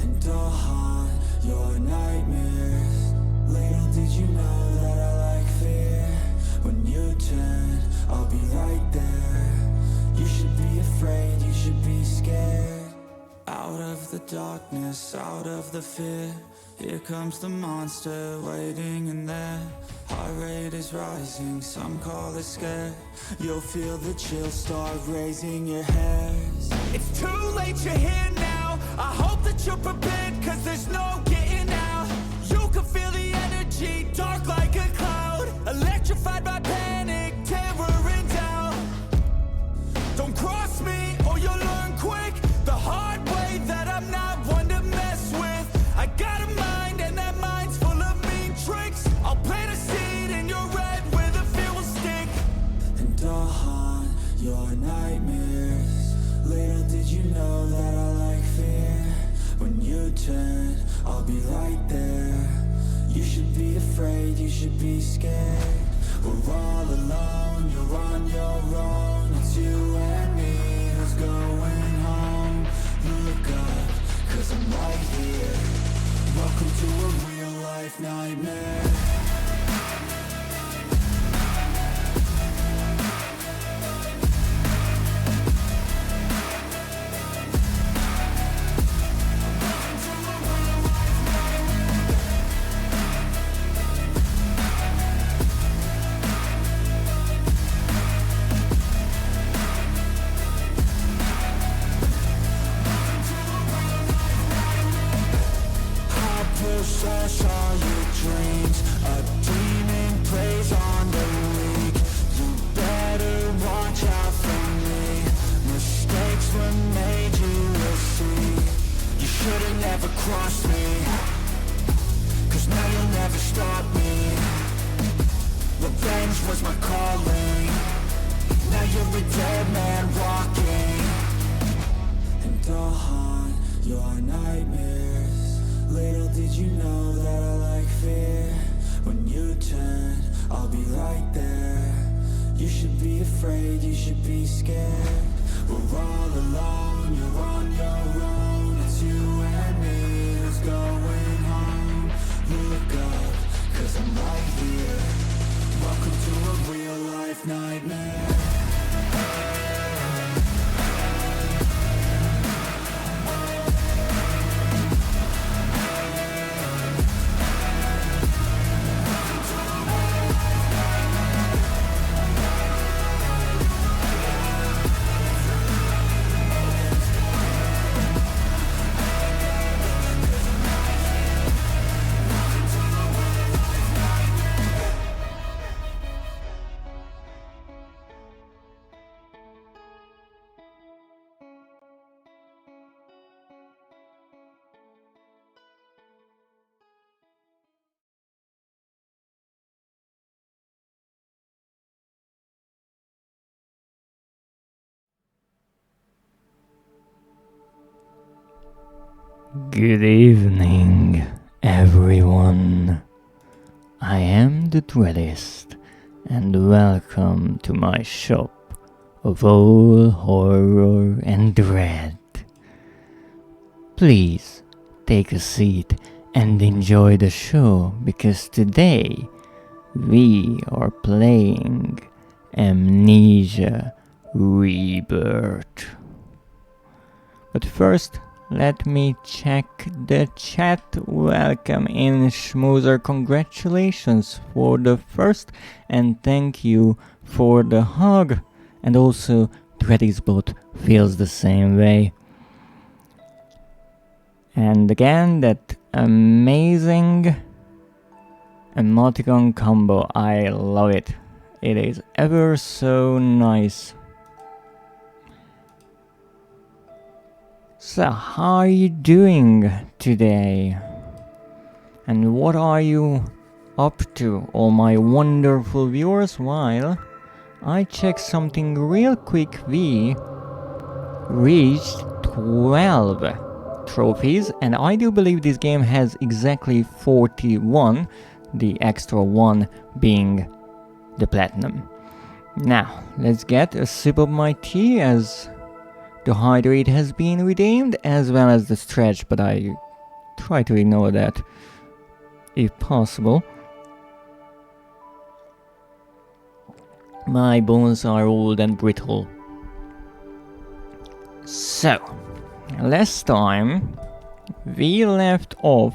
And I'll haunt your nightmares. Little did you know that I like fear. When you turn, I'll be right there. You should be afraid, you should be scared. Out of the darkness, out of the fear, here comes the monster waiting in there. Heart rate is rising, some call it scared. You'll feel the chill start raising your hairs. It's too late, you're here now. I hope that you're prepared, cause there's no getting out. You can feel the energy, dark like a cloud. Electrified by panic, terror and doubt. Don't cross me or you'll learn quick the hard way that I'm not one to mess with. I got a mind and that mind's full of mean tricks. I'll plant a seed in your red where the fear will stick. And I'll haunt your nightmares. Little did you know that I like fear. When you turn, I'll be right there. You should be afraid, you should be scared. We're all alone, you're on your own. It's you and me who's going home. Look up, cause I'm right here. Welcome to a real life nightmare. Push all your dreams. A demon plays on the leak. You better watch out for me. Mistakes were made, you will see. You should've never crossed me, cause now you'll never stop me. Revenge was my calling. Now you're a dead man walking. And I'll haunt your nightmares. Little did you know that I like fear. When you turn, I'll be right there. You should be afraid, you should be scared. We're all alone, you're on your own. It's you and me who's going home. Look up, cause I'm right here. Welcome to a real life nightmare. Good evening, everyone. I am the Dreadist, and welcome to my shop of all horror and dread. Please take a seat and enjoy the show, because today we are playing Amnesia Rebirth. But first, let me check the chat. Welcome in, Schmoozer. Congratulations for the first, and thank you for the hug. And also, DreadistVT feels the same way. And again, that amazing emoticon combo. I love it. It is ever so nice. So, how are you doing today? And what are you up to, all my wonderful viewers? While I check something real quick, we reached 12 trophies, and I do believe this game has exactly 41, the extra one being the platinum. Now, let's get a sip of my tea as the hydrate has been redeemed, as well as the stretch, but I try to ignore that if possible. My bones are old and brittle. So, last time we left off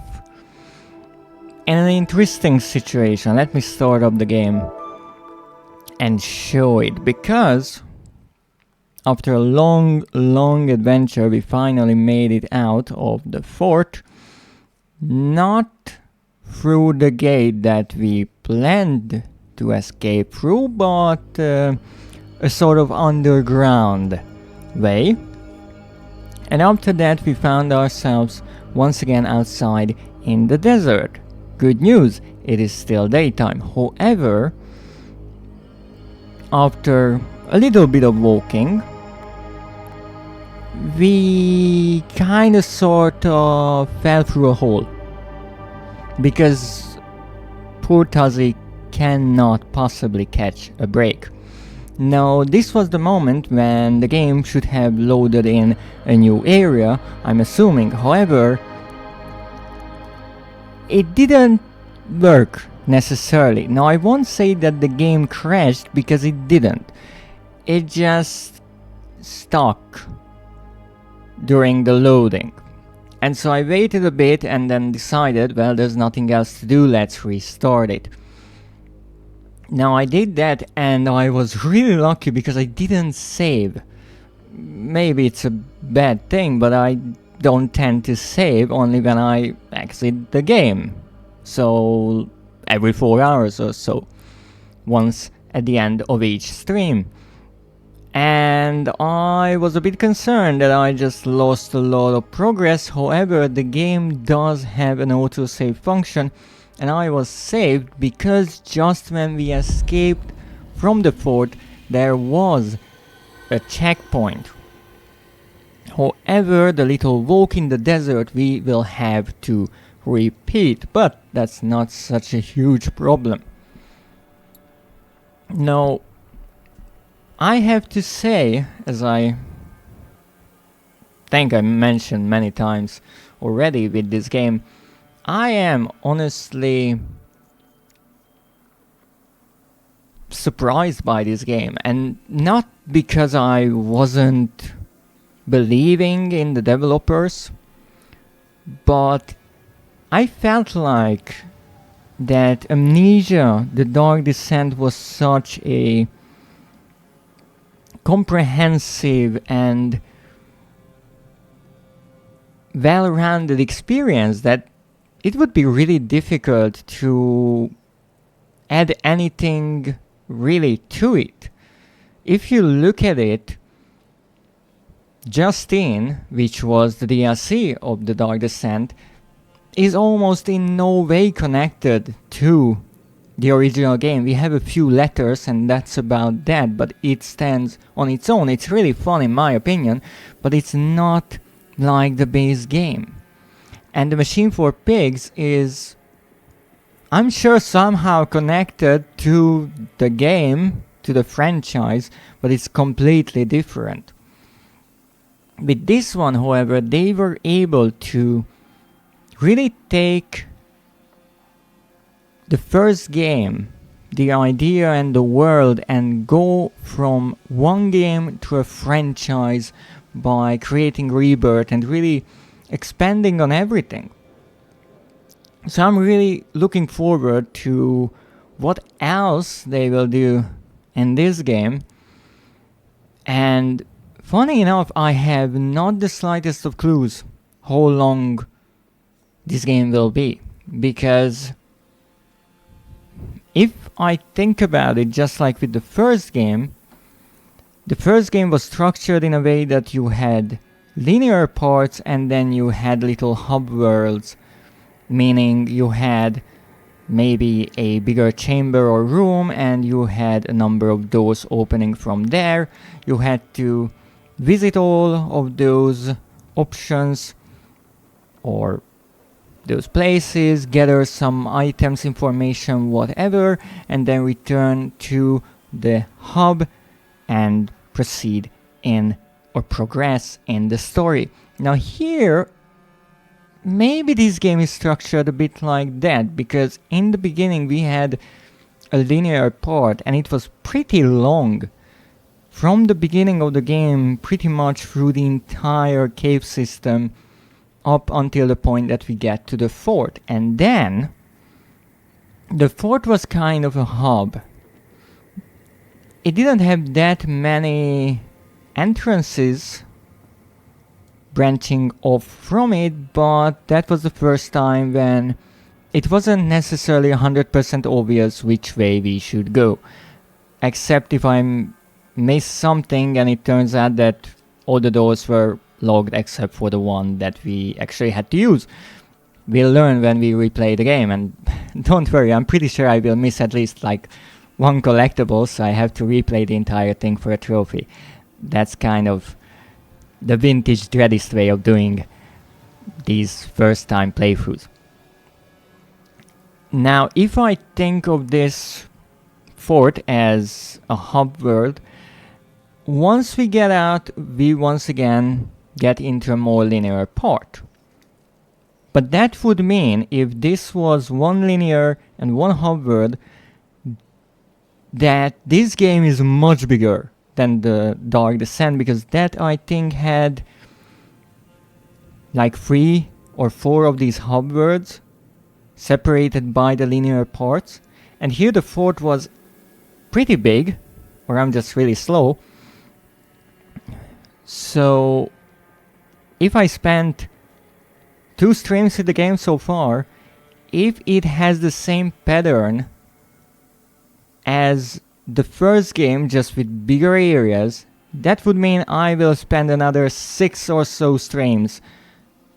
in an interesting situation. Let me start up the game and show it, because after a long adventure we finally made it out of the fort. Not through the gate that we planned to escape through, but a sort of underground way. And after that we found ourselves once again outside in the desert. Good news, it is still daytime. However, after a little bit of walking, we kinda sort of fell through a hole. Because poor Tuzzy cannot possibly catch a break. Now, this was the moment when the game should have loaded in a new area, I'm assuming. However, it didn't work necessarily. Now, I won't say that the game crashed, because it didn't. It just stuck during the loading. And so I waited a bit and then decided, well, there's nothing else to do, let's restart it. Now I did that and I was really lucky because I didn't save. Maybe it's a bad thing, but I don't tend to save only when I exit the game. So every 4 hours or so, once at the end of each stream. And I was a bit concerned that I just lost a lot of progress. However, the game does have an autosave function, and I was saved because just when we escaped from the fort there was a checkpoint. However, the little walk in the desert we will have to repeat, but that's not such a huge problem. Now, I have to say, as I think I mentioned many times already with this game, I am honestly surprised by this game, and not because I wasn't believing in the developers, but I felt like that Amnesia, The Dark Descent was such a comprehensive and well-rounded experience that it would be really difficult to add anything really to it. If you look at it, Justine, which was the DLC of The Dark Descent, is almost in no way connected to the original game. We have a few letters and that's about that, but it stands on its own. It's really fun in my opinion, but it's not like the base game. And the Machine for Pigs is, I'm sure, somehow connected to the game, to the franchise, but it's completely different. With this one, however, they were able to really take the first game, the idea and the world, and go from one game to a franchise by creating Rebirth and really expanding on everything. So I'm really looking forward to what else they will do in this game. And funny enough, I have not the slightest of clues how long this game will be, because if I think about it, just like with the first game was structured in a way that you had linear parts and then you had little hub worlds, meaning you had maybe a bigger chamber or room and you had a number of doors opening from there. You had to visit all of those options or those places, gather some items, information, whatever, and then return to the hub and proceed in or progress in the story. Now here, maybe this game is structured a bit like that, because in the beginning we had a linear part and it was pretty long. From the beginning of the game, pretty much through the entire cave system, up until the point that we get to the fort. And then, the fort was kind of a hub. It didn't have that many entrances branching off from it, but that was the first time when it wasn't necessarily 100% obvious which way we should go. Except if I missed something and it turns out that all the doors were logged except for the one that we actually had to use. We'll learn when we replay the game, and don't worry, I'm pretty sure I will miss at least like one collectible, so I have to replay the entire thing for a trophy. That's kind of the vintage Dreadist way of doing these first time playthroughs. Now, if I think of this fort as a hub world, once we get out, we once again get into a more linear part. But that would mean if this was one linear and one hub world, that this game is much bigger than the Dark Descent, because that I think had like 3 or 4 of these hub worlds separated by the linear parts. And here the fort was pretty big, or I'm just really slow. So if I spent 2 streams in the game so far, if it has the same pattern as the first game, just with bigger areas, that would mean I will spend another 6 or so streams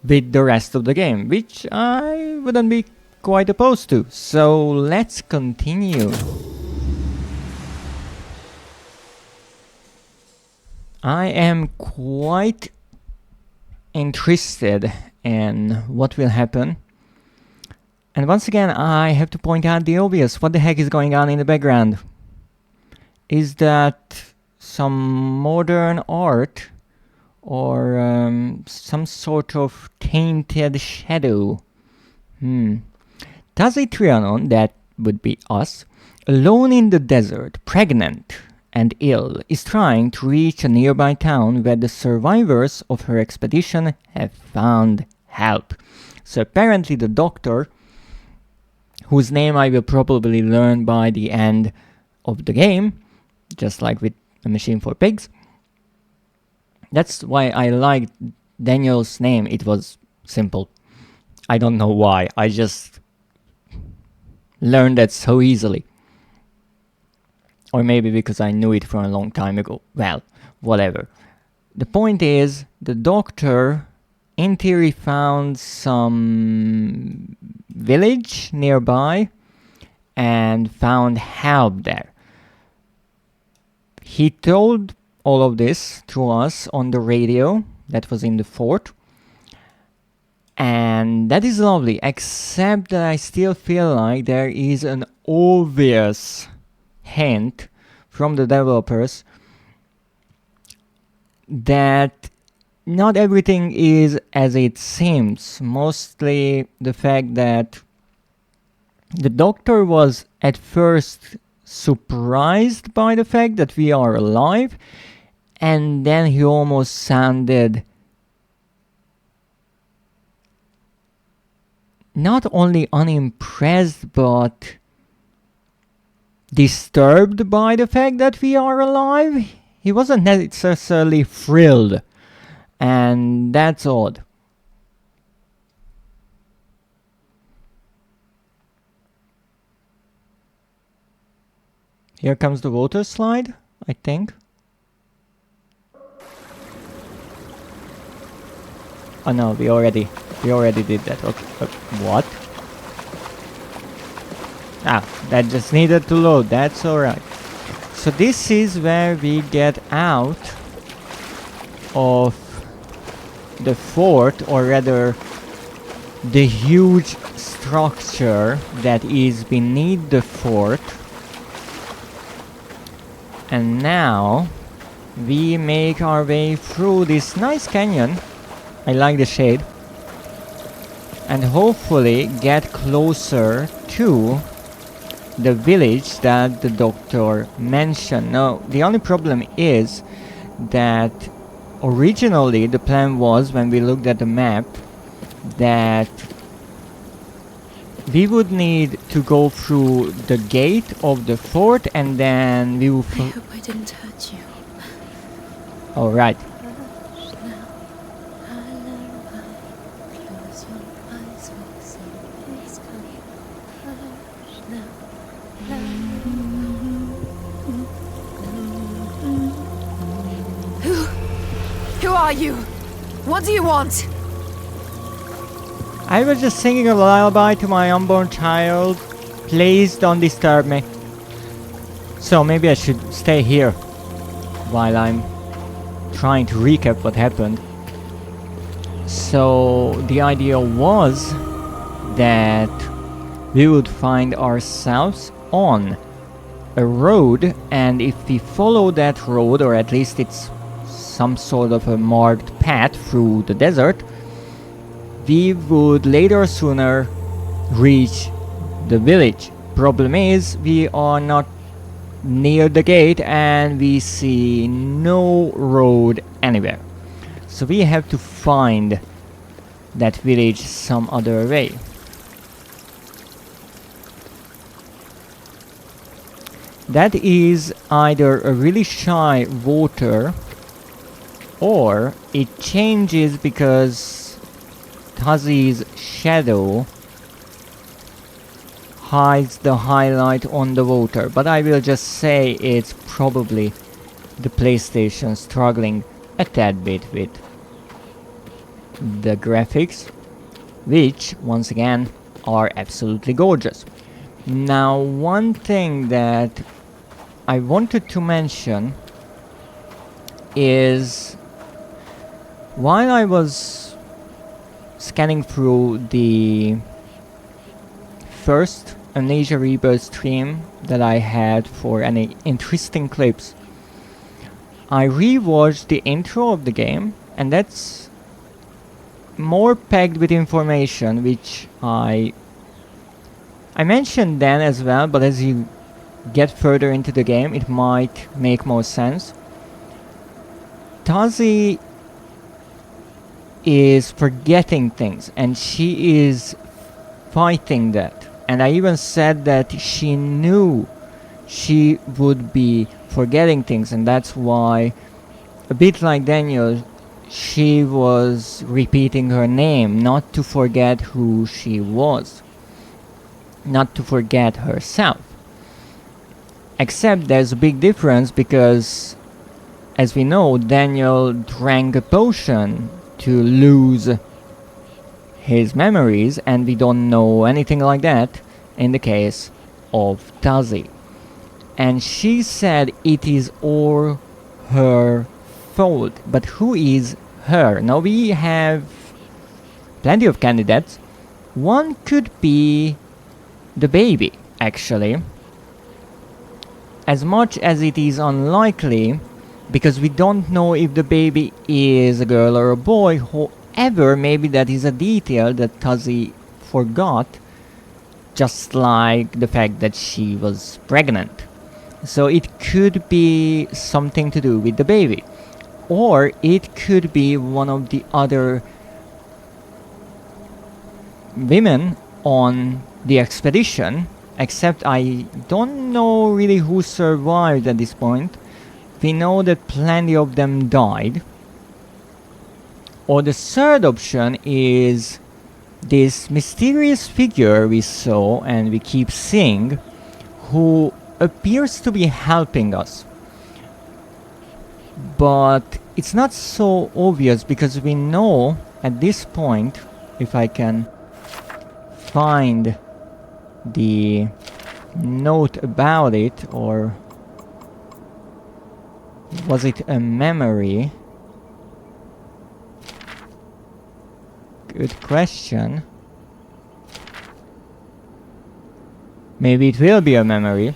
with the rest of the game, which I wouldn't be quite opposed to. So let's continue. I am quite interested in what will happen. And once again, I have to point out the obvious. What the heck is going on in the background? Is that some modern art or some sort of tainted shadow? Tazitrianon, that would be us, alone in the desert, pregnant and ill, is trying to reach a nearby town where the survivors of her expedition have found help. So apparently the doctor, whose name I will probably learn by the end of the game, just like with A Machine for Pigs. That's why I liked Daniel's name. It was simple. I don't know why. I just learned that so easily. Or maybe because I knew it from a long time ago. Well, whatever. The point is, the doctor, in theory, found some village nearby and found help there. He told all of this to us on the radio that was in the fort. And that is lovely, except that I still feel like there is an obvious hint from the developers that not everything is as it seems. Mostly the fact that the doctor was at first surprised by the fact that we are alive, and then he almost sounded not only unimpressed but disturbed by the fact that we are alive. He wasn't necessarily thrilled, and that's odd. Here comes the water slide, I think. Oh no, we already did that. Okay, what? Ah, that just needed to load. That's alright. So this is where we get out of the fort, or rather the huge structure that is beneath the fort. And now we make our way through this nice canyon. I like the shade. And hopefully get closer to the village that the doctor mentioned. Now, the only problem is that originally the plan was, when we looked at the map, that we would need to go through the gate of the fort and then we will... I hope I didn't hurt you. Alright. Who are you? What do you want? I was just singing a lullaby to my unborn child. Please don't disturb me. So maybe I should stay here while I'm trying to recap what happened. So the idea was that we would find ourselves on a road, and if we follow that road, or at least it's some sort of a marked path through the desert, we would later or sooner reach the village. Problem is, we are not near the gate and we see no road anywhere. So we have to find that village some other way. That is either a really shy water, or it changes because Tazi's shadow hides the highlight on the water. But I will just say it's probably the PlayStation struggling a tad bit with the graphics, which once again are absolutely gorgeous. Now, one thing that I wanted to mention is, while I was scanning through the first Amnesia Rebirth stream that I had for any interesting clips, I rewatched the intro of the game, and that's more packed with information, which I mentioned then as well, but as you get further into the game it might make more sense. Tazi is forgetting things and she is fighting that, and I even said that she knew she would be forgetting things, and that's why, a bit like Daniel, she was repeating her name, not to forget who she was, not to forget herself. Except there's a big difference because, as we know, Daniel drank a potion to lose his memories, and we don't know anything like that in the case of Tazi. And she said it is all her fault. But who is her? Now we have plenty of candidates. One could be the baby, actually. As much as it is unlikely, because we don't know if the baby is a girl or a boy. However, maybe that is a detail that Tazi forgot, just like the fact that she was pregnant. So it could be something to do with the baby. Or it could be one of the other women on the expedition, except I don't know really who survived at this point. We know that plenty of them died. Or the third option is this mysterious figure we saw and we keep seeing, who appears to be helping us. But it's not so obvious because we know at this point, if I can find the note about it, or was it a memory? Good question. Maybe it will be a memory.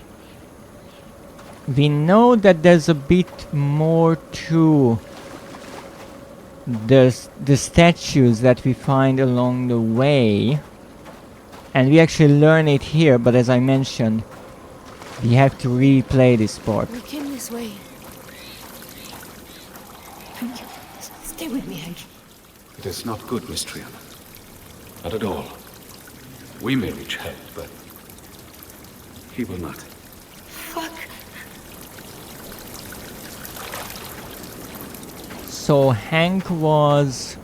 We know that there's a bit more to the statues that we find along the way. And we actually learn it here, but as I mentioned, we have to replay this part. We came this way. Hank, stay with me, Hank. It is not good, Miss Triana. Not at all. We may reach help, but he will not. Fuck. So Hank was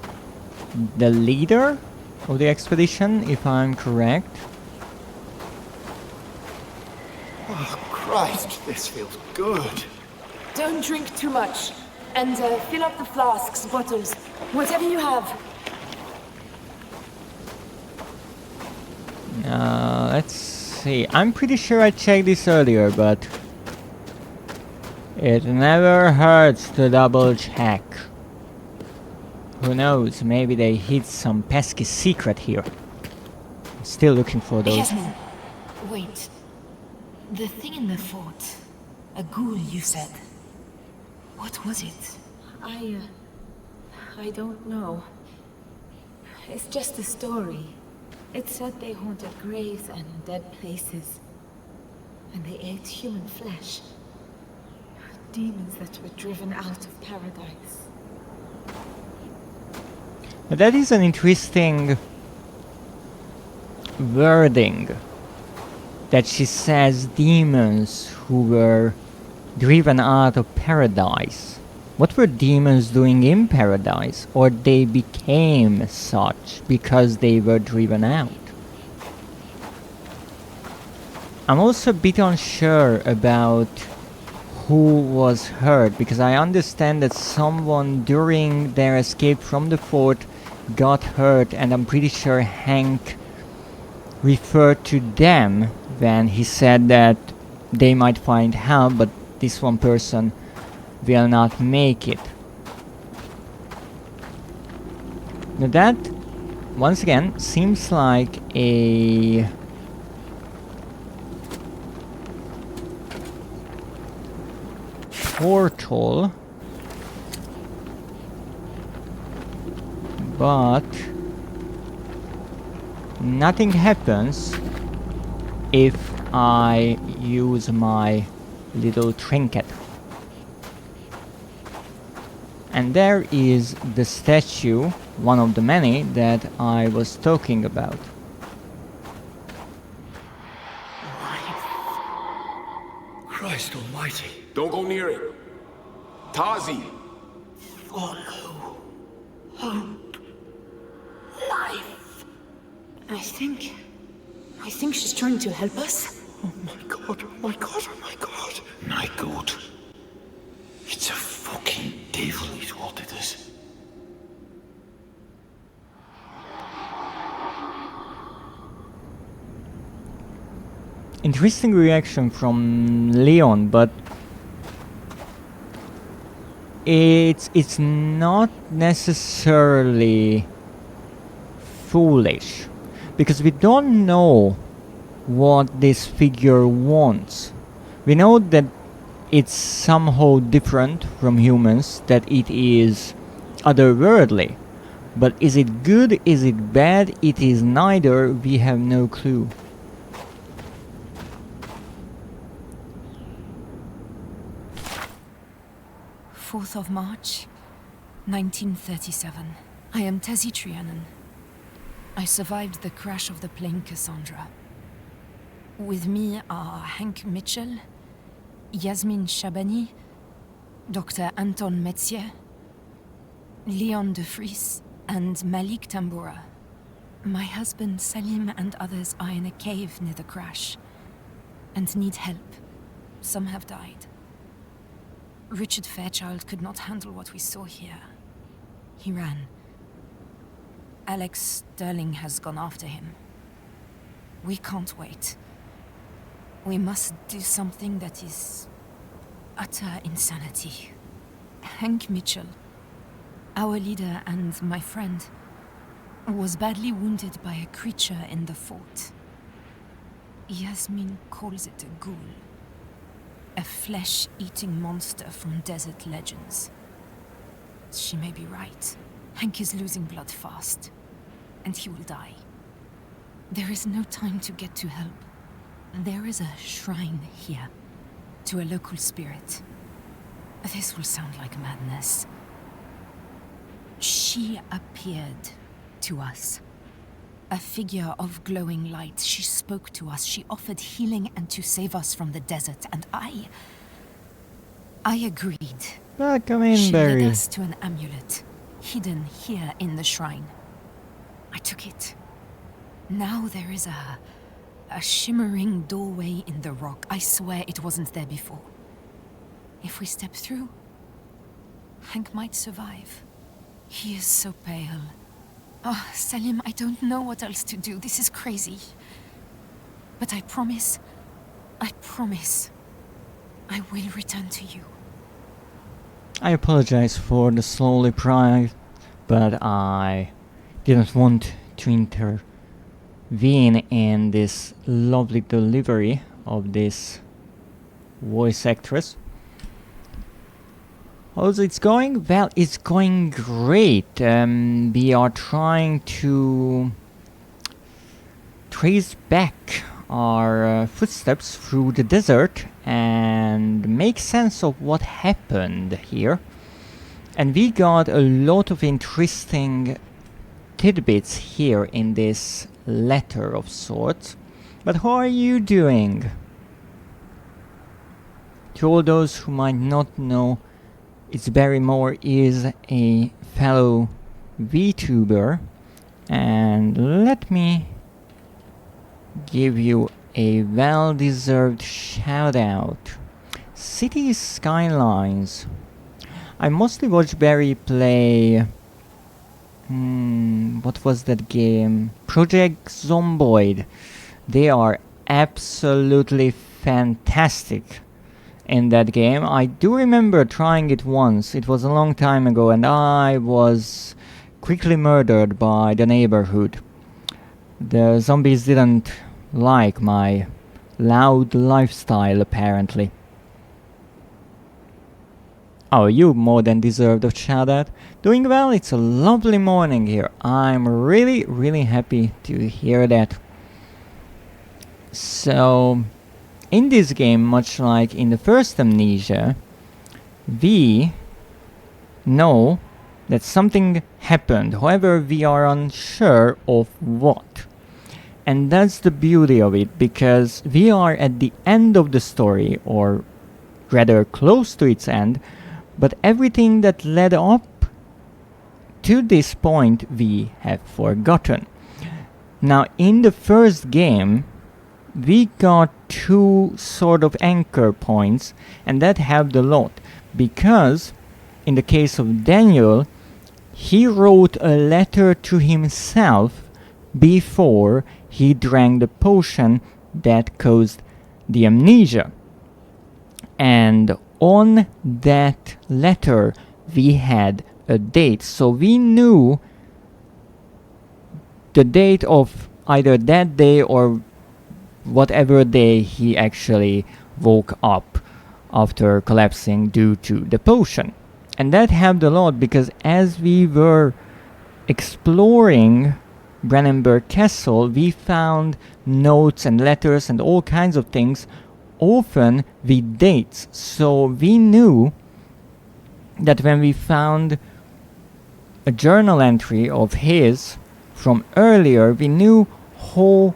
the leader of the expedition, if I'm correct. Oh, Christ, this feels good. Don't drink too much. And fill up the flasks, bottles, whatever you have. Let's see. I'm pretty sure I checked this earlier, but it never hurts to double check. Who knows, maybe they hid some pesky secret here. I'm still looking for those. Yasmin, wait. The thing in the fort. A ghoul, you said. What was it? I don't know. It's just a story. It said they haunted graves and dead places. And they ate human flesh. Demons that were driven out of paradise. That is an interesting wording. That she says demons who were driven out of paradise. What were demons doing in paradise? Or they became such because they were driven out? I'm also a bit unsure about who was hurt, because I understand that someone during their escape from the fort got hurt, and I'm pretty sure Hank referred to them when he said that they might find help, but this one person will not make it. Now that, once again, seems like a portal, but nothing happens if I use my little trinket. And there is the statue, one of the many that I was talking about. Christ almighty. Don't go near it. Tazi. Follow. Hope. Life. I think she's trying to help us. Oh my god, oh my god, oh my god. My god. It's a fucking devil is what it is. Interesting reaction from Leon, but it's not necessarily foolish, because we don't know what this figure wants. We know that it's somehow different from humans, that it is otherworldly. But is it good, is it bad, it is neither, we have no clue. March 4th, 1937. I am Tezzy Trianon. I survived the crash of the plane Cassandra. With me are Hank Mitchell, Yasmin Shabani, Dr. Anton Metzier, Leon de Vries, and Malik Tamboura. My husband Salim and others are in a cave near the crash and need help. Some have died. Richard Fairchild could not handle what we saw here. He ran. Alex Sterling has gone after him. We can't wait. We must do something that is utter insanity. Hank Mitchell, our leader and my friend, was badly wounded by a creature in the fort. Yasmin calls it a ghoul. A flesh-eating monster from desert legends. She may be right. Hank is losing blood fast, and he will die. There is no time to get to help. There is a shrine here, to a local spirit. This will sound like madness. She appeared to us. A figure of glowing light. She spoke to us. She offered healing and to save us from the desert. And I agreed. Come in, She Barry. led us to an amulet, hidden here in the shrine. I took it. Now there is a shimmering doorway in the rock. I swear it wasn't there before. If we step through, Hank might survive. He is so pale. Oh, Salim, I don't know what else to do. This is crazy. But I promise, I will return to you. I apologize for the slow reply, but I didn't want to intervene in this lovely delivery of this voice actress. How's it going? Well, it's going great. We are trying to trace back our footsteps through the desert and make sense of what happened here. And we got a lot of interesting tidbits here in this letter of sorts. But how are you doing? To all those who might not know, it's Barrymore is a fellow VTuber, and let me give you a well-deserved shout-out. City Skylines. I mostly watched Barry play... what was that game? Project Zomboid. They are absolutely fantastic in that game. I do remember trying it once. It was a long time ago, and I was quickly murdered by the neighborhood. The zombies didn't like my loud lifestyle, apparently. Oh, you more than deserved a shout out. Doing well? It's a lovely morning here. I'm really happy to hear that. So, in this game, much like in the first Amnesia, we know that something happened. However, we are unsure of what. And that's the beauty of it, because we are at the end of the story, or rather close to its end, but everything that led up to this point we have forgotten. Now, in the first game, we got two sort of anchor points, and that helped a lot, because in the case of Daniel, he wrote a letter to himself before he drank the potion that caused the amnesia. And on that letter we had a date, so we knew the date of either that day or whatever day he actually woke up after collapsing due to the potion. And that helped a lot, because as we were exploring Brennenburg Castle, we found notes and letters and all kinds of things, often with dates. So we knew that when we found a journal entry of his from earlier, we knew how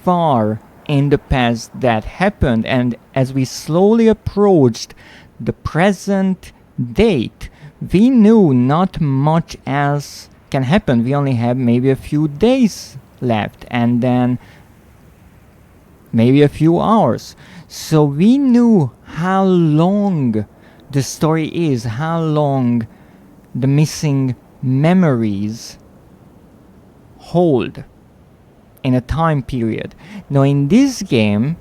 far in the past that happened. And as we slowly approached the present date, we knew not much else can happen. We only have maybe a few days left, and then maybe a few hours. So we knew how long the story is, how long the missing memories hold in a time period. Now in this game,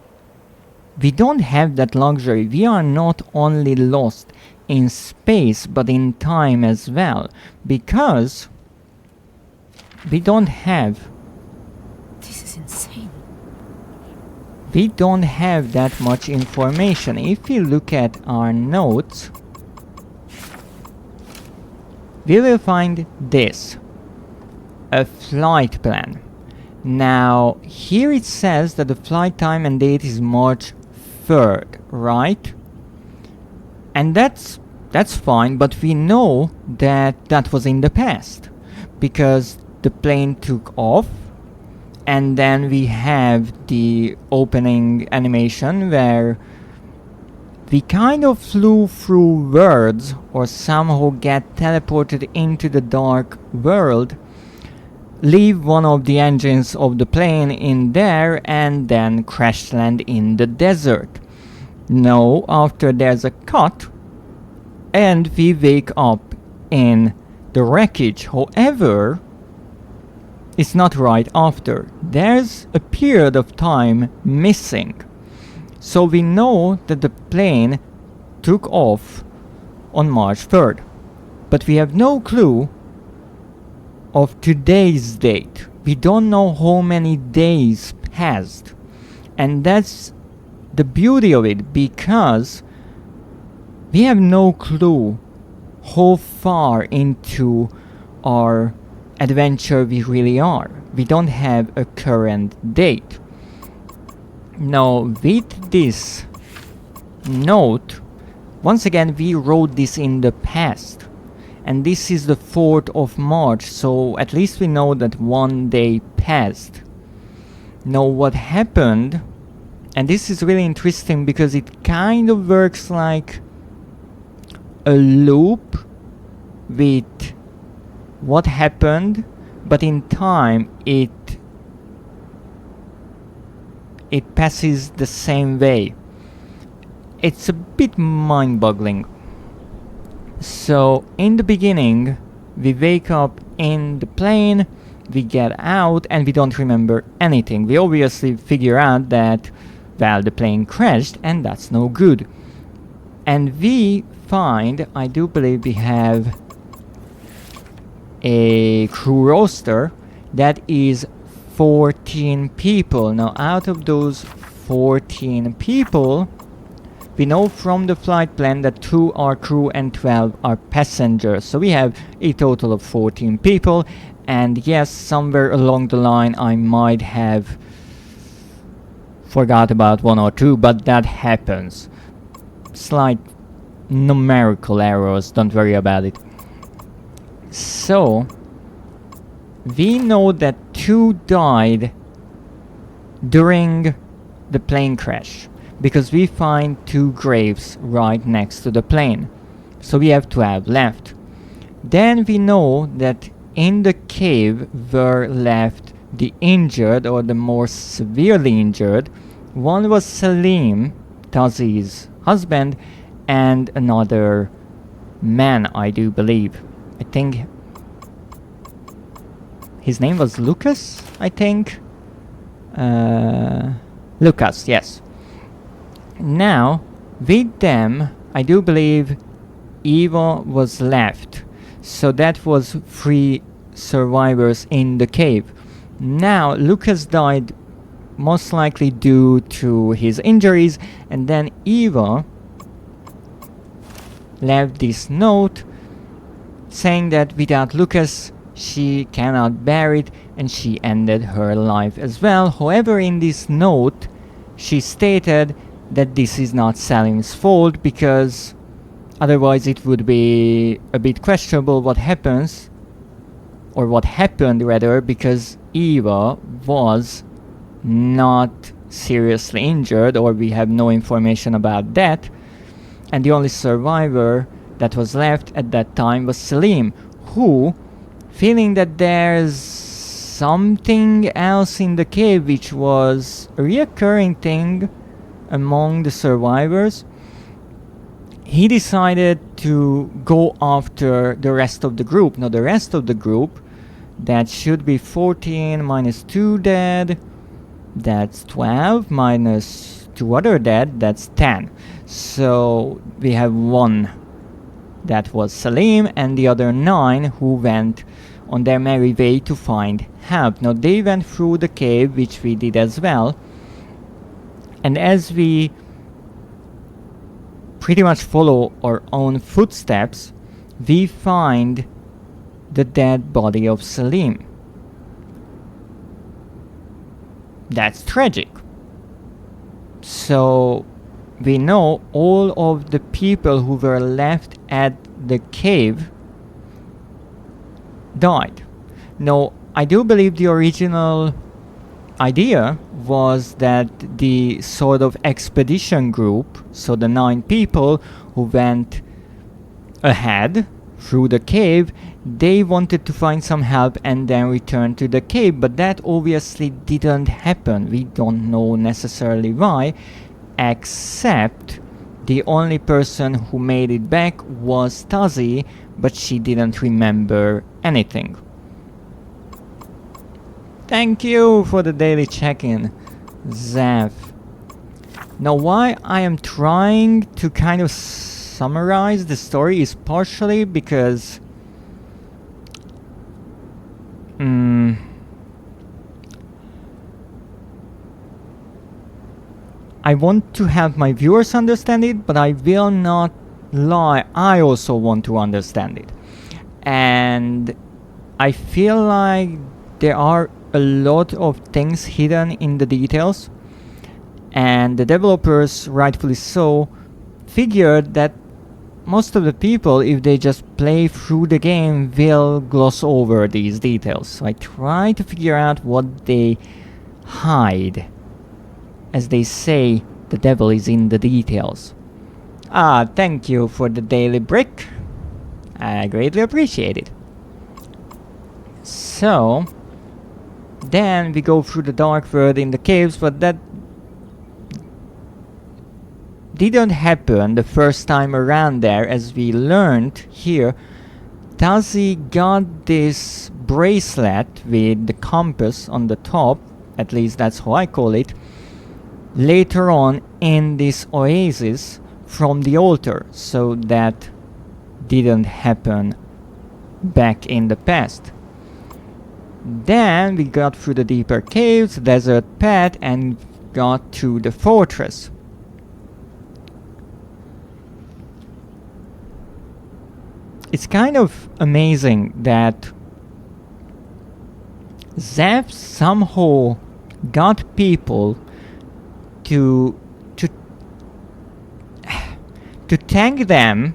we don't have that luxury. We are not only lost in space, but in time as well, because we don't have... This is insane. we don't have that much information. If we look at our notes, we will find this, a flight plan. Now, here it says that the flight time and date is March 3rd, right? And that's fine, but we know that that was in the past, because the plane took off, and then we have the opening animation where we kind of flew through worlds, or somehow get teleported into the dark world, leave one of the engines of the plane in there, and then crash land in the desert. Now, after there's a cut, and we wake up in the wreckage. However, it's not right after. There's a period of time missing. So we know that the plane took off on March 3rd. But we have no clue of today's date. We don't know how many days passed. And that's the beauty of it, because we have no clue how far into our adventure we really are. We don't have a current date. Now, with this note, once again we wrote this in the past, and this is the 4th of March, so at least we know that one day passed. Now, what happened, and this is really interesting because it kind of works like a loop with what happened, but in time it passes the same way. It's a bit mind-boggling. So in the beginning we wake up in the plane, we get out, and we don't remember anything. We obviously figure out that, well, the plane crashed, and that's no good. And we find, I do believe we have a crew roster that is 14 people. Now, out of those 14 people, we know from the flight plan that 2 are crew and 12 are passengers. So we have a total of 14 people. And yes, somewhere along the line I might have forgot about 1 or 2, but that happens. Slight numerical errors, don't worry about it. So we know that 2 died during the plane crash, because we find 2 graves right next to the plane. So we have 12 left. Then we know that in the cave were left the injured, or the more severely injured. One was Salim, Tazi's husband, and another man, I do believe. I think his name was Lucas, I think. Lucas, yes. Now, with them, I do believe Eva was left. So that was 3 survivors in the cave. Now, Lucas died most likely due to his injuries, and then Eva left this note saying that without Lucas she cannot bear it, and she ended her life as well. However, in this note she stated that this is not Salim's fault, because otherwise it would be a bit questionable what happens, or what happened rather, because Eva was not seriously injured, or we have no information about that, and the only survivor that was left at that time was Salim, who, feeling that there's something else in the cave, which was a reoccurring thing among the survivors, he decided to go after the rest of the group. Now, the rest of the group, that should be 14 minus 2 dead, that's 12, minus 2 other dead, that's 10. So we have 1 that was Salim, and the other 9 who went on their merry way to find help. Now, they went through the cave, which we did as well, And as we pretty much follow our own footsteps, we find the dead body of Selim. That's tragic. So we know all of the people who were left at the cave died. Now, I do believe the original idea was that the sort of expedition group, so the 9 people who went ahead through the cave, they wanted to find some help and then return to the cave, but that obviously didn't happen. We don't know necessarily why, except the only person who made it back was Tazi, but she didn't remember anything. Thank you for the daily check-in, Zev. Now, why I am trying to kind of summarize the story is partially because I want to have my viewers understand it, but I will not lie, I also want to understand it. And I feel like there are a lot of things hidden in the details, and the developers, rightfully so, figured that most of the people, if they just play through the game, will gloss over these details. So I try to figure out what they hide. As they say, the devil is in the details. Ah, thank you for the daily brick. I greatly appreciate it. So then we go through the dark world in the caves, but that didn't happen the first time around there. As we learned here, Tazi got this bracelet with the compass on the top, at least that's how I call it, later on in this oasis from the altar, so that didn't happen back in the past. Then we got through the deeper caves, desert path, and got to the fortress. It's kind of amazing that Zev somehow got people to thank them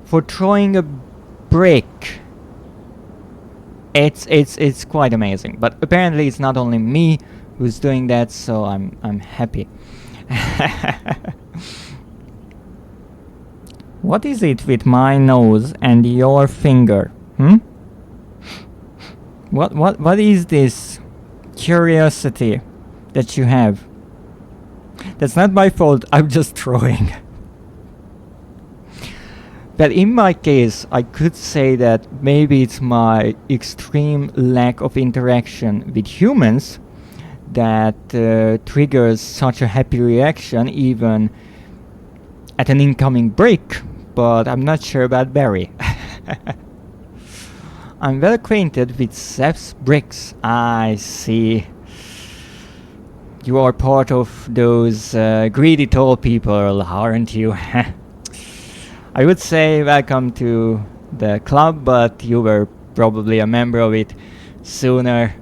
for throwing a brick. It's quite amazing, but apparently it's not only me who's doing that, so I'm happy. What is it with my nose and your finger? What is this curiosity that you have? That's not my fault, I'm just throwing. But in my case, I could say that maybe it's my extreme lack of interaction with humans that triggers such a happy reaction even at an incoming brick, but I'm not sure about Barry. I'm well acquainted with Zev's bricks. I see. You are part of those greedy tall people, aren't you? I would say welcome to the club, but you were probably a member of it sooner,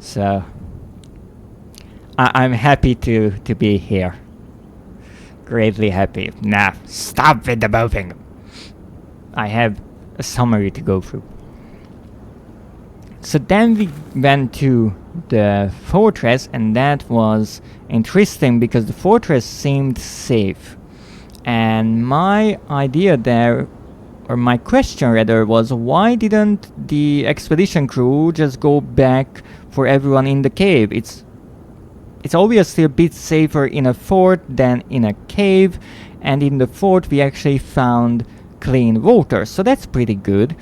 so I'm happy to be here. Greatly happy. Nah, stop with the bopping. I have a summary to go through. So then we went to the fortress, and that was interesting because the fortress seemed safe. And my idea there, or my question rather, was why didn't the expedition crew just go back for everyone in the cave? It's obviously a bit safer in a fort than in a cave, and in the fort we actually found clean water, so that's pretty good.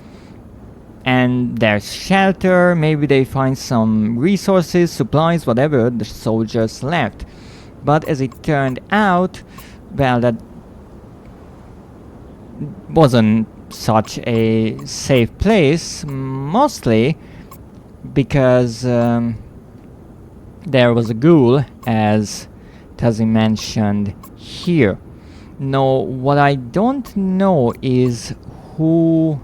And there's shelter, maybe they find some resources, supplies, whatever the soldiers left. But as it turned out, well, that wasn't such a safe place, mostly because there was a ghoul, as Tazzy mentioned here. No, what I don't know is who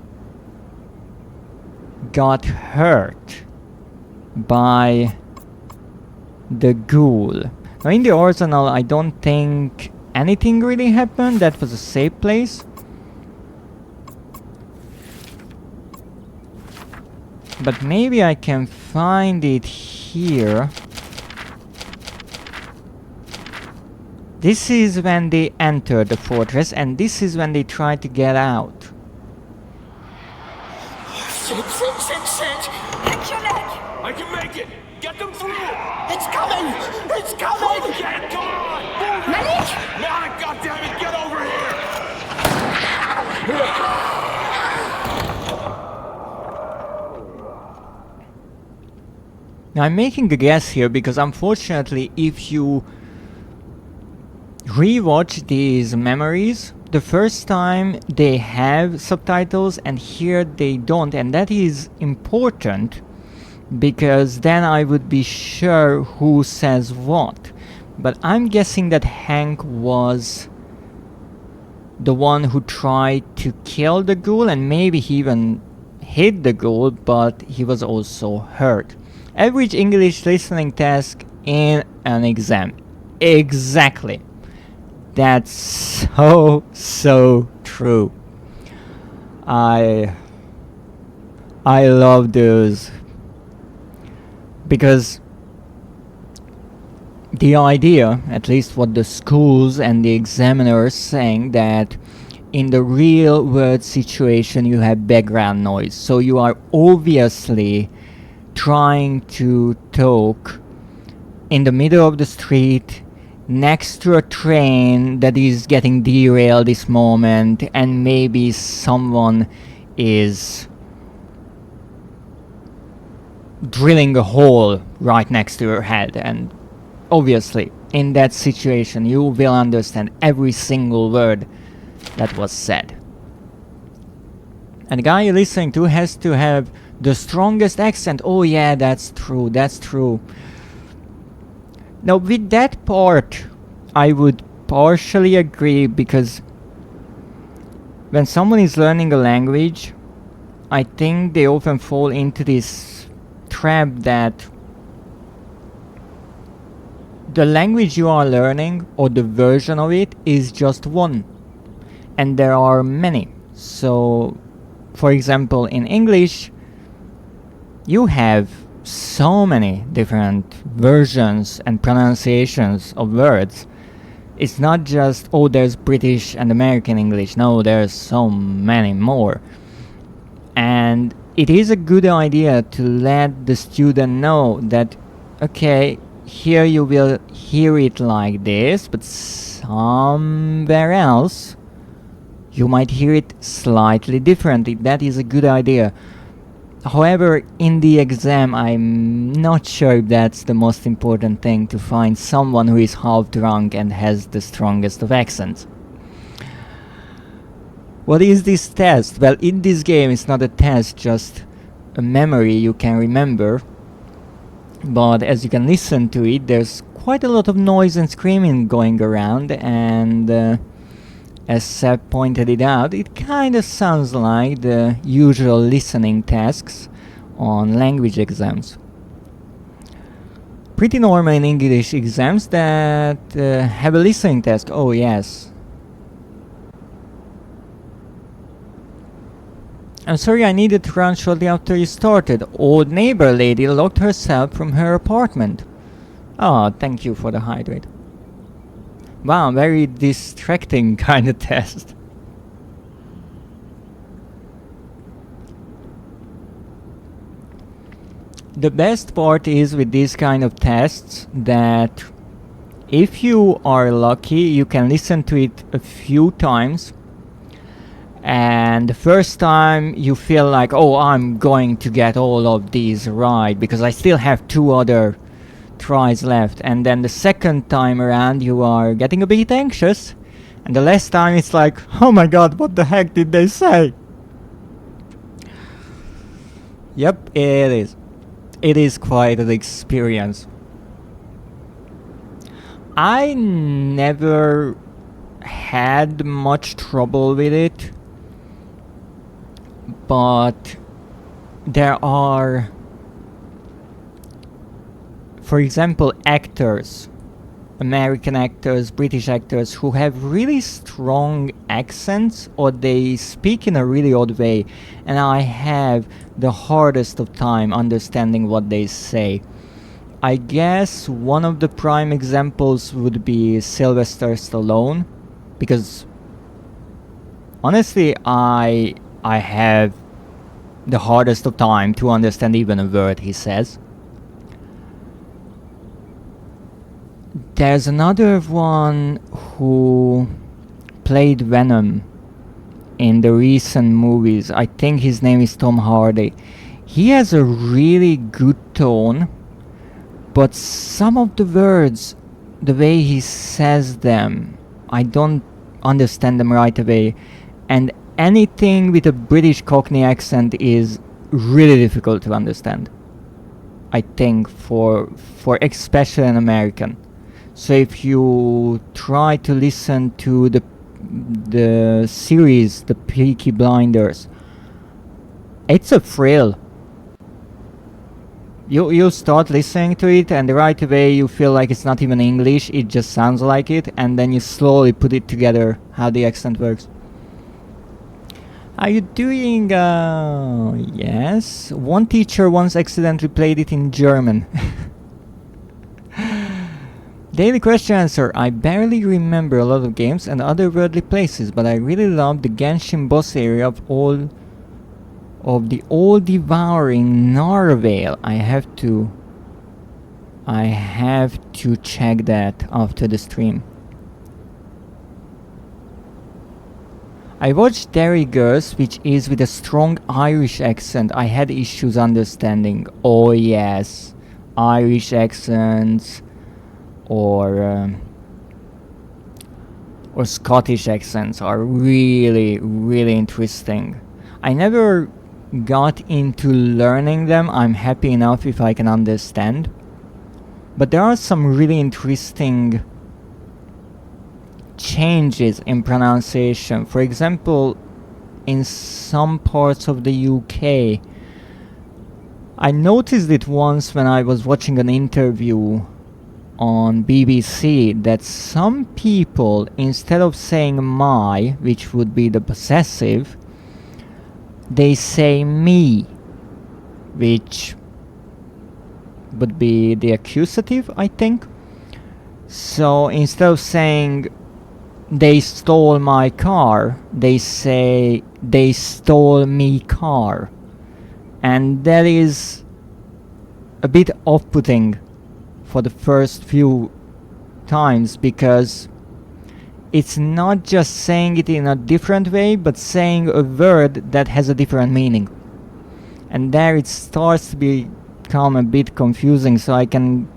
got hurt by the ghoul. Now in the arsenal I don't think anything really happened. That was a safe place. But maybe I can find it here. This is when they enter the fortress, and this is when they try to get out. Shit. Fix your leg! I can make it! Get them through! It's coming! It's coming! Get it! Come on! Malik! Malik, goddammit, get over here! Now I'm making a guess here because unfortunately if you rewatch these memories, the first time they have subtitles and here they don't, and that is important because then I would be sure who says what. But I'm guessing that Hank was the one who tried to kill the ghoul, and maybe he even hit the ghoul, but he was also hurt. Average English listening task in an exam. Exactly. That's so true. I love those because the idea, at least what the schools and the examiners saying, that in the real world situation you have background noise, so you are obviously trying to talk in the middle of the street next to a train that is getting derailed this moment, and maybe someone is drilling a hole right next to your head, and obviously in that situation you will understand every single word that was said. And the guy you're listening to has to have the strongest accent. Oh yeah, that's true, that's true. Now with that part I would partially agree, because when someone is learning a language, I think they often fall into this trap that the language you are learning, or the version of it, is just one, and there are many. So for example in English you have so many different versions and pronunciations of words. It's not just, oh, there's British and American English. No, there's so many more. And it is a good idea to let the student know that, okay, here you will hear it like this, but somewhere else you might hear it slightly differently. That is a good idea. However, in the exam, I'm not sure if that's the most important thing, to find someone who is half drunk and has the strongest of accents. What is this test? Well, in this game it's not a test, just a memory you can remember. But as you can listen to it, there's quite a lot of noise and screaming going around, and as Seb pointed it out, it kind of sounds like the usual listening tasks on language exams. Pretty normal in English exams that have a listening task. Oh yes. I'm sorry, I needed to run shortly after you started. Old neighbor lady locked herself from her apartment. Oh, thank you for the hydrate. Wow, very distracting kind of test. The best part is with these kind of tests that if you are lucky you can listen to it a few times, and the first time you feel like, oh, I'm going to get all of these right because I still have 2 other tries left, and then the second time around you are getting a bit anxious, and the last time it's like, oh my god, what the heck did they say? Yep, it is quite an experience. I never had much trouble with it, but there are, for example, actors, American actors, British actors who have really strong accents or they speak in a really odd way, and I have the hardest of time understanding what they say. I guess one of the prime examples would be Sylvester Stallone, because honestly I have the hardest of time to understand even a word he says. There's another one who played Venom in the recent movies. I think his name is Tom Hardy. He has a really good tone, but some of the words, the way he says them, I don't understand them right away. And anything with a British Cockney accent is really difficult to understand, I think, for especially an American. So if you try to listen to the series, the Peaky Blinders, it's a thrill. You start listening to it and right away you feel like it's not even English, it just sounds like it, and then you slowly put it together how the accent works. Are you doing, yes? One teacher once accidentally played it in German. Daily question answer. I barely remember a lot of games and other worldly places, but I really love the Genshin boss area of the all-devouring Narvale. I have to check that after the stream. I watched Derry Girls, which is with a strong Irish accent. I had issues understanding. Oh yes, Irish accents or Scottish accents are really, really interesting. I never got into learning them. I'm happy enough if I can understand. But there are some really interesting changes in pronunciation. For example, in some parts of the UK, I noticed it once when I was watching an interview on BBC that some people, instead of saying my, which would be the possessive, they say me, which would be the accusative, I think. So instead of saying they stole my car, they say they stole me car. And that is a bit off-putting for the first few times, because it's not just saying it in a different way, but saying a word that has a different meaning. And there it starts to become a bit confusing, so I can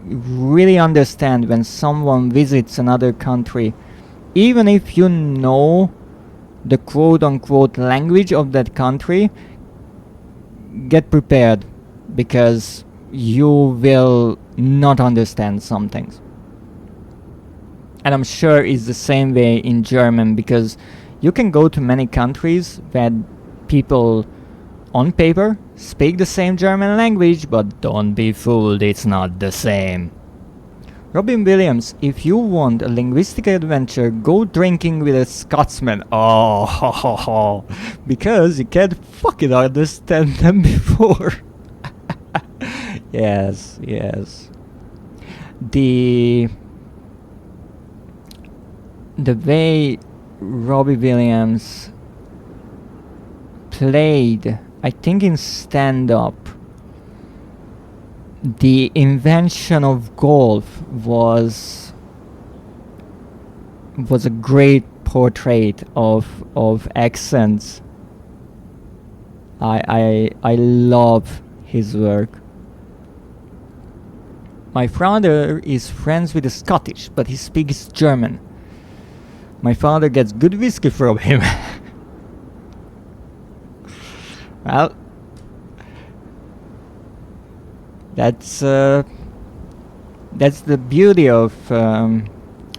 really understand when someone visits another country, even if you know the quote-unquote language of that country, get prepared, because you will not understand some things. And I'm sure it's the same way in German, because you can go to many countries that people on paper speak the same German language, but don't be fooled, it's not the same. Robin Williams, if you want a linguistic adventure, go drinking with a Scotsman. Oh, ho, ho, ho. Because you can't fucking understand them before. Yes, yes. The way Robbie Williams played, I think in stand-up, the invention of golf was a great portrait of accents. I love his work. My father is friends with a Scottish, but he speaks German. My father gets good whiskey from him. Well, That's the beauty of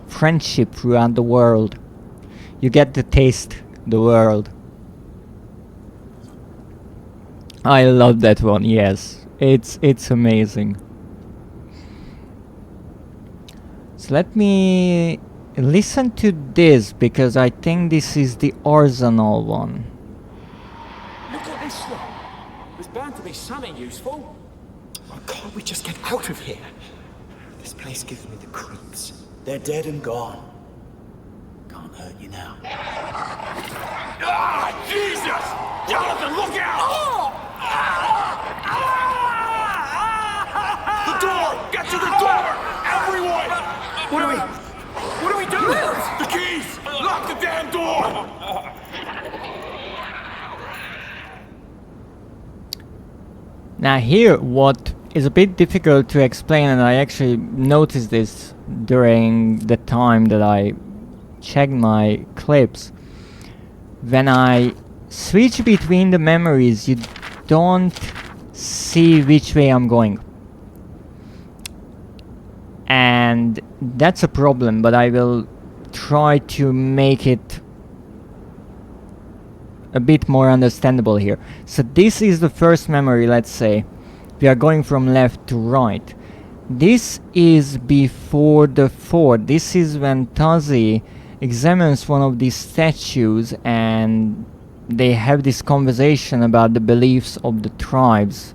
friendship throughout the world. You get to taste the world. I love that one, yes. It's amazing. So let me listen to this, because I think this is the Arsenal one. Look at this lot. There's bound to be something useful. Why can't we just get out of here? This place gives me the creeps. They're dead and gone. Can't hurt you now. Ah, Jesus! Jonathan, look out! The door! Get to the door! Everyone! What do we do? The keys! Lock the damn door! Now here, what is a bit difficult to explain, and I actually noticed this during the time that I checked my clips. When I switch between the memories, you don't see which way I'm going. And that's a problem, but I will try to make it a bit more understandable here. So this is the first memory, let's say. We are going from left to right. This is before the fort. This is when Tazi examines one of these statues and they have this conversation about the beliefs of the tribes,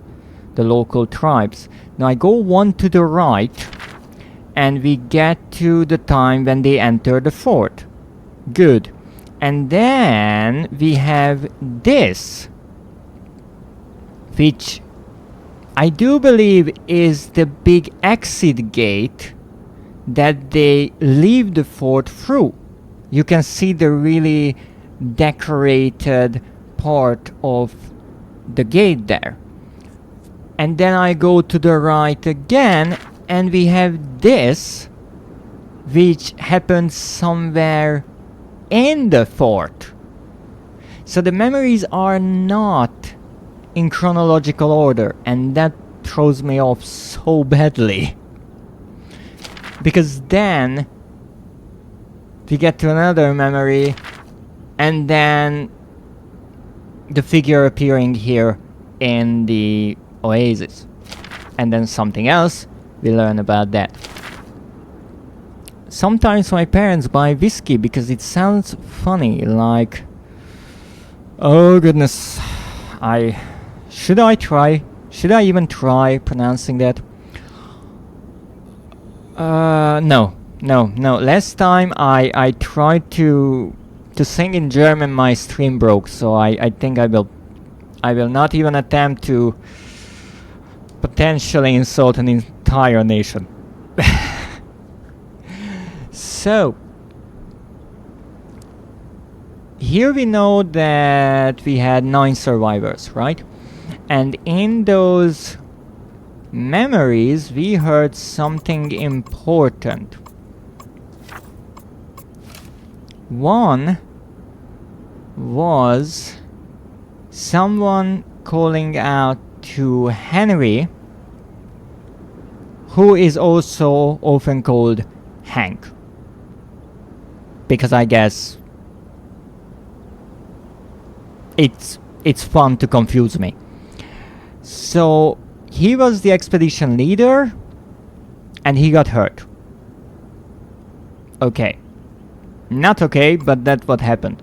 the local tribes. Now I go one to the right and we get to the time when they enter the fort. Good. And then we have this, which I do believe is the big exit gate that they leave the fort through. You can see the really decorated part of the gate there. And then I go to the right again and we have this, which happens somewhere in the fort. So the memories are not in chronological order, and that throws me off so badly. Because then we get to another memory and then the figure appearing here in the oasis. And then something else, we learn about that. Sometimes my parents buy whiskey because it sounds funny, like, oh goodness, should I even try pronouncing that? No. Last time I tried to sing in German, my stream broke, so I think I will not even attempt to potentially insult an entire nation. So here we know that we had 9 survivors, right? And in those memories we heard something important. One was someone calling out to Henry, who is also often called Hank, because I guess it's fun to confuse me. So he was the expedition leader and he got hurt. Okay. Not okay, but that's what happened.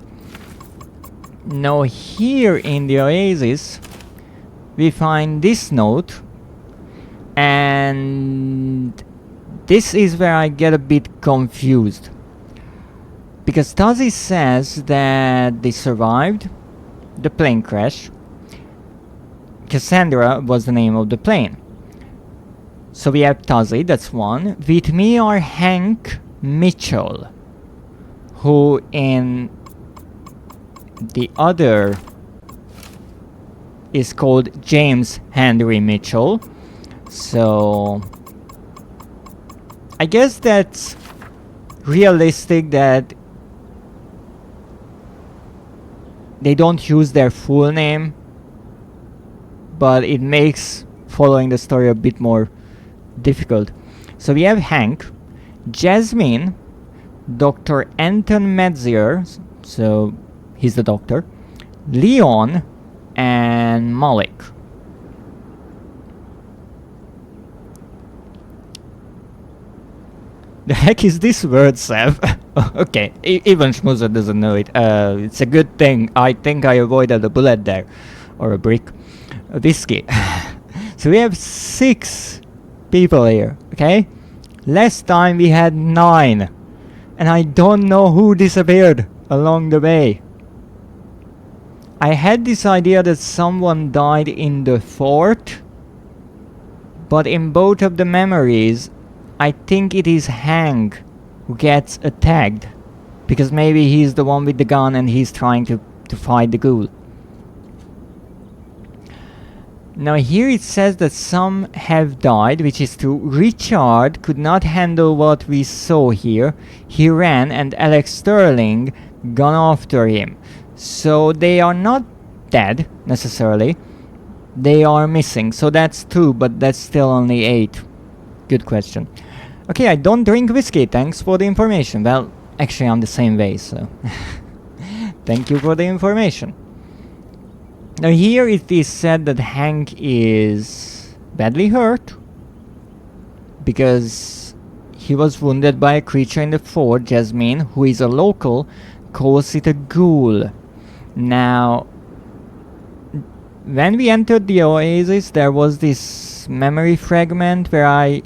Now here in the oasis we find this note, and this is where I get a bit confused. Because Tazi says that they survived the plane crash. Cassandra was the name of the plane. So we have Tazi, that's one. With me are Hank Mitchell, who in the other is called James Henry Mitchell. So I guess that's realistic that they don't use their full name, but it makes following the story a bit more difficult. So we have Hank, Jasmine, Dr. Anton Metzier, so he's the doctor, Leon, and Malik. The heck is this word, Sev? Okay, even Schmoozer doesn't know it. It's a good thing. I think I avoided a bullet there. Or a brick. A whiskey. So we have 6 people here, okay? Last time we had 9. And I don't know who disappeared along the way. I had this idea that someone died in the fort. But in both of the memories, I think it is Hank who gets attacked. Because maybe he's the one with the gun and he's trying to fight the ghoul. Now here it says that some have died, which is true. Richard could not handle what we saw here. He ran and Alex Sterling gone after him. So they are not dead, necessarily. They are missing. So that's 2, but that's still only 8. Good question. Okay, I don't drink whiskey, thanks for the information. Well, actually I'm the same way, so... Thank you for the information. Now here it is said that Hank is badly hurt. Because he was wounded by a creature in the fort. Jasmine, who is a local, calls it a ghoul. Now, when we entered the oasis, there was this memory fragment where I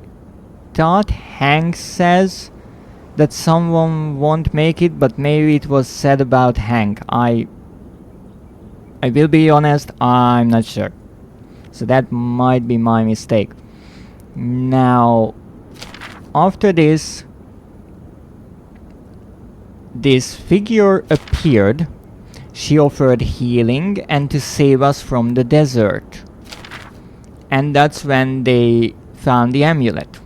thought Hank says that someone won't make it, but maybe it was said about Hank. I will be honest, I'm not sure. So that might be my mistake. Now, after this figure appeared. She offered healing and to save us from the desert. And that's when they found the amulet.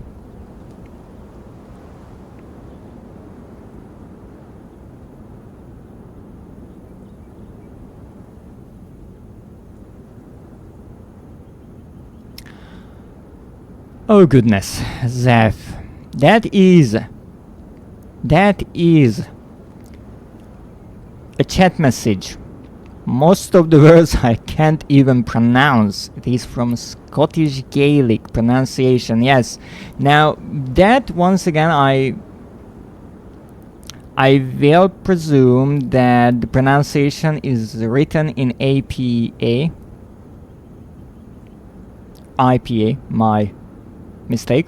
Oh goodness, Zeph. That is a chat message. Most of the words I can't even pronounce. It is from Scottish Gaelic pronunciation, yes. Now, that once again I will presume that the pronunciation is written in IPA, my mistake,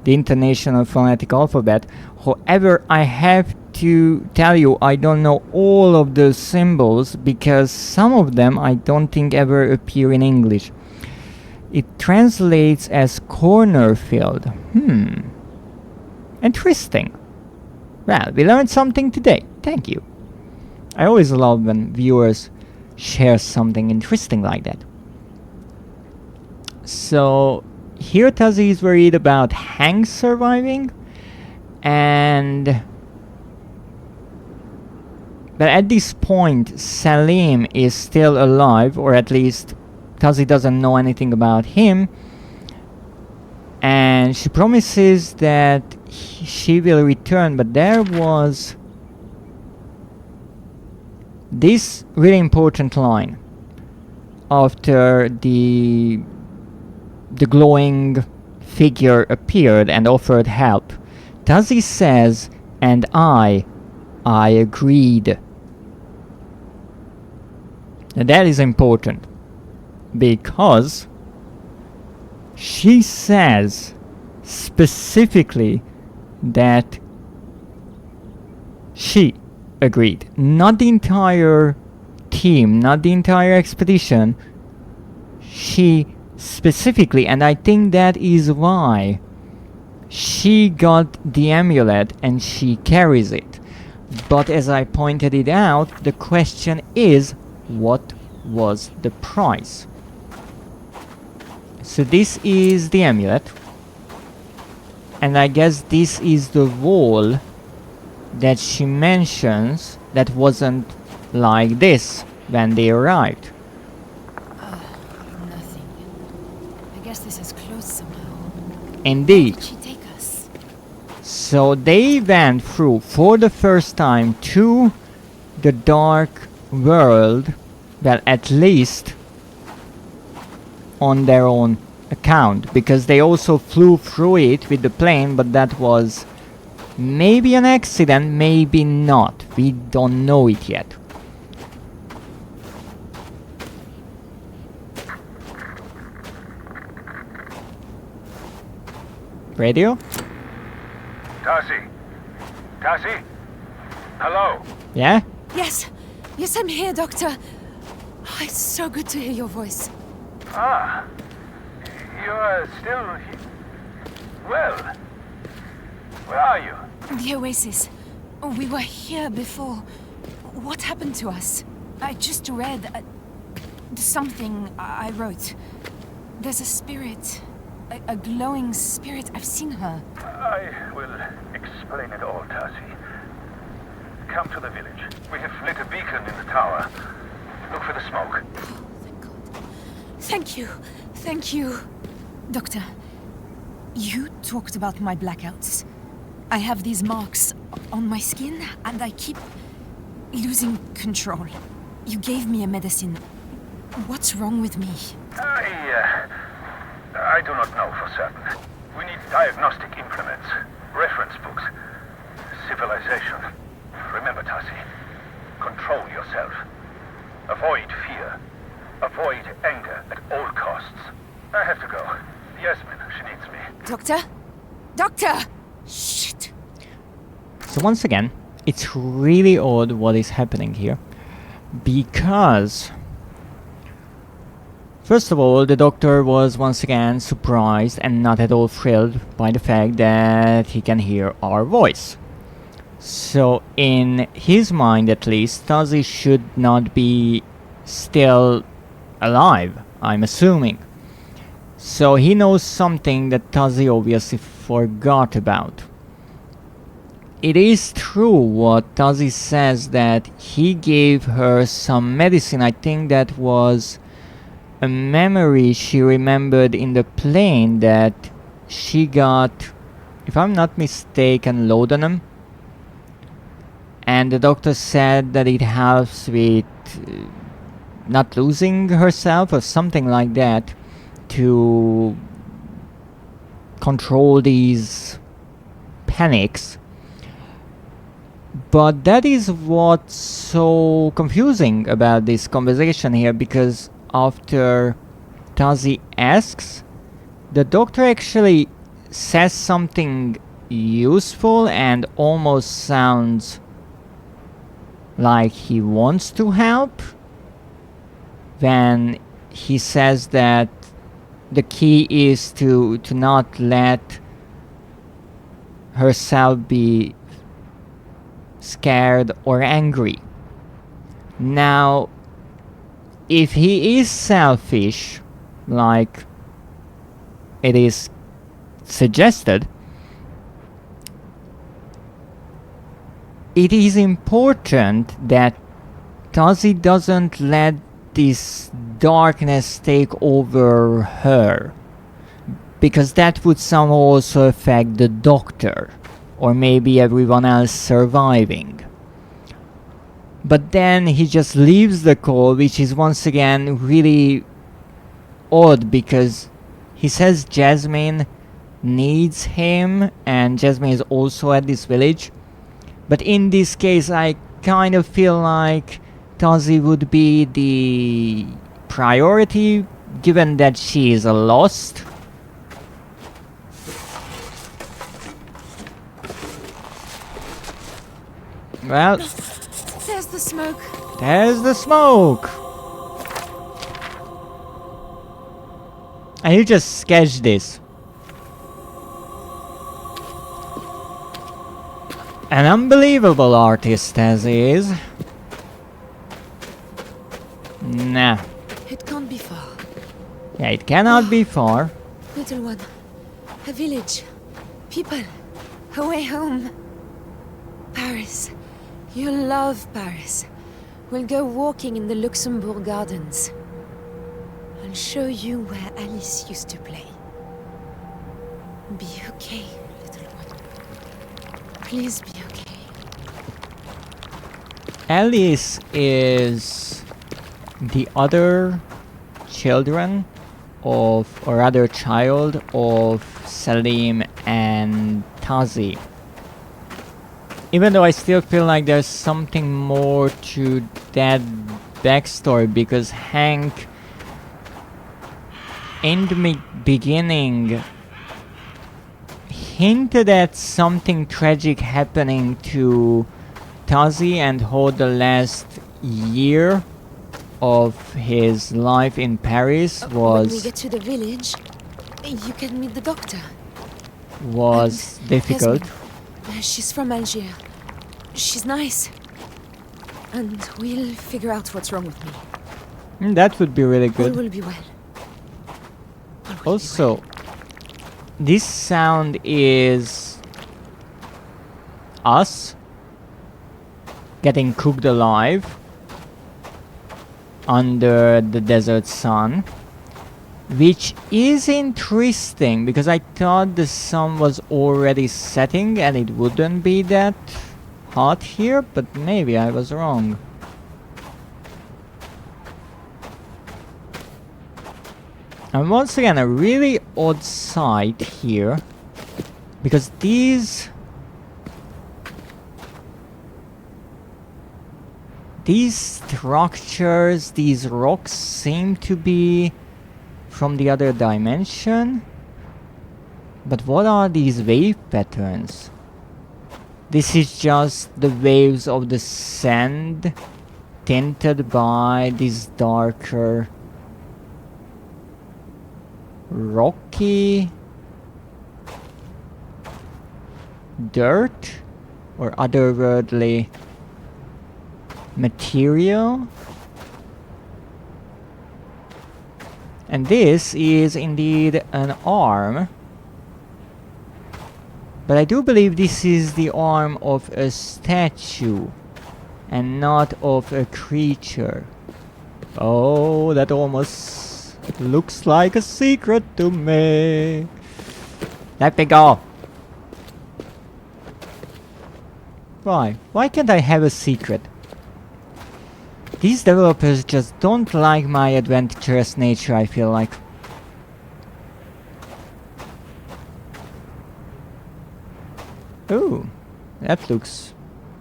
the International Phonetic Alphabet. However, I have to tell you, I don't know all of the symbols because some of them I don't think ever appear in English. It translates as corner field. Interesting. Well, we learned something today. Thank you. I always love when viewers share something interesting like that. So, here Tazzy is worried about Hank surviving, but at this point Salim is still alive, or at least Tazzy doesn't know anything about him, and she promises that she will return. But there was this really important line after the glowing figure appeared and offered help. Tazzy says, and I agreed. Now that is important because she says specifically that she agreed. Not the entire team, not the entire expedition. She specifically, and I think that is why she got the amulet and she carries it. But as I pointed it out, the question is, what was the price? So this is the amulet, and I guess this is the wall that she mentions that wasn't like this when they arrived. Nothing. I guess this is closed somehow. Indeed. Where did she take us? So they went through for the first time to the dark world, well, at least on their own account, because they also flew through it with the plane, but that was maybe an accident, maybe not. We don't know it yet. Radio? Tassie? Tassie? Hello? Yeah? Yes, yes, I'm here, Doctor. Oh, it's so good to hear your voice. Ah. You are still... Well... Where are you? The Oasis. We were here before. What happened to us? I just read something I wrote. There's a spirit. A glowing spirit. I've seen her. I will explain it all, Tassie. Come to the village. We have lit a beacon in the tower. Look for the smoke. Oh, thank God. Thank you. Thank you. Doctor, you talked about my blackouts. I have these marks on my skin, and I keep losing control. You gave me a medicine. What's wrong with me? I do not know for certain. We need diagnostic implements, reference books, civilization. Remember, Tassie, control yourself. Avoid fear. Avoid anger at all costs. I have to go. Yasmin, she needs me. Doctor? Doctor! Shit. So once again, it's really odd what is happening here, because first of all, the Doctor was once again surprised and not at all thrilled by the fact that he can hear our voice. So in his mind at least, Tassie should not be still alive, I'm assuming. So he knows something that Tassie obviously forgot about. It is true what Tassie says, that he gave her some medicine. I think that was a memory she remembered in the plane that she got, if I'm not mistaken, laudanum. And the doctor said that it helps with not losing herself or something like that, to control these panics. But that is what's so confusing about this conversation here, because after Tassie asks, the Doctor actually says something useful and almost sounds like he wants to help, when he says that the key is to not let herself be scared or angry. Now, if he is selfish, like it is suggested, it is important that Tassie doesn't let this darkness take over her, because that would somehow also affect the Doctor, or maybe everyone else surviving. But then he just leaves the call, which is once again really odd, because he says Jasmine needs him, and Jasmine is also at this village. But in this case, I kind of feel like Tassie would be the priority, given that she is lost. Well, There's the smoke. there's the smoke! And you just sketched this. An unbelievable artist as he is. Nah. It can't be far. Yeah, it cannot be far. Little one. A village. People. A way home. Paris. You'll love Paris. We'll go walking in the Luxembourg Gardens. I'll show you where Alice used to play. Be okay, little one. Please be okay. Alice is the other children of, or rather child of Salim and Tazi. Even though I still feel like there's something more to that backstory, because Hank in the beginning hinted at something tragic happening to Tazi and how the last year of his life in Paris When we was get to the village, you can meet the doctor. difficult. Yasmin. She's from Algiers. She's nice. And we'll figure out what's wrong with me. That would be really All good. will be well. All will be Also, this sound is us getting cooked alive under the desert sun, which is interesting because I thought the sun was already setting and it wouldn't be that hot here, but maybe I was wrong. And once again, a really odd sight here, because these structures, these rocks seem to be from the other dimension. But what are these wave patterns? This is just the waves of the sand tinted by this darker rocky dirt or otherworldly material. And this is indeed an arm, but I do believe this is the arm of a statue and not of a creature. Oh, that almost looks like a secret to me. Let me go. Why? Why can't I have a secret? These developers just don't like my adventurous nature, I feel like. Ooh, that looks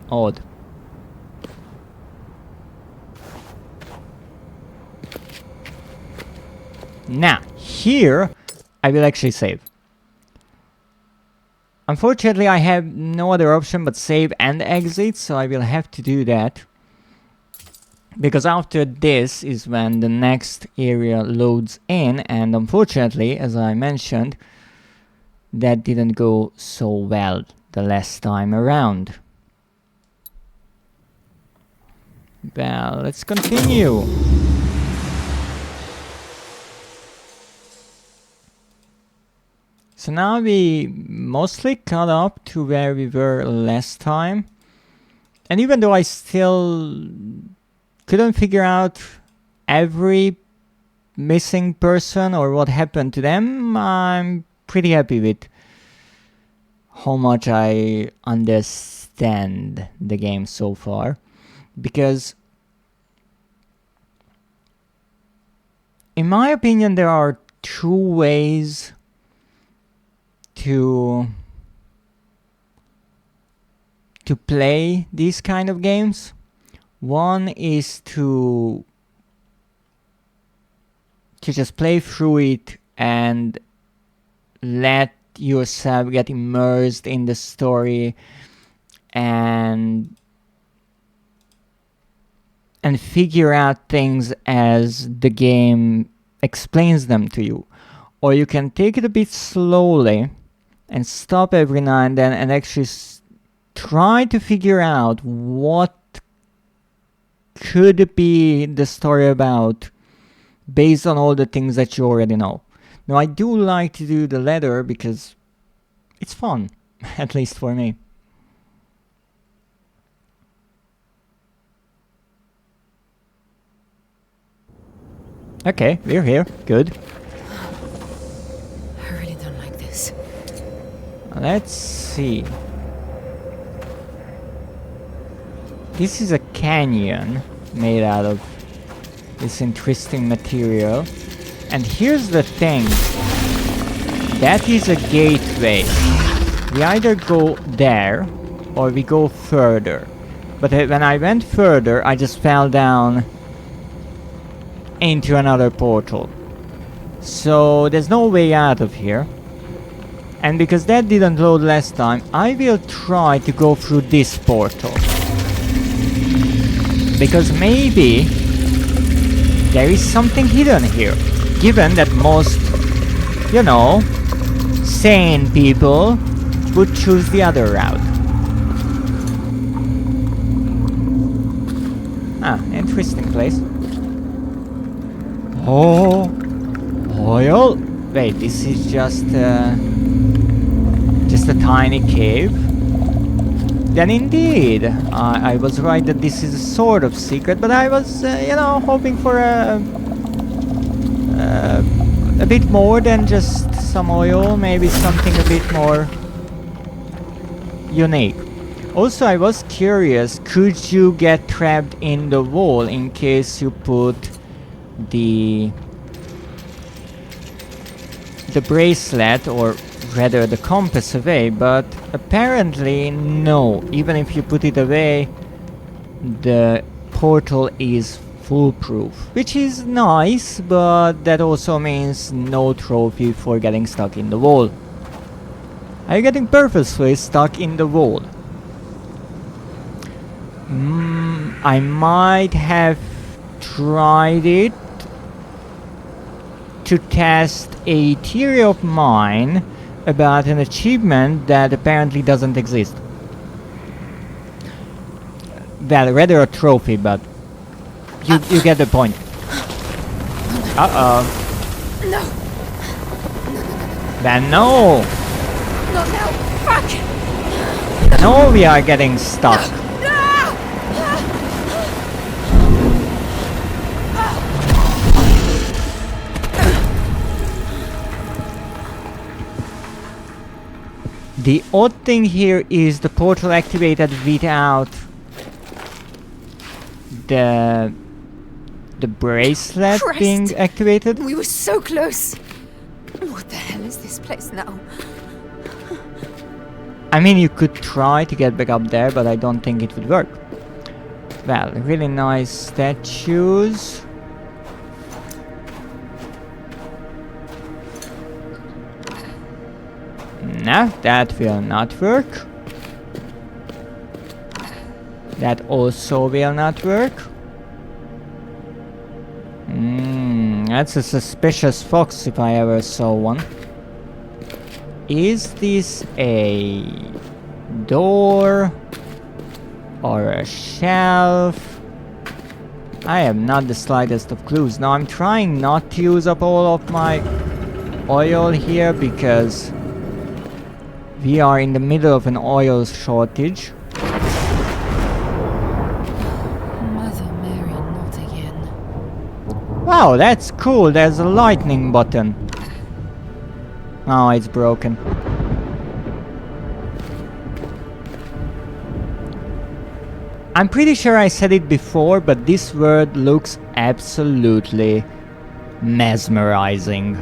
odd. Now, here I will actually save. Unfortunately, I have no other option but save and exit, so I will have to do that. Because after this is when the next area loads in, and unfortunately, as I mentioned, that didn't go so well the last time around. Well, let's continue. So now we mostly caught up to where we were last time. And even though I still couldn't figure out every missing person or what happened to them, I'm pretty happy with how much I understand the game so far. Because in my opinion, there are two ways to play these kind of games. One is to just play through it and let yourself get immersed in the story and figure out things as the game explains them to you. Or you can take it a bit slowly and stop every now and then and actually try to figure out what could be the story about based on all the things that you already know. Now, I do like to do the latter because it's fun, at least for me. Okay, we're here. Good. I really don't like this. Let's see. this is a canyon made out of this interesting material. And here's the thing. That is a gateway. We either go there or we go further. But when I went further, I just fell down into another portal. So there's no way out of here. And because that didn't load last time, I will try to go through this portal. Because maybe there is something hidden here. Given that most, you know, sane people would choose the other route. Ah, interesting place. Oh, oil. Wait, this is just a tiny cave. Then indeed, I was right that this is a sort of secret, but I was, you know, hoping for a bit more than just some oil, maybe something a bit more unique. Also, I was curious, could you get trapped in the wall in case you put the bracelet, or rather the compass, away? But apparently no, even if you put it away, the portal is foolproof, which is nice, but that also means no trophy for getting stuck in the wall. Are you getting purposefully stuck in the wall? I might have tried it to test a theory of mine about an achievement that apparently doesn't exist. Well, rather a trophy, but you get the point. Uh-oh. No. Then no! Not now. Fuck. No, we are getting stuck. The odd thing here is the portal activated without the bracelet Christ. being activated. We were so close. What the hell is this place now? I mean, you could try to get back up there, but I don't think it would work. Well, really nice statues. No, that will not work. That also will not work. That's a suspicious fox if I ever saw one. Is this a door or a shelf? I have not the slightest of clues. Now I'm trying not to use up all of my oil here because we are in the middle of an oil shortage. Mother Mary, not again. Wow, that's cool. There's a lightning button. Oh, it's broken. I'm pretty sure I said it before, but this world looks absolutely mesmerizing.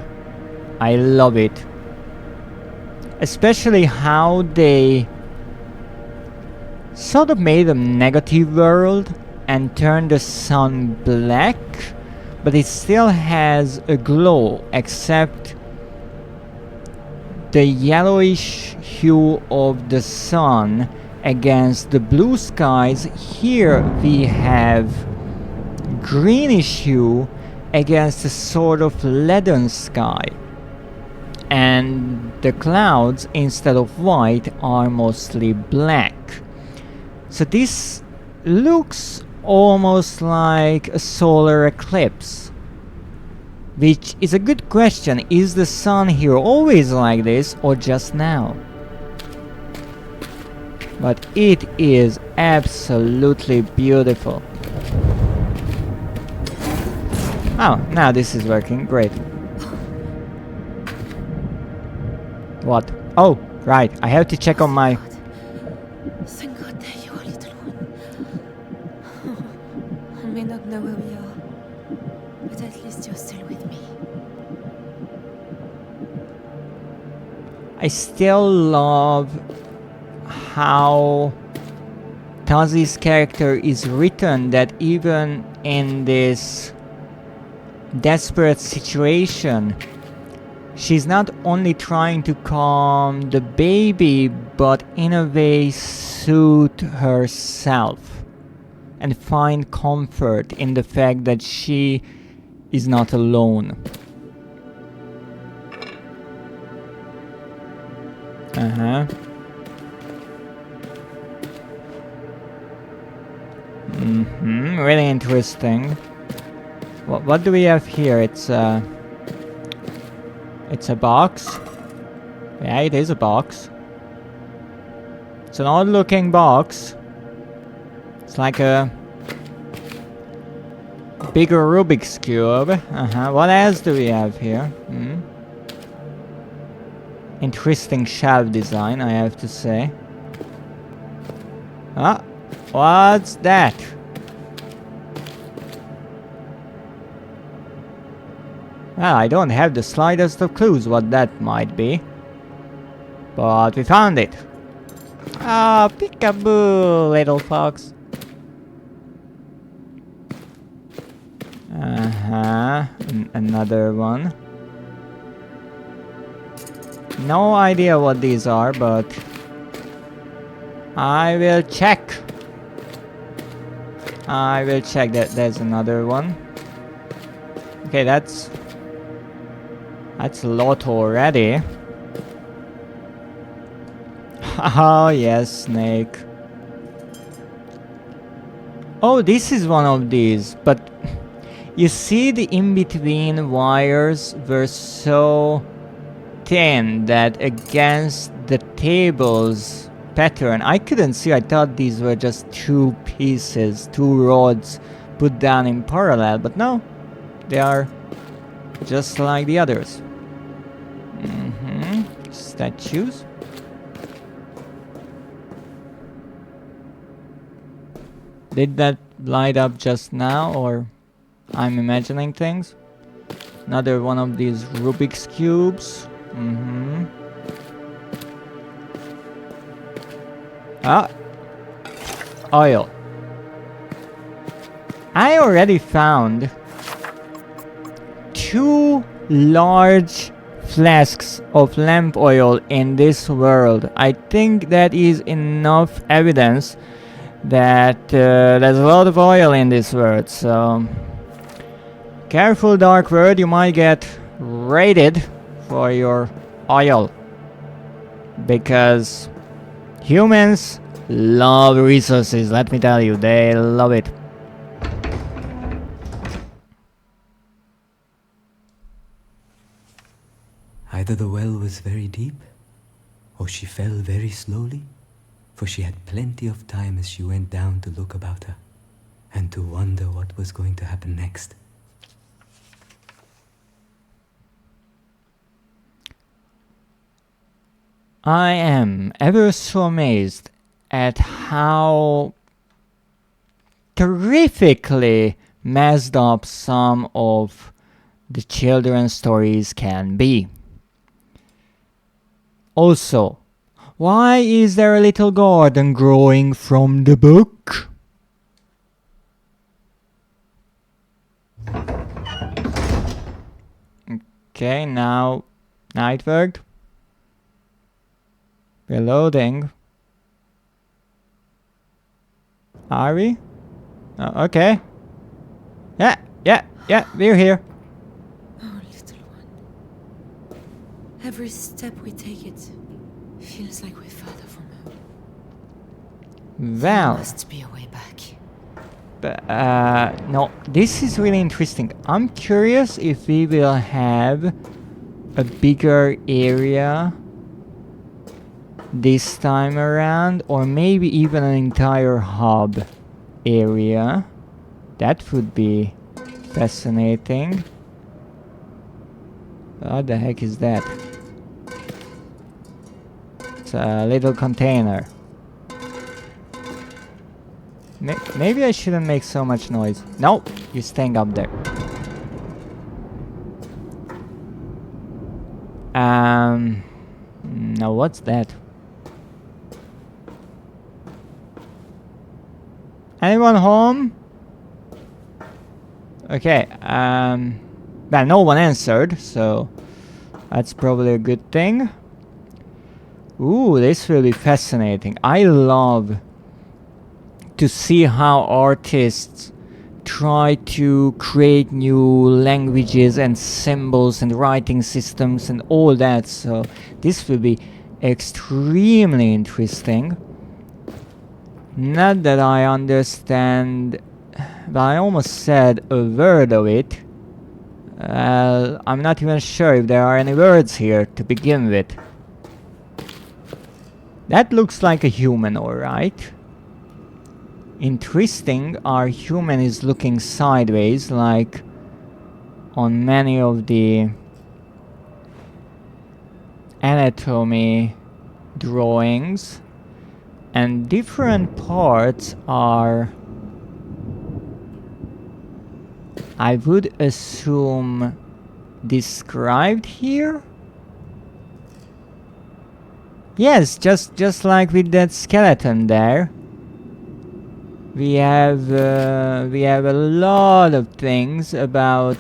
I love it. Especially how they sort of made a negative world and turned the sun black, but it still has a glow, except the yellowish hue of the sun against the blue skies. Here we have greenish hue against a sort of leaden sky, and the clouds, instead of white, are mostly black. So this looks almost like a solar eclipse, which is a good question. Is the sun here always like this or just now? But it is absolutely beautiful. Oh, now this is working. Great. What? Oh, right. I have to check on my... Thank God there you are, little one. But at least you're still with me. I still love how Tazi's character is written, that even in this desperate situation, she's not only trying to calm the baby, but in a way soothe herself and find comfort in the fact that she is not alone. Really interesting. What do we have here? It's a box. Yeah, it is a box. It's an odd looking box. It's like a bigger Rubik's Cube. What else do we have here? Interesting shelf design, I have to say. Ah, what's that? Well, I don't have the slightest of clues what that might be. But we found it. Ah, peekaboo, little fox. Another one. No idea what these are, but I will check. That there's another one. Okay, that's a lot already. Oh yes, snake. Oh, this is one of these, but you see the in-between wires were so thin that against the table's pattern, I couldn't see. I thought these were just two pieces, two rods put down in parallel, but no, they are just like the others. Statues. Did that light up just now, or I'm imagining things? Another one of these Rubik's cubes. Ah, oil. I already found 2 large flasks of lamp oil in this world. I think that is enough evidence that there's a lot of oil in this world, so careful, Dark World, you might get raided for your oil, because humans love resources, let me tell you, they love it. Either the well was very deep, or she fell very slowly, for she had plenty of time as she went down to look about her, and to wonder what was going to happen next. I am ever so amazed at how terrifically messed up some of the children's stories can be. Also, why is there a little garden growing from the book? Okay, now it worked. We're loading. Are we? Oh, okay. Yeah, we're here. Oh, little one. Every step we take, it feels like we're further from home. There Well, must be a way back. no, this is really interesting. I'm curious if we will have a bigger area this time around, or maybe even an entire hub area. That would be fascinating. What the heck is that? It's a little container. Maybe I shouldn't make so much noise. No, you're staying up there. Now what's that? Anyone home? Okay, well, no one answered, so that's probably a good thing. Ooh, this will be fascinating. I love to see how artists try to create new languages and symbols and writing systems and all that, so this will be extremely interesting. Not that I understand, but I almost said a word of it. I'm not even sure if there are any words here to begin with. That looks like a human, alright. Interesting, our human is looking sideways, like on many of the anatomy drawings, and different parts are, I would assume, described here. Yes, just like with that skeleton there. We have a lot of things about,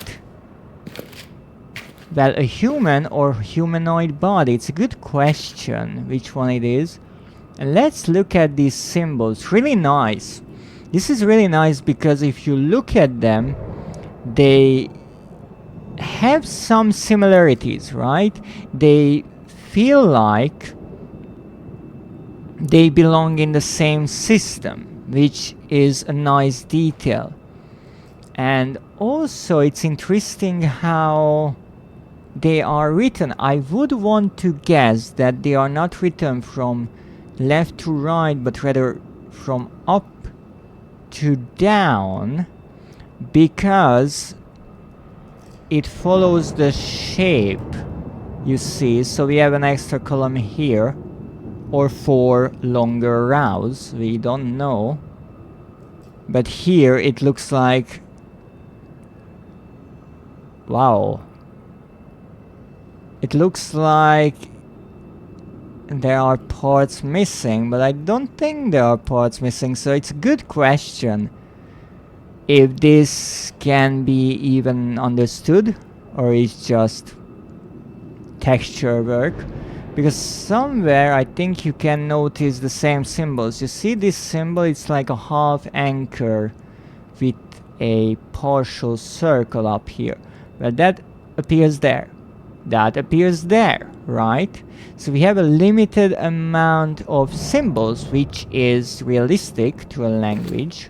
well, a human or humanoid body. It's a good question which one it is. And let's look at these symbols. Really nice. This is really nice because if you look at them, they have some similarities, right? They feel like they belong in the same system, which is a nice detail. And also it's interesting how they are written. I would want to guess that they are not written from left to right, but rather from up to down, because it follows the shape, you see. So we have an extra column here, or 4 longer rows, we don't know. But here it looks like, wow, it looks like there are parts missing, but I don't think there are parts missing, so it's a good question if this can be even understood or is just texture work. Because somewhere I think you can notice the same symbols. You see this symbol, it's like a half anchor with a partial circle up here. Well, that appears there. That appears there, right? So we have a limited amount of symbols, which is realistic to a language.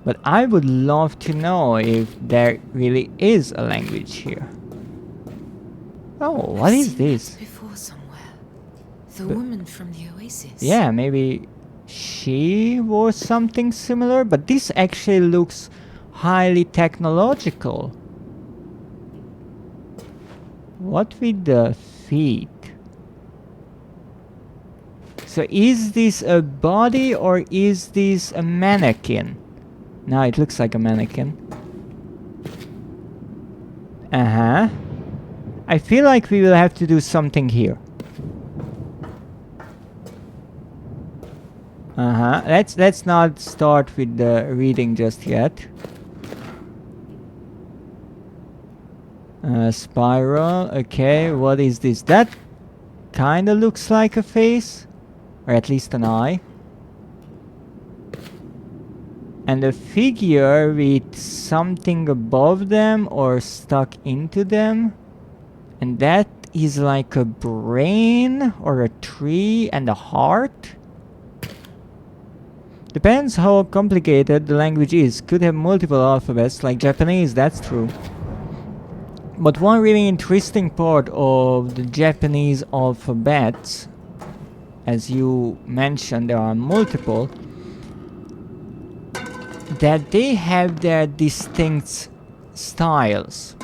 But I would love to know if there really is a language here. Oh, what is this? Before somewhere. The woman from the oasis. Yeah, maybe she wore something similar, but this actually looks highly technological. What with the feet? So is this a body or is this a mannequin? No, it looks like a mannequin. Uh-huh. I feel like we will have to do something here. Uh-huh. Let's not start with the reading just yet. Spiral. Okay, what is this? That kinda looks like a face, or at least an eye. And a figure with something above them or stuck into them. And that is like a brain or a tree and a heart. Depends how complicated the language is. Could have multiple alphabets like Japanese, that's true. But one really interesting part of the Japanese alphabet, as you mentioned, there are multiple, that they have their distinct styles.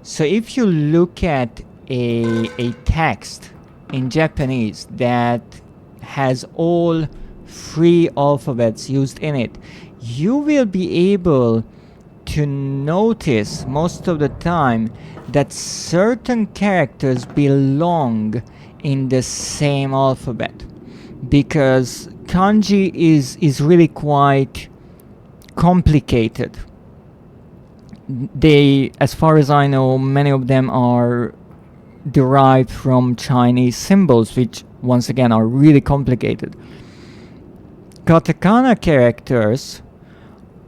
So if you look at a text in Japanese that has all 3 alphabets used in it, you will be able to notice most of the time that certain characters belong in the same alphabet, because kanji is really quite complicated. They, as far as I know, many of them are derived from Chinese symbols, which once again are really complicated. Katakana characters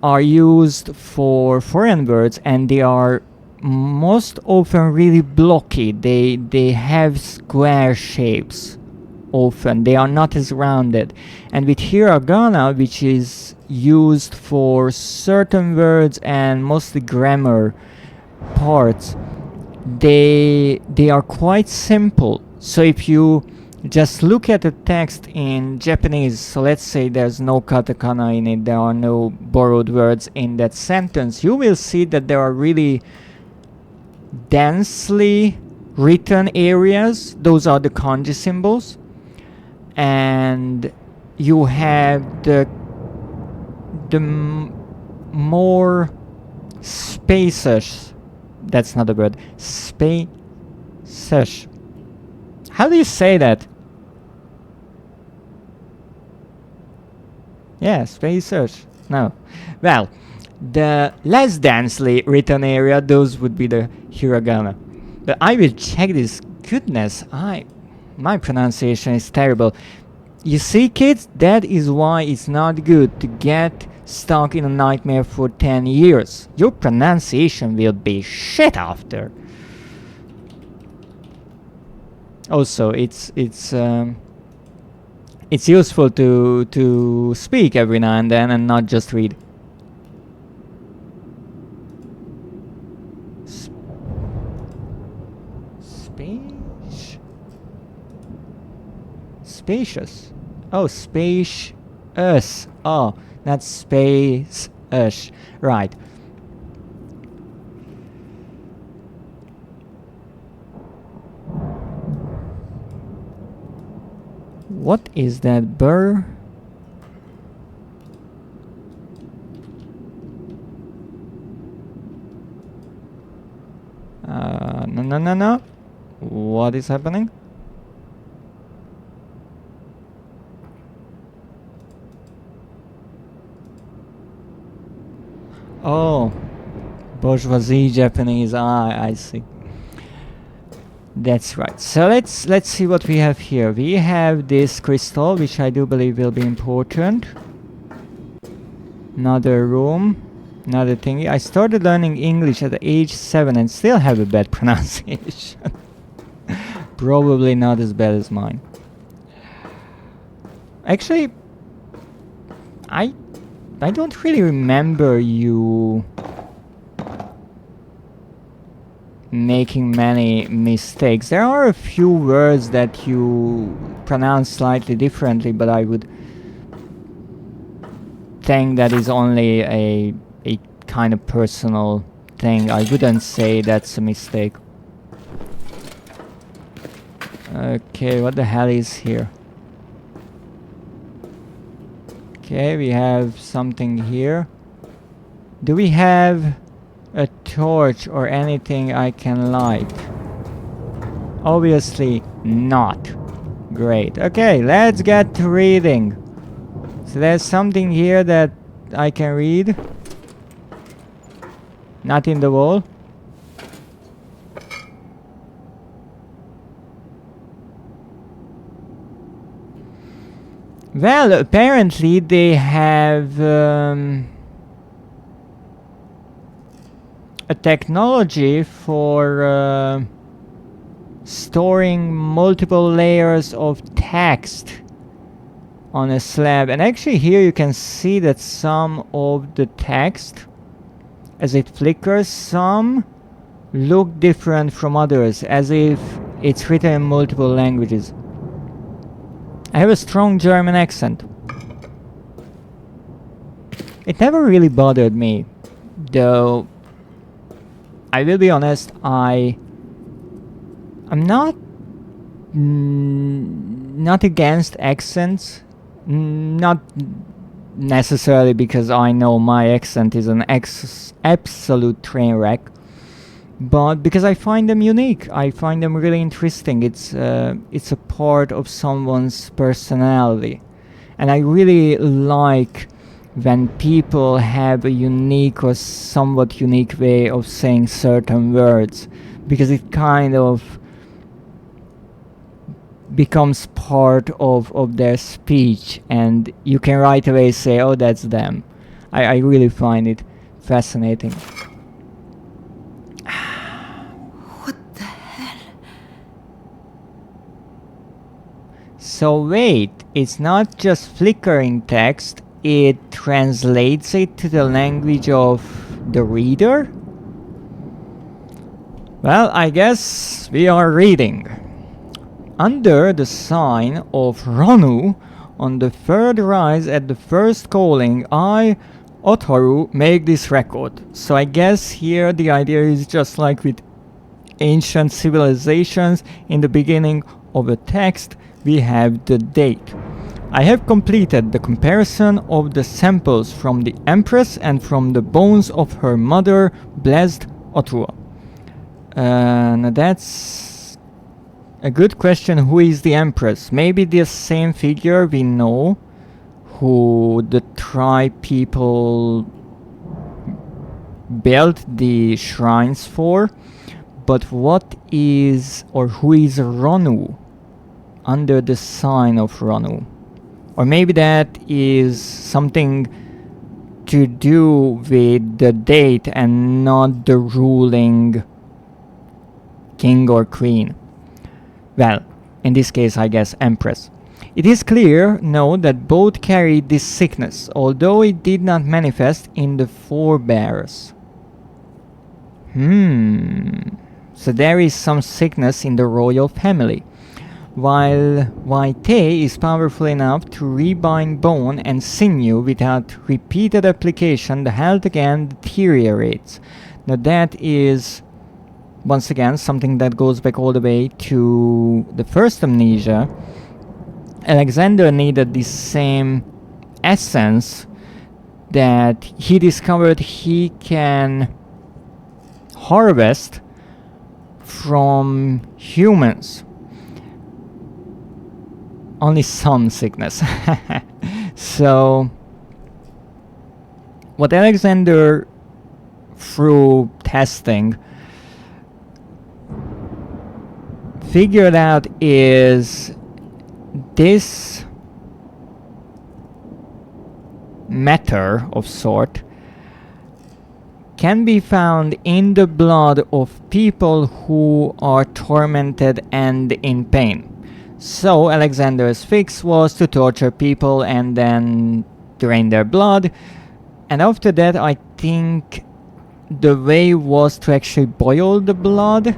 are used for foreign words, and they are most often really blocky. They have square shapes often. They are not as rounded. And with hiragana, which is used for certain words and mostly grammar parts, they are quite simple. So if you just look at the text in Japanese, so let's say there's no katakana in it, there are no borrowed words in that sentence, you will see that there are really densely written areas. Those are the kanji symbols. And you have the more spaces. That's not a word. Spaces. How do you say that? Yeah, spaces. No. Well, the less densely written area, those would be the hiragana. But I will check this. Goodness, my pronunciation is terrible. You see, kids, that is why it's not good to get stuck in a nightmare for 10 years. Your pronunciation will be shit after. Also, it's useful to speak every now and then and not just read. Spacious. Oh, spacious. Oh, that's space-ish. Right. What is that burr? No. What is happening? Oh, bourgeoisie Japanese. I see. That's right. So let's see what we have here. We have this crystal, which I do believe will be important. Another room, another thingy. I started learning English at age 7 and still have a bad pronunciation. Probably not as bad as mine. Actually, I don't really remember you making many mistakes. There are a few words that you pronounce slightly differently, but I would think that is only a kind of personal thing. I wouldn't say that's a mistake. Okay, what the hell is here? Okay, we have something here. Do we have a torch or anything I can light? Obviously not. Great. Okay, let's get to reading. So there's something here that I can read. Not in the wall. Well, apparently they have a technology for storing multiple layers of text on a slab. And actually here you can see that some of the text, as it flickers, some look different from others, as if it's written in multiple languages. I have a strong German accent. It never really bothered me, though I will be honest, I'm not not against accents, not necessarily because I know my accent is an absolute train wreck, but because I find them unique. I find them really interesting. It's a part of someone's personality, and I really like when people have a unique or somewhat unique way of saying certain words, because it kind of becomes part of their speech, and you can right away say, oh, that's them. I really find it fascinating. What the hell? So wait, it's not just flickering text, it translates it to the language of the reader? Well, I guess we are reading. Under the sign of Ranu, on the third rise at the first calling, I, Otaru, make this record. So I guess here the idea is just like with ancient civilizations, in the beginning of a text we have the date. I have completed the comparison of the samples from the Empress and from the bones of her mother, blessed Otua. Now that's a good question. Who is the Empress? Maybe the same figure we know who the tribe people built the shrines for. But what is, or who is Ranu under the sign of Ranu? Or maybe that is something to do with the date and not the ruling king or queen. Well, in this case, I guess Empress. It is clear, now, that both carried this sickness, although it did not manifest in the forebears. So there is some sickness in the royal family. While Waite is powerful enough to rebind bone and sinew without repeated application, the health again deteriorates. Now that is, once again, something that goes back all the way to the first Amnesia. Alexander needed the same essence that he discovered he can harvest from humans. Only some sickness. So what Alexander, through testing, figured out is this matter of sort can be found in the blood of people who are tormented and in pain. So Alexander's fix was to torture people and then drain their blood, and after that I think the way was to actually boil the blood.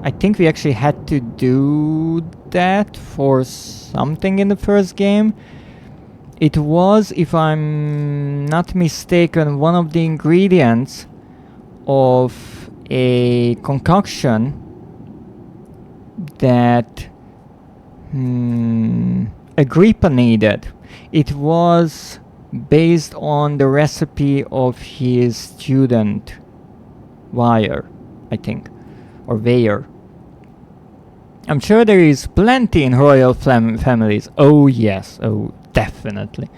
I think we actually had to do that for something in the first game. It was, if I'm not mistaken, one of the ingredients of a concoction that Agrippa needed. It was based on the recipe of his student Weyer, I think, or Weyer. I'm sure there is plenty in royal families. Oh yes, oh definitely.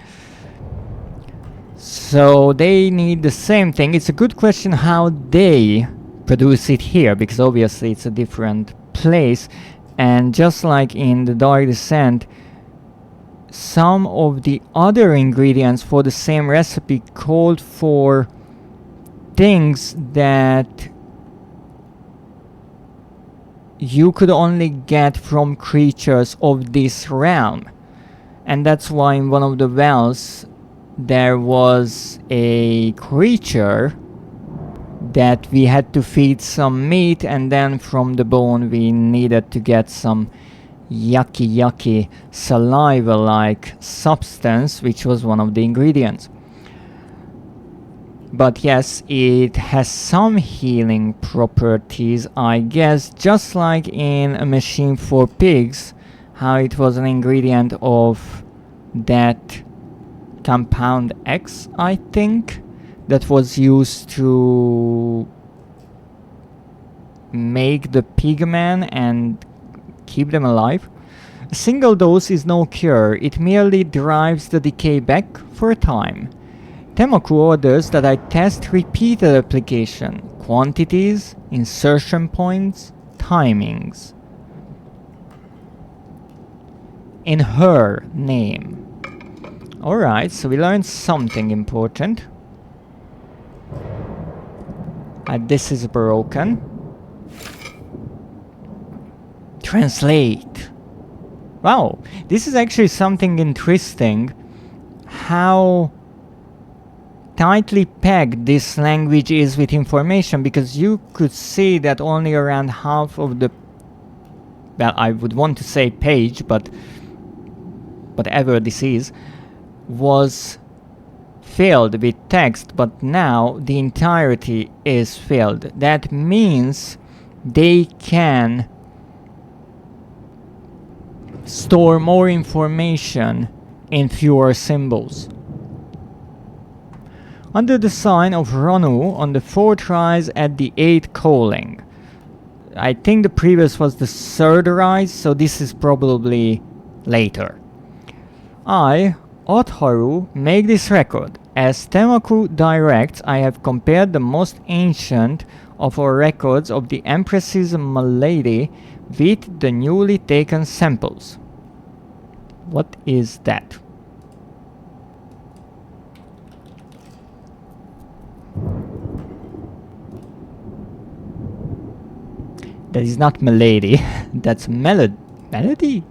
So they need the same thing. It's a good question how they produce it here, because obviously it's a different place. And just like in the Dark Descent, some of the other ingredients for the same recipe called for things that you could only get from creatures of this realm. And that's why in one of the wells there was a creature that we had to feed some meat, and then from the bone we needed to get some yucky saliva-like substance, which was one of the ingredients. But yes, it has some healing properties, I guess, just like in A Machine for Pigs, how it was an ingredient of that compound X, I think, that was used to make the pigmen and keep them alive. A single dose is no cure, it merely drives the decay back for a time. Temaku orders that I test repeated application, quantities, insertion points, timings. In her name. Alright, so we learned something important. This is broken. Translate. Wow, this is actually something interesting. How tightly packed this language is with information, because you could see that only around half of the, well, I would want to say page, but whatever this is, was filled with text, but now the entirety is filled. That means they can store more information in fewer symbols. Under the sign of Ronu on the 4 tries at the 8th calling. I think the previous was the 3rd rise, so this is probably later. I, Otharu, make this record. As Temaku directs, I have compared the most ancient of our records of the Empress's malady with the newly taken samples. What is that? That is not malady, that's melody?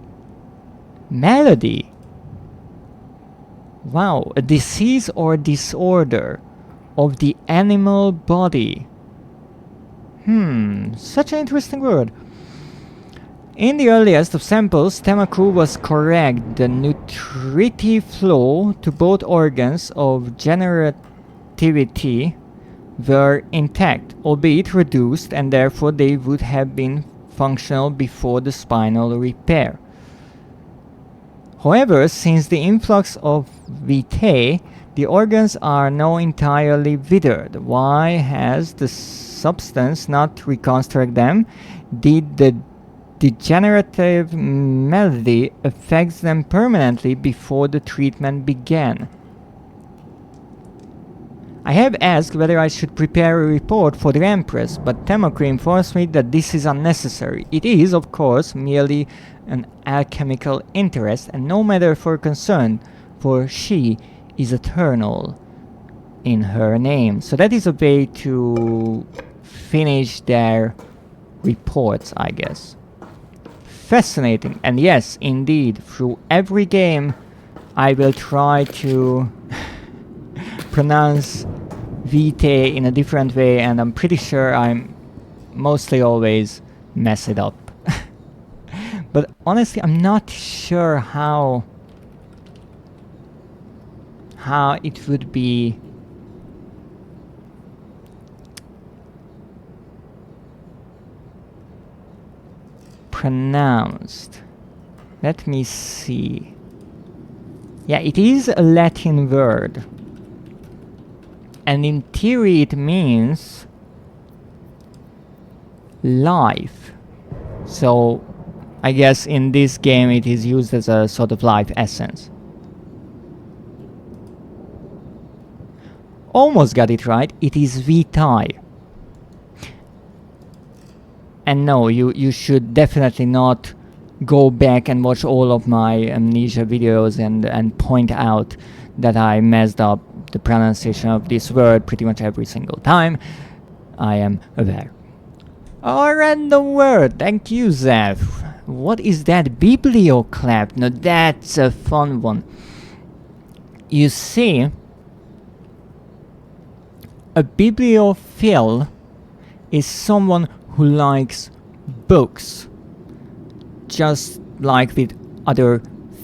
Melody! Wow, a disease or disorder of the animal body. Such an interesting word. In the earliest of samples, Temaku was correct. The nutritive flow to both organs of generativity were intact, albeit reduced, and therefore they would have been functional before the spinal repair. However, since the influx of VT, the organs are now entirely withered. Why has the substance not reconstruct them? Did the degenerative malady affect them permanently before the treatment began? I have asked whether I should prepare a report for the Empress, but Temaku informs me that this is unnecessary. It is, of course, merely an alchemical interest and no matter for concern, for she is eternal in her name. So that is a way to finish their reports, I guess. Fascinating. And yes, indeed, through every game I will try to pronounce VT in a different way, and I'm pretty sure I'm mostly always mess it up. But honestly, I'm not sure how it would be pronounced. Let me see. Yeah, it is a Latin word. And in theory it means life. So I guess in this game it is used as a sort of life essence. Almost got it right. It is VTI. And no, you should definitely not go back and watch all of my Amnesia videos and point out that I messed up the pronunciation of this word pretty much every single time. I am aware. A random word. Thank you, Zev. What is that? Biblioclap. Now that's a fun one. You see, a bibliophile is someone who likes books, just like with other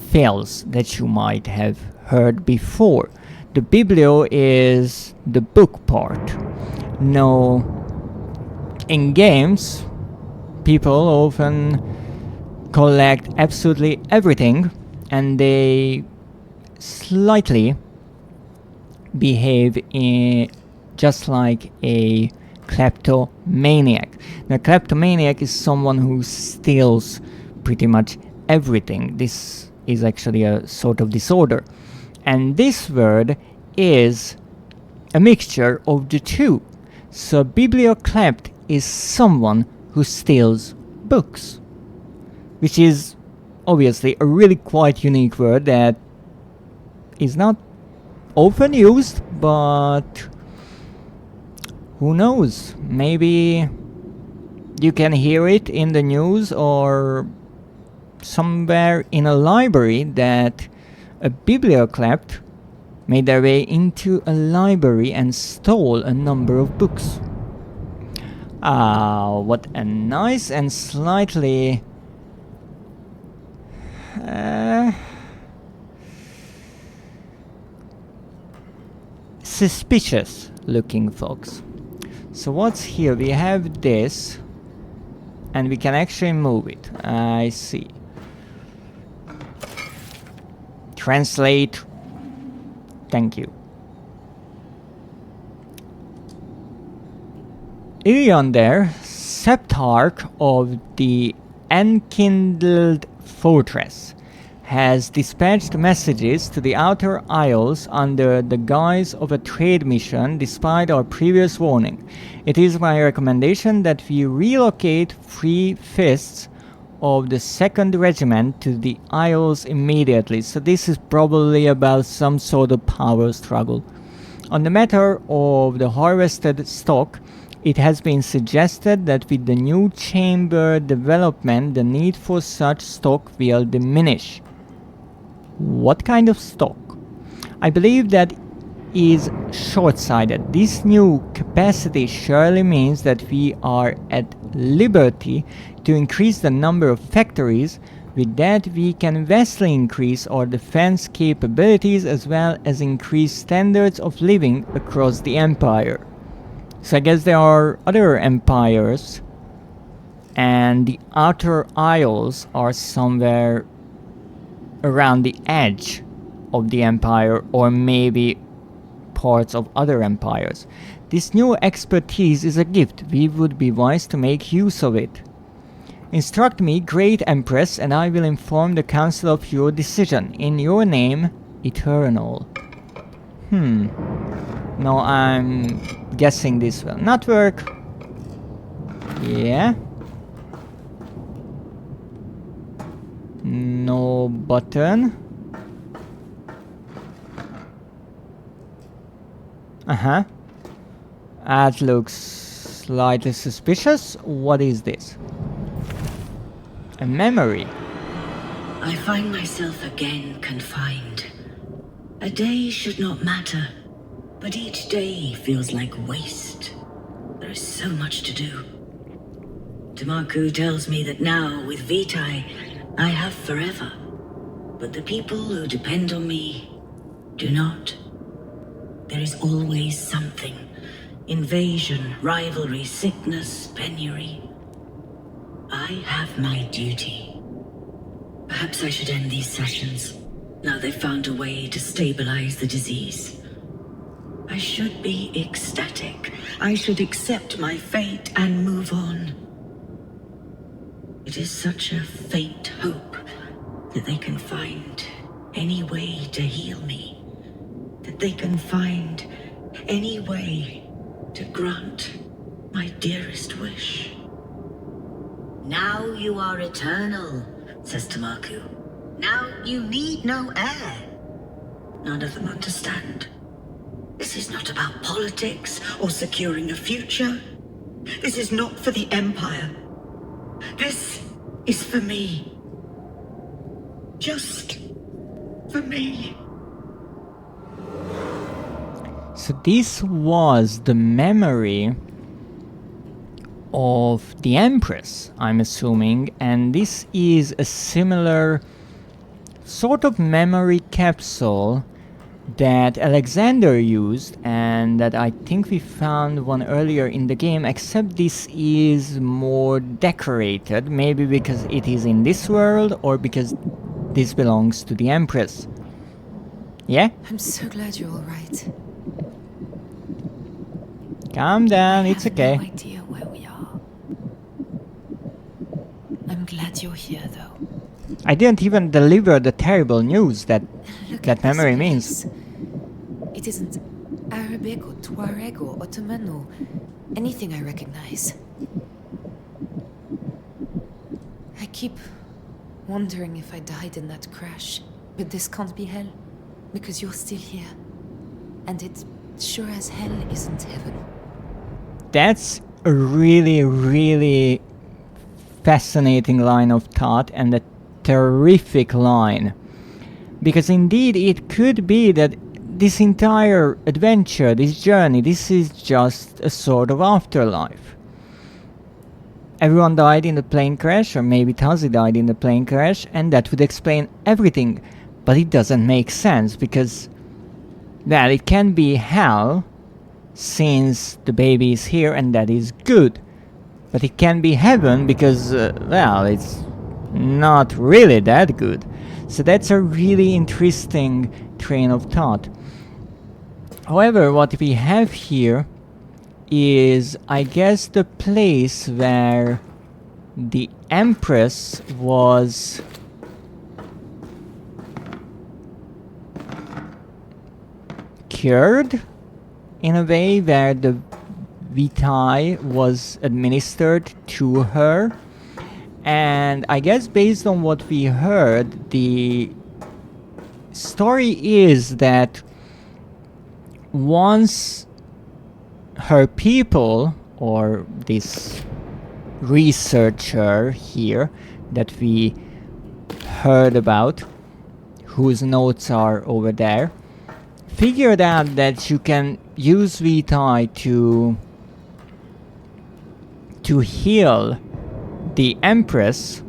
phials that you might have heard before. The biblio is the book part. Now, in games, people often collect absolutely everything, and they slightly behave just like a kleptomaniac. Now, kleptomaniac is someone who steals pretty much everything. This is actually a sort of disorder. And this word is a mixture of the two. So biblioclept is someone who steals books, which is obviously a really quite unique word that is not often used, but who knows, maybe you can hear it in the news or somewhere in a library that a biblioclept made their way into a library and stole a number of books. What a nice and slightly suspicious looking folks. So what's here? We have this, and we can actually move it. I see. Translate. Thank you. Iliander, Septarch of the Enkindled Fortress, has dispatched messages to the Outer Isles under the guise of a trade mission despite our previous warning. It is my recommendation that we relocate 3/5 of the 2nd Regiment to the Isles immediately. So this is probably about some sort of power struggle. On the matter of the harvested stock, it has been suggested that with the new chamber development, the need for such stock will diminish. What kind of stock? I believe that is short-sighted. This new capacity surely means that we are at liberty to increase the number of factories. With that, we can vastly increase our defense capabilities as well as increase standards of living across the empire. So I guess there are other empires, and the Outer Isles are somewhere around the edge of the empire, or maybe parts of other empires. This new expertise is a gift. We would be wise to make use of it. Instruct me, Great Empress, and I will inform the Council of your decision. In your name, Eternal. No, I'm guessing this will not work. Yeah. No button. That looks slightly suspicious. What is this? A memory. I find myself again confined. A day should not matter, but each day feels like waste. There is so much to do. Tamaku tells me that now, with Vitae, I have forever. But the people who depend on me do not. There is always something. Invasion, rivalry, sickness, penury. I have my duty. Perhaps I should end these sessions. Now they've found a way to stabilize the disease. I should be ecstatic. I should accept my fate and move on. It is such a faint hope that they can find any way to heal me. That they can find any way to grant my dearest wish. Now you are eternal, says Tamaku. Now you need no heir. None of them understand. This is not about politics or securing a future. This is not for the Empire. This is for me. Just for me. So this was the memory of the Empress, I'm assuming, and this is a similar sort of memory capsule that Alexander used, and that I think we found one earlier in the game, except this is more decorated, maybe because it is in this world or because this belongs to the Empress. Yeah? I'm so glad you're all right. Calm down, it's I have okay. no idea where we are. I'm glad you're here, though. I didn't even deliver the terrible news that Look that at this memory means. place. It isn't Arabic or Tuareg or Ottoman or anything I recognize. I keep wondering if I died in that crash. But this can't be hell, because you're still here. And it sure as hell isn't heaven. That's a really, really fascinating line of thought and a terrific line. Because indeed it could be that this entire adventure, this journey, this is just a sort of afterlife. Everyone died in the plane crash, or maybe Tazi died in the plane crash, and that would explain everything. But it doesn't make sense because, well, it can be hell since the baby is here and that is good. But it can be heaven because, well, it's not really that good. So that's a really interesting train of thought. However, what we have here is, I guess, the place where the Empress was cured, in a way, where the VTi was administered to her. And I guess based on what we heard, the story is that once her people, or this researcher here that we heard about, whose notes are over there, figured out that you can use VTi to heal the Empress,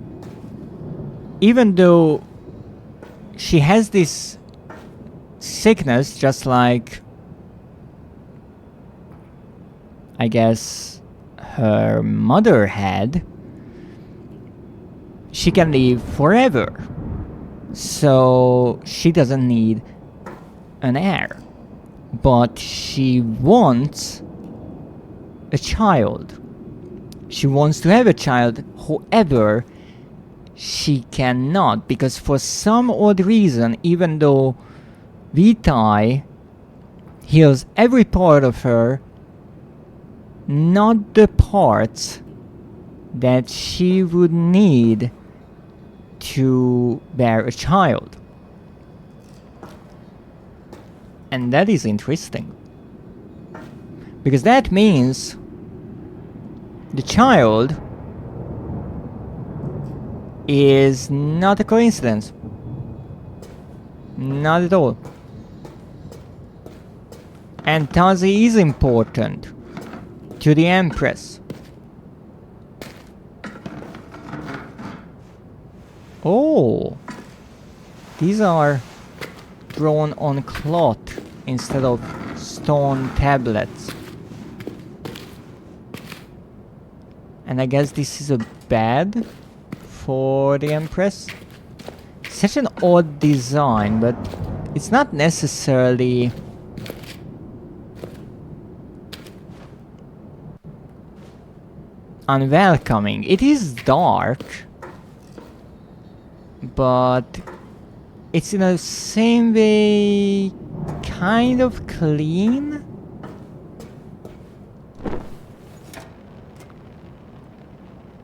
even though she has this sickness, just like, I guess, her mother had. She can live forever, so she doesn't need an heir, but she wants a child. She wants to have a child. However, she cannot, because for some odd reason, even though VTi heals every part of her, not the parts that she would need to bear a child. And that is interesting, because that means the child is not a coincidence. Not at all. And Tazi is important to the Empress. Oh, these are drawn on cloth instead of stone tablets. And I guess this is a bed for the Empress. Such an odd design, but it's not necessarily unwelcoming. It is dark, but it's in the same way kind of clean.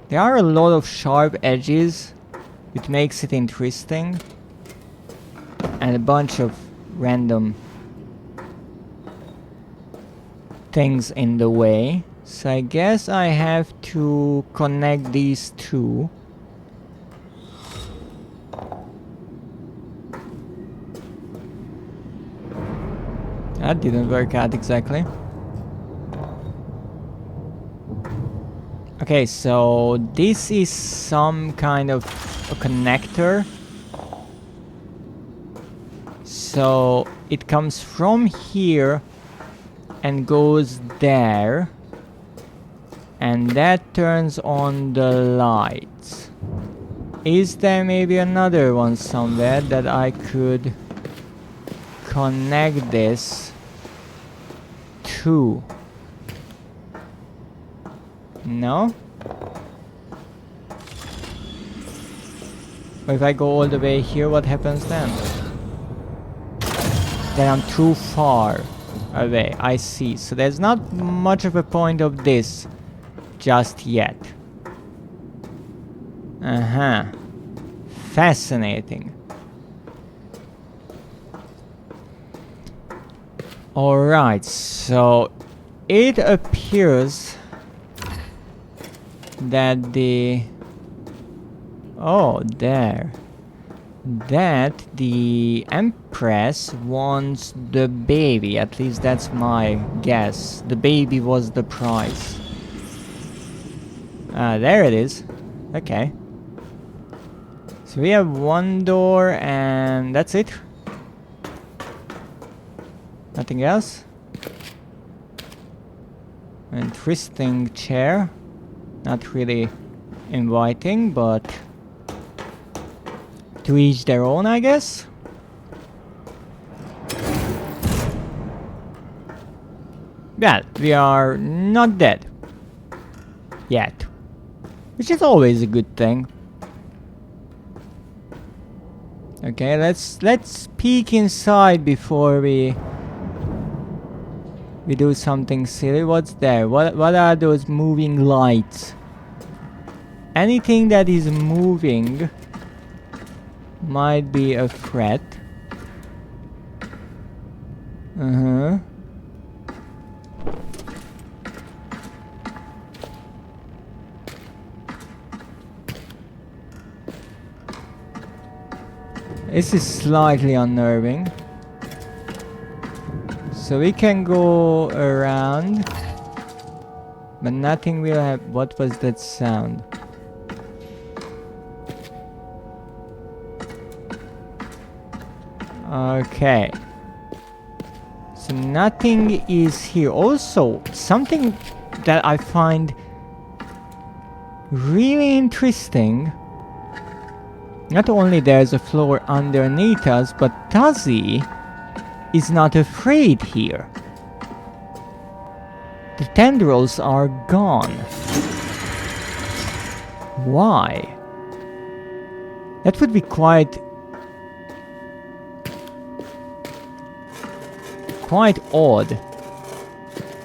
There are a lot of sharp edges, which makes it interesting, and a bunch of random things in the way. So I guess I have to connect these two. That didn't work out exactly. Okay, so this is some kind of a connector. So it comes from here and goes there. And that turns on the lights. Is there maybe another one somewhere that I could connect this to? No? Or if I go all the way here, what happens then? Then I'm too far away. I see. So there's not much of a point of this just yet. Uh-huh. Fascinating. Alright, so it appears that the... Oh, there. That the Empress wants the baby. At least that's my guess. The baby was the prize. There it is. Okay. So we have one door and that's it. Nothing else? Interesting chair. Not really inviting, but to each their own, I guess. Well, we are not dead. Yet. Which is always a good thing. Okay, let's peek inside before we do something silly. What's there? What are those moving lights? Anything that is moving might be a threat. Uh-huh. This is slightly unnerving. So we can go around, but nothing will happen. What was that sound? Okay. So nothing is here. Also, something that I find really interesting. Not only there's a floor underneath us, but Tazi is not afraid here. The tendrils are gone. Why? That would be quite odd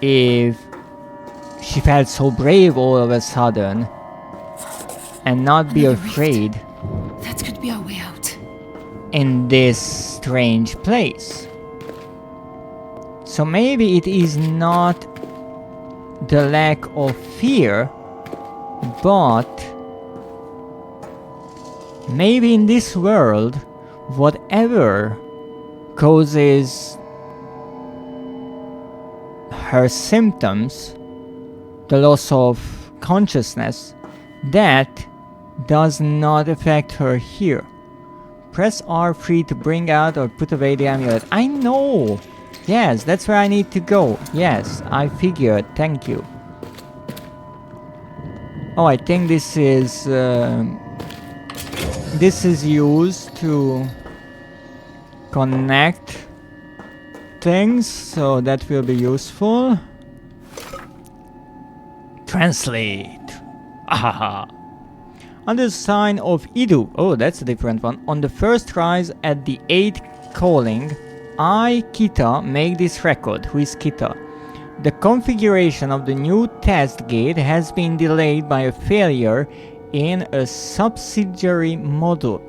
if she felt so brave all of a sudden and not be afraid. That could be our way out. In this strange place. So maybe it is not the lack of fear, but maybe in this world, whatever causes her symptoms, the loss of consciousness, that does not affect her here. Press R3 to bring out or put away the amulet. I know! Yes, that's where I need to go. Yes, I figured. Thank you. Oh, I think this is used to connect things, so that will be useful. Translate. Ahaha. Under the sign of Idu. Oh, that's a different one. On the first rise at the 8th calling, I, Kita, make this record. Who is Kita? The configuration of the new test gate has been delayed by a failure in a subsidiary node.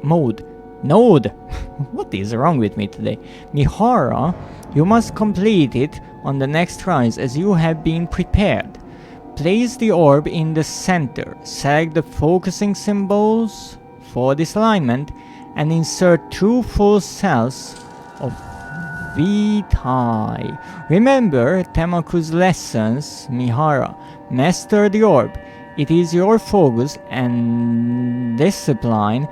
What is wrong with me today? Mihara, you must complete it on the next rise as you have been prepared. Place the orb in the center. Select the focusing symbols for this alignment and insert 2 full cells of VTi. Remember Temaku's lessons, Mihara. Master the orb. It is your focus and discipline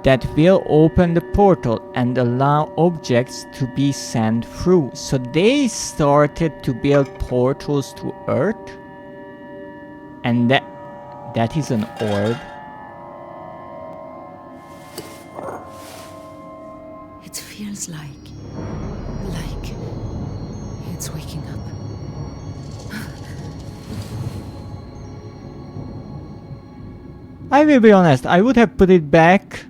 that will open the portal and allow objects to be sent through. So they started to build portals to Earth? And that is an orb. It feels like it's waking up. I will be honest, I would have put it back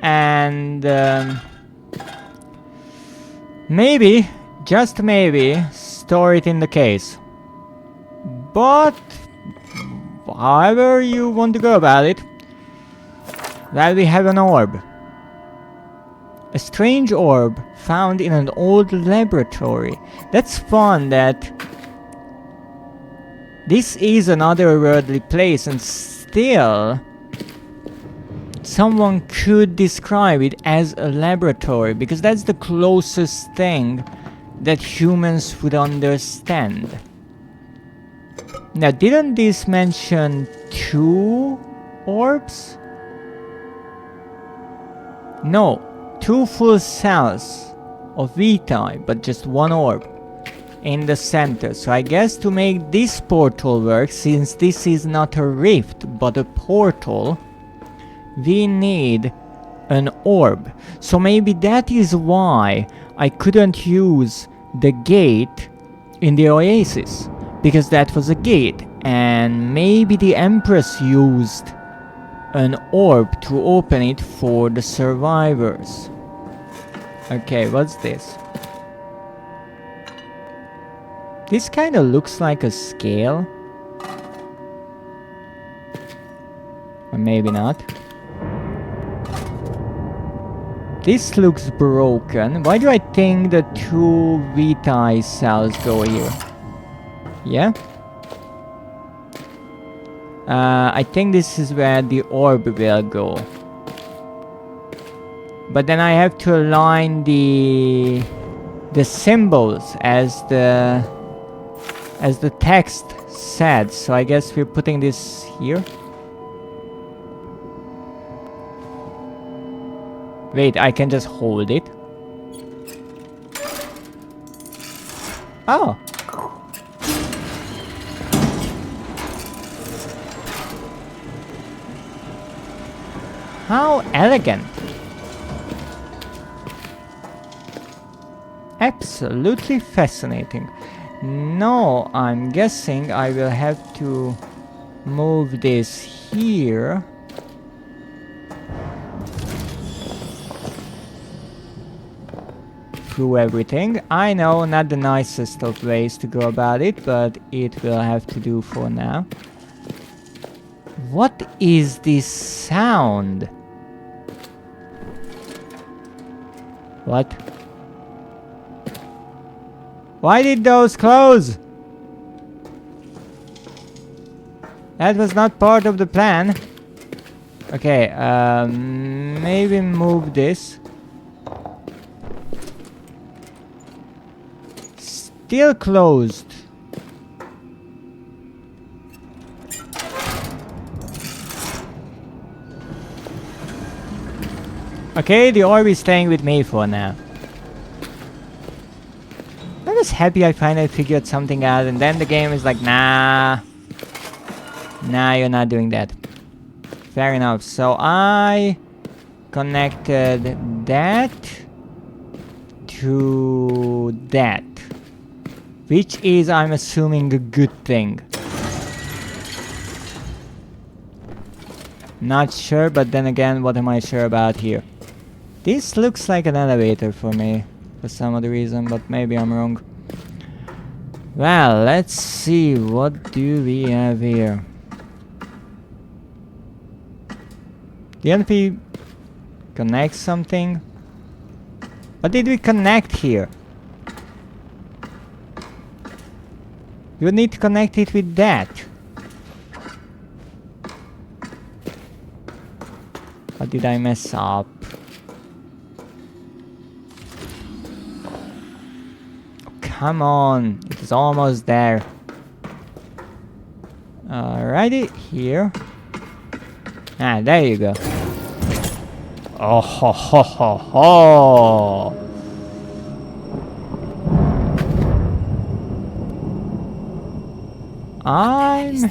and maybe, just maybe, store it in the case. But however you want to go about it. Well, we have an orb. A strange orb found in an old laboratory. That's fun that this is an otherworldly place and still someone could describe it as a laboratory because that's the closest thing that humans would understand. Now, didn't this mention 2 orbs? No, 2 full cells of VTi, but just 1 orb in the center. So I guess to make this portal work, since this is not a rift but a portal, we need an orb. So maybe that is why I couldn't use the gate in the Oasis, because that was a gate, and maybe the Empress used an orb to open it for the survivors. Okay, what's this? This kind of looks like a scale. Or maybe not. This looks broken. Why do I think the 2 VTi cells go here? Yeah? I think this is where the orb will go. But then I have to align the symbols as the text said. So I guess we're putting this here. Wait, I can just hold it. Oh. How elegant. Absolutely fascinating. No, I'm guessing I will have to move this here. Through everything. I know, not the nicest of ways to go about it, but it will have to do for now. What is this sound? What? Why did those close? That was not part of the plan. Okay, maybe move this. Still closed. Okay, the orb is staying with me for now. I'm just happy I finally figured something out, and then the game is like, nah. Nah, you're not doing that. Fair enough. So I connected that to that. Which is, I'm assuming, a good thing. Not sure, but then again, what am I sure about here? This looks like an elevator for me, for some other reason, but maybe I'm wrong. Well, let's see, what do we have here? Didn't we connect something? What did we connect here? You need to connect it with that. What did I mess up? Oh, come on, it is almost there. Alrighty, here. Ah, there you go. Oh ho ho ho ho! I'm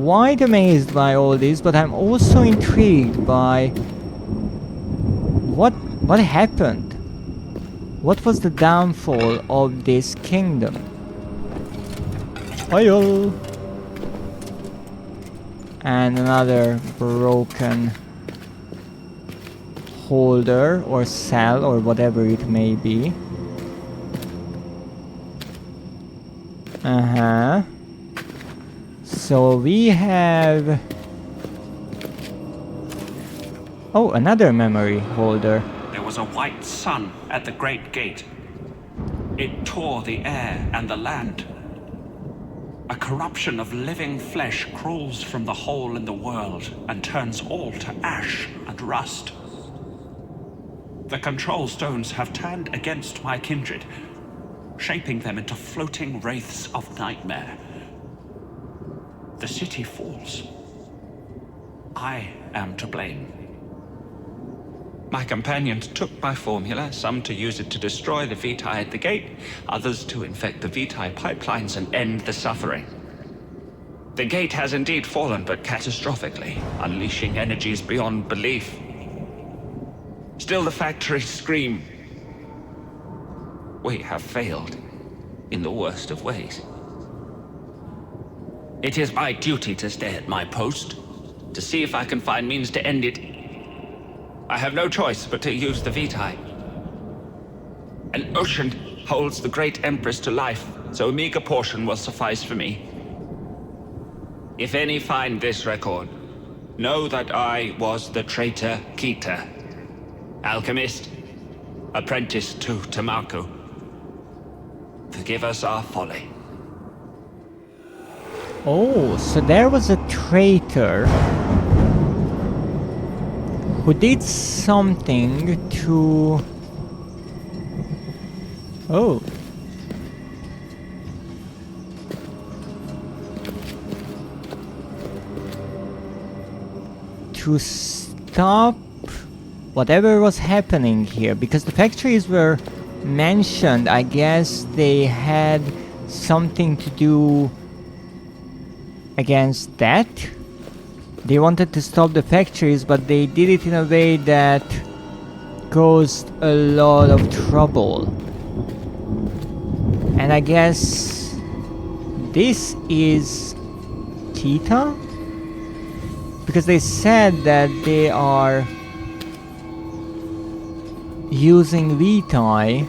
quite amazed by all this, but I'm also intrigued by what happened. What was the downfall of this kingdom? Hiyo! And another broken holder or cell or whatever it may be. So we have... Oh, another memory holder. There was a white sun at the great gate. It tore the air and the land. A corruption of living flesh crawls from the hole in the world and turns all to ash and rust. The control stones have turned against my kindred, shaping them into floating wraiths of nightmare. The city falls. I am to blame. My companions took my formula, some to use it to destroy the VTi at the gate, others to infect the VTi pipelines and end the suffering. The gate has indeed fallen, but catastrophically, unleashing energies beyond belief. Still the factories scream. We have failed in the worst of ways. It is my duty to stay at my post, to see if I can find means to end it. I have no choice but to use the VTi. An ocean holds the great Empress to life, so a meager portion will suffice for me. If any find this record, know that I was the traitor Kita, alchemist, apprentice to Tamaku. Forgive us our folly. Oh, so there was a traitor who did something to... Oh. To stop whatever was happening here, because the factories were mentioned. I guess they had something to do against that. They wanted to stop the factories, but they did it in a way that caused a lot of trouble. And I guess this is Kita? Because they said that they are using VTi,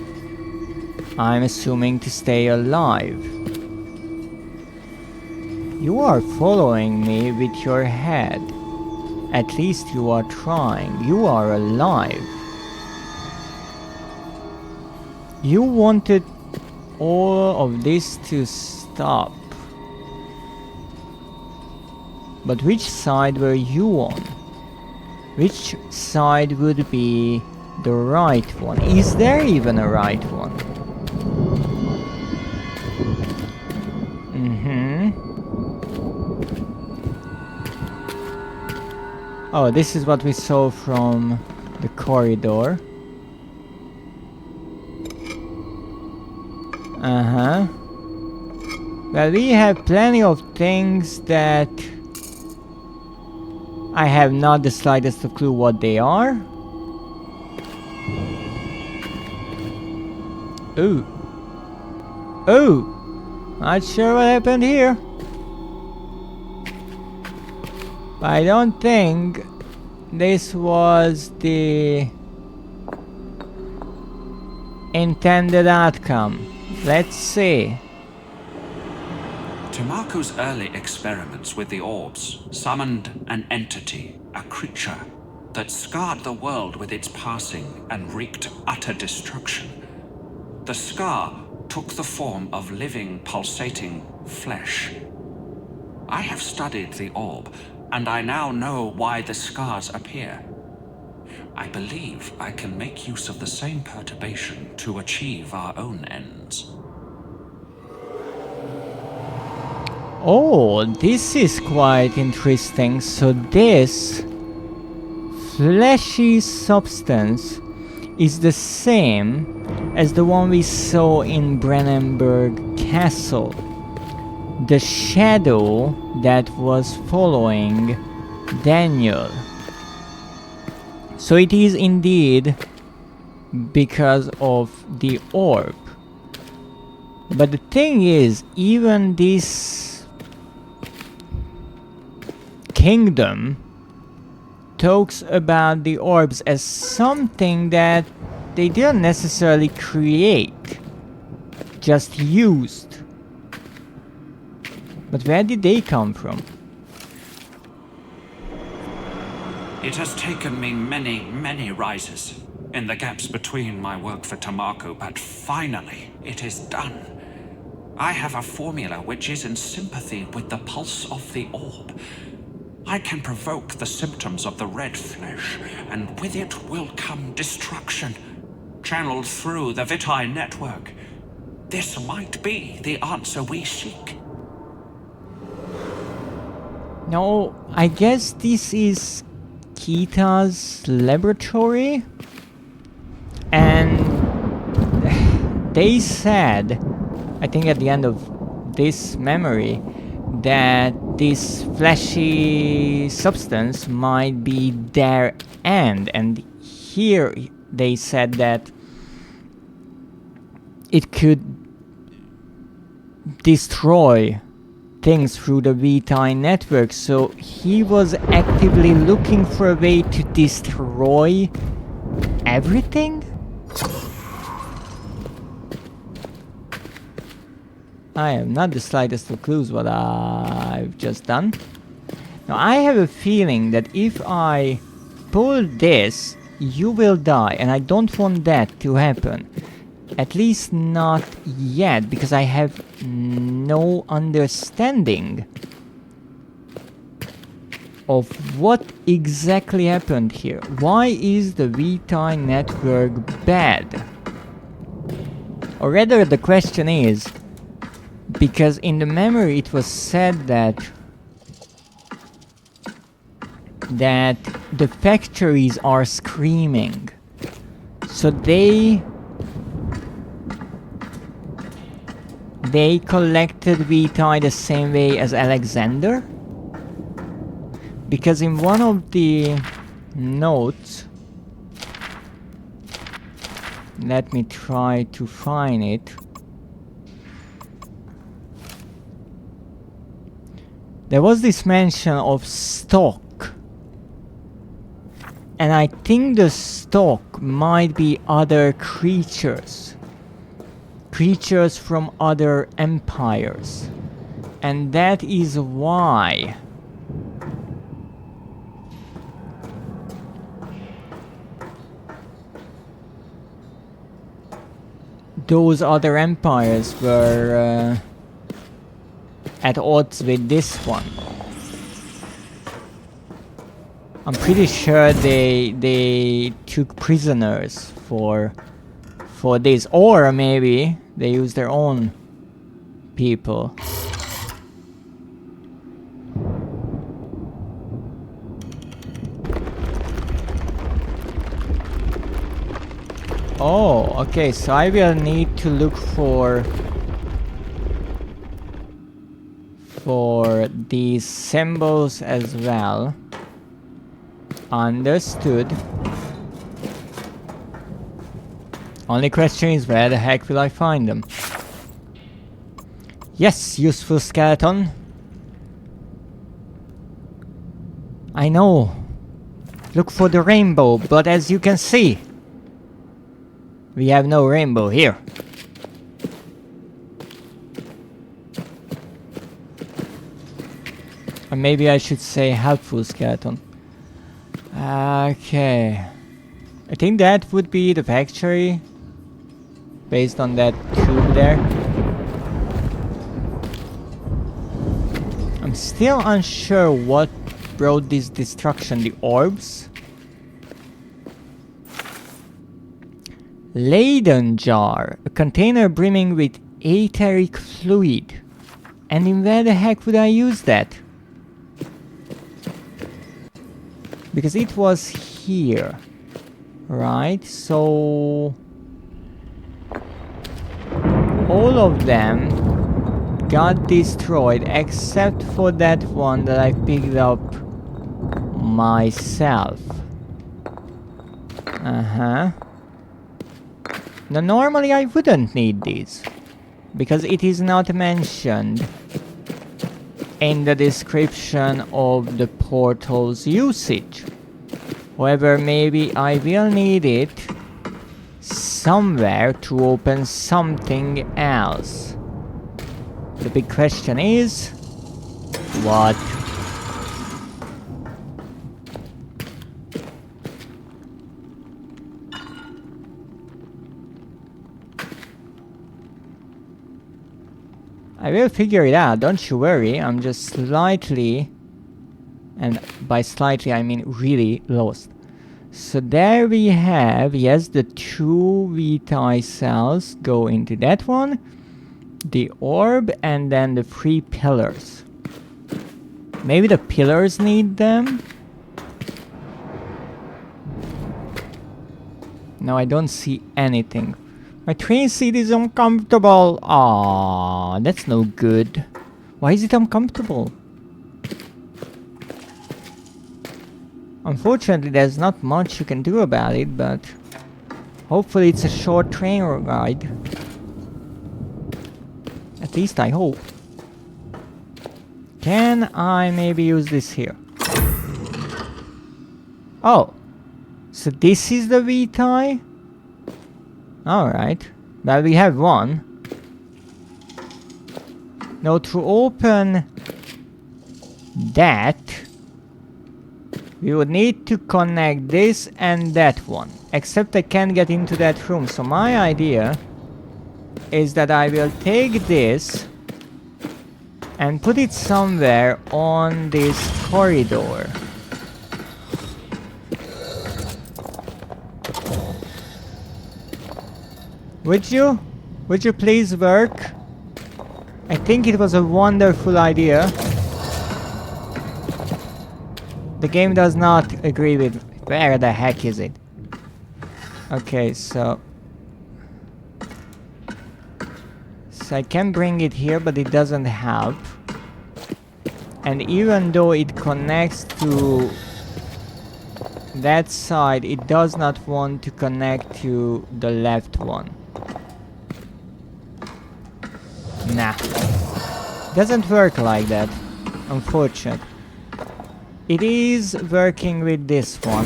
I'm assuming, to stay alive. You are following me with your head. At least you are trying. You are alive. You wanted all of this to stop. But which side were you on? Which side would be the right one? Is there even a right one? Oh, this is what we saw from the corridor. Well, we have plenty of things that I have not the slightest clue what they are. Ooh. Oh! Not sure what happened here. I don't think this was the intended outcome. Let's see. Tamaku's early experiments with the orbs summoned an entity, a creature, that scarred the world with its passing and wreaked utter destruction. The scar took the form of living, pulsating flesh. I have studied the orb, and I now know why the scars appear. I believe I can make use of the same perturbation to achieve our own ends. Oh, this is quite interesting. So this fleshy substance is the same as the one we saw in Brennenburg Castle. The shadow that was following Daniel. So it is indeed because of the orb. But the thing is, even this kingdom talks about the orbs as something that they didn't necessarily create, just used. But where did they come from? It has taken me many, many rises in the gaps between my work for Tamaku, but finally it is done. I have a formula which is in sympathy with the pulse of the orb. I can provoke the symptoms of the red flesh, and with it will come destruction, channeled through the VTuber network. This might be the answer we seek. No, I guess this is Kita's laboratory, and they said, I think at the end of this memory, that this fleshy substance might be their end, and here they said that it could destroy things through the VTuber network, so he was actively looking for a way to destroy everything? I have not the slightest of clues what I've just done. Now I have a feeling that if I pull this, you will die, and I don't want that to happen. At least not yet, because I have no understanding of what exactly happened here. Why is the VTuber network bad? Or rather, the question is, because in the memory it was said that the factories are screaming. So they collected VTuber the same way as Alexander? Because in one of the notes, let me try to find it. There was this mention of stock. And I think the stock might be other creatures. Creatures from other empires. And that is why those other empires were at odds with this one. I'm pretty sure they took prisoners for this, or maybe they used their own people. Oh, okay, so I will need to look for these symbols as well. Understood. Only question is, where the heck will I find them? Yes, useful skeleton. I know. Look for the rainbow, but as you can see, we have no rainbow here. Or maybe I should say helpful skeleton. Okay. I think that would be the factory. Based on that tube there. I'm still unsure what brought this destruction. The orbs? Leyden jar. A container brimming with etheric fluid. And in where the heck would I use that? Because it was here. Right? So all of them got destroyed except for that one that I picked up myself. Now normally I wouldn't need these, because it is not mentioned in the description of the portal's usage. However, maybe I will need it somewhere to open something else. The big question is, what? I will figure it out, don't you worry. I'm just slightly, and by slightly I mean really, lost. So there we have, yes, the 2 VTi cells go into that one, the orb, and then the 3 pillars. Maybe the pillars need them? No, I don't see anything. My train seat is uncomfortable. Ah, that's no good. Why is it uncomfortable? Unfortunately, there's not much you can do about it, but hopefully it's a short train ride. At least I hope. Can I maybe use this here? Oh, so this is the VTi? Alright, well we have one. Now to open that, we would need to connect this and that one. Except I can't get into that room, so my idea is that I will take this and put it somewhere on this corridor. Would you? Would you please work? I think it was a wonderful idea. The game does not agree with... Where the heck is it? Okay, so I can bring it here, but it doesn't help. And even though it connects to that side, it does not want to connect to the left one. Nah. Doesn't work like that. Unfortunate. It is working with this one.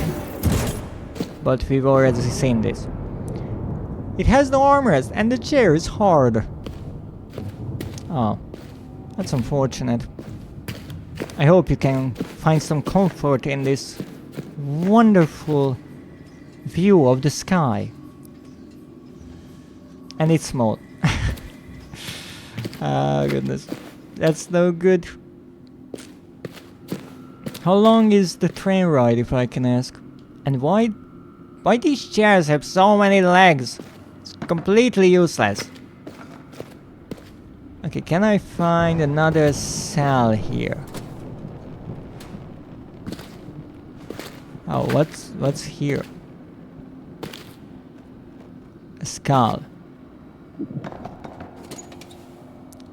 But we've already seen this. It has no armrest and the chair is hard. Oh. That's unfortunate. I hope you can find some comfort in this wonderful view of the sky. And it's small. Ah, goodness. That's no good. How long is the train ride, if I can ask? And why these chairs have so many legs? It's completely useless. Okay, can I find another cell here? Oh, what's here? A skull.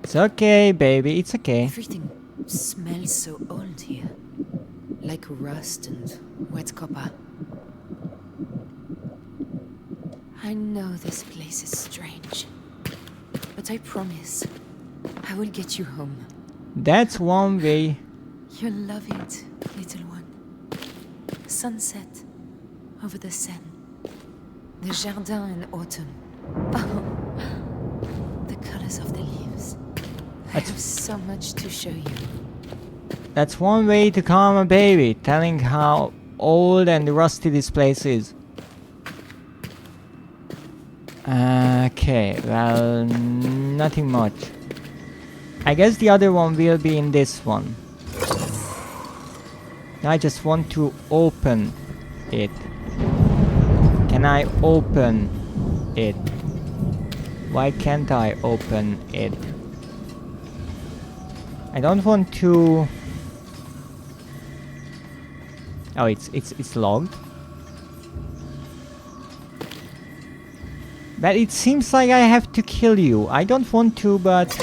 It's okay, baby, it's okay. Everything smells so old here. Like rust and wet copper. I know this place is strange. But I promise, I will get you home. That's one way. You'll love it, little one. Sunset over the Seine. The jardin in autumn. Oh, the colors of the leaves. I have so much to show you. That's one way to calm a baby, telling how old and rusty this place is. Okay, well, nothing much. I guess the other one will be in this one. I just want to open it. Can I open it? Why can't I open it? I don't want to... Oh, it's logged. But it seems like I have to kill you. I don't want to, but...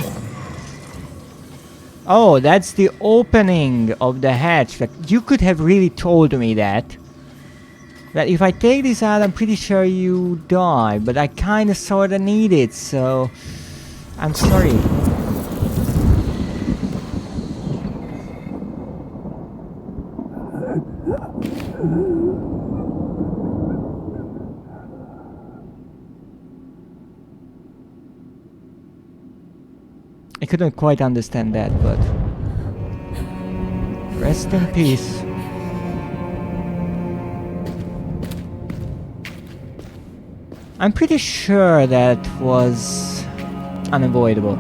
Oh, that's the opening of the hatch. That you could have really told me that. That if I take this out, I'm pretty sure you die. But I kinda sorta need it, so... I'm sorry. I couldn't quite understand that, but rest in peace. I'm pretty sure that was unavoidable.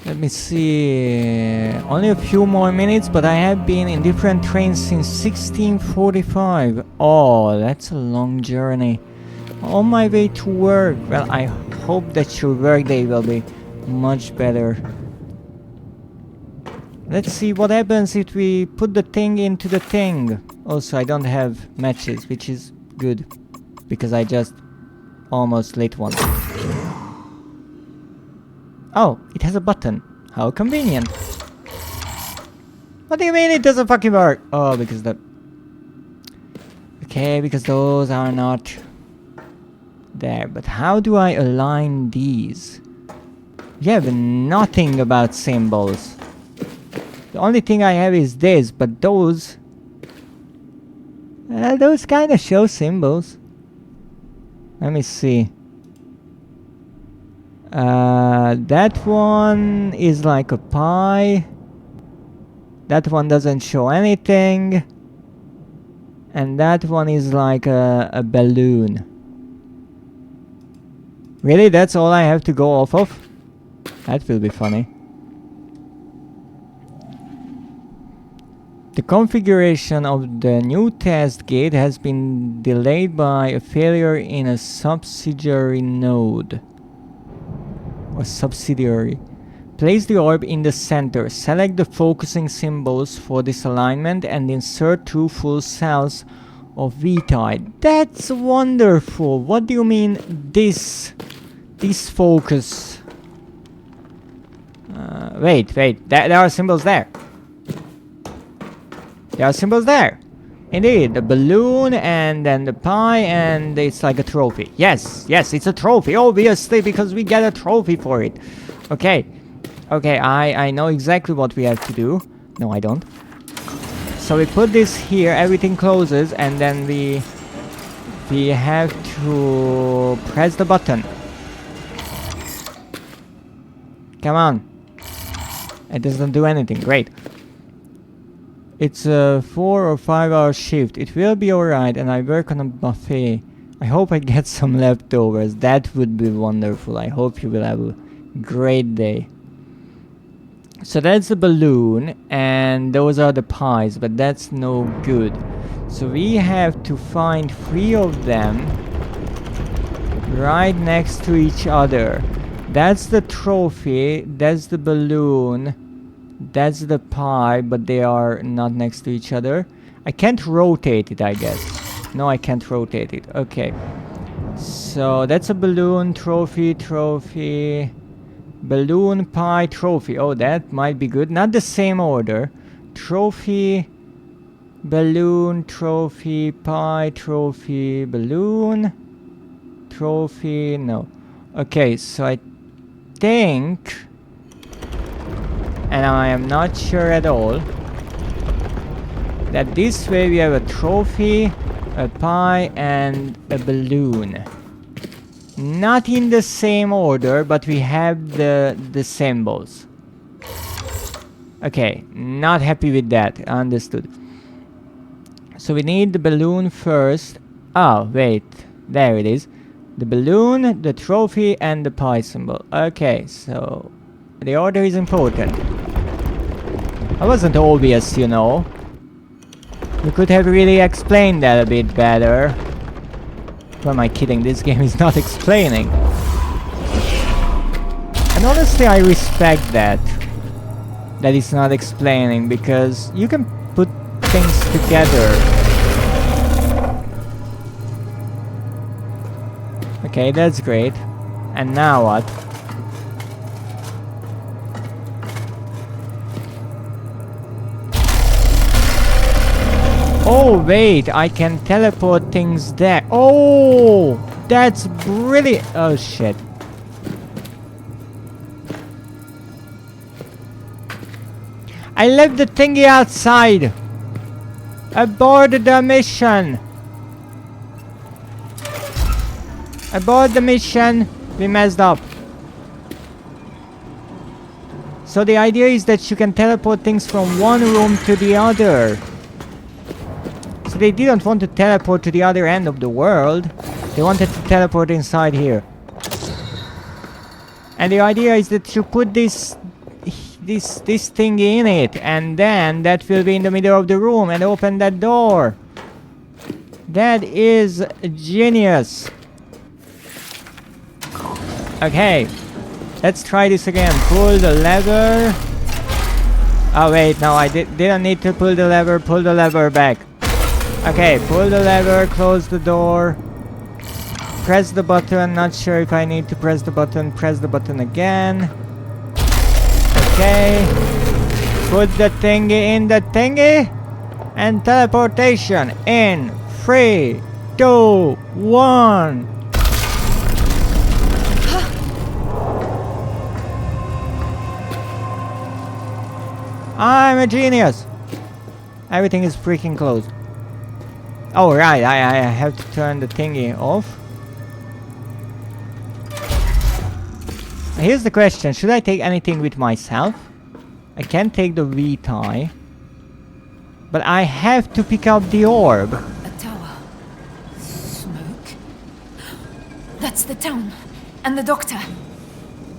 Let me see. Only a few more minutes, but I have been in different trains since 1645. Oh, that's a long journey. On my way to work. Well, I hope that your workday will be much better. Let's see what happens if we put the thing into the thing. Also, I don't have matches, which is good, because I just almost lit one. Oh, it has a button. How convenient. What do you mean it doesn't fucking work? Oh, because the... Okay, because those are not there. But how do I align these? You have nothing about symbols. The only thing I have is this, but those kind of show symbols. Let me see. That one is like a pie. That one doesn't show anything. And that one is like a balloon. Really? That's all I have to go off of? That will be funny. The configuration of the new test gate has been delayed by a failure in a subsidiary node. Or subsidiary. Place the orb in the center. Select the focusing symbols for this alignment and insert 2 full cells of VTuber. That's wonderful. What do you mean this focus? Wait. There are symbols there. There are symbols there. Indeed, the balloon and then the pie and it's like a trophy. Yes, it's a trophy, obviously, because we get a trophy for it. Okay, I know exactly what we have to do. No, I don't. So we put this here, everything closes, and then we have to press the button. Come on. It doesn't do anything, great. It's a 4 or 5 hour shift. It will be alright, and I work on a buffet. I hope I get some leftovers. That would be wonderful. I hope you will have a great day. So that's the balloon, and those are the pies, but that's no good. So we have to find 3 of them right next to each other. That's the trophy, that's the balloon, that's the pie, but they are not next to each other. I can't rotate it, I guess. No, I can't rotate it. Okay. So that's a balloon, trophy, balloon, pie, trophy. Oh, that might be good. Not the same order. Trophy, balloon, trophy, pie, trophy, balloon, trophy. No. Okay, so I think, and I am not sure at all, that this way we have a trophy, a pie, and a balloon. Not in the same order, but we have the symbols. Okay, not happy with that. Understood. So we need the balloon first. Oh, wait. There it is. The balloon, the trophy, and the pie symbol. Okay, so the order is important. That wasn't obvious, you know. You could have really explained that a bit better. Who am I kidding? This game is not explaining. And honestly, I respect that. That it's not explaining, because you can put things together. Okay, that's great. And now what? Oh, wait, I can teleport things there. Oh, that's brilliant. Oh, shit. I left the thingy outside. Abort the mission. Abort the mission. We messed up. So the idea is that you can teleport things from one room to the other. So they didn't want to teleport to the other end of the world. They wanted to teleport inside here. And the idea is that you put this thing in it, and then that will be in the middle of the room and open that door. That is genius. Okay, let's try this again. Pull the lever. Oh wait, no, I didn't need to pull the lever. Pull the lever back. Okay, pull the lever, close the door. Press the button. Not sure if I need to press the button. Press the button again. Okay. Put the thingy in the thingy. And teleportation in 3, 2, 1. I'm a genius. Everything is freaking closed. Oh right, I have to turn the thingy off. Here's the question, should I take anything with myself? I can't take the VTuber. But I have to pick up the orb. A tower. Smoke. That's the town. And the doctor.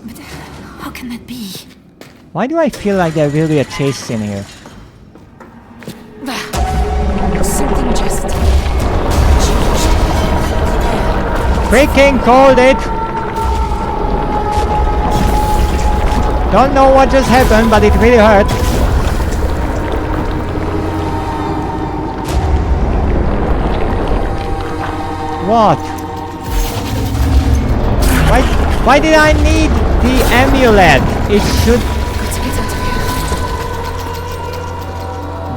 But how can that be? Why do I feel like there will be a chase scene here? Something just... Freaking called it! Don't know what just happened, but it really hurt. What? Why did I need the amulet? It should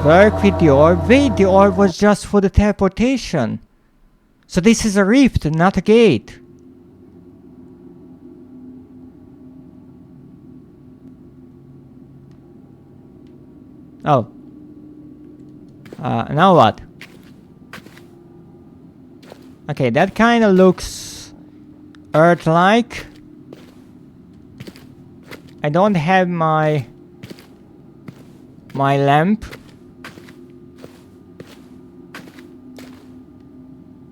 work with the orb. Wait, the orb was just for the teleportation. So this is a rift, not a gate. Oh. Now what? Okay, that kind of looks Earth-like. I don't have my lamp.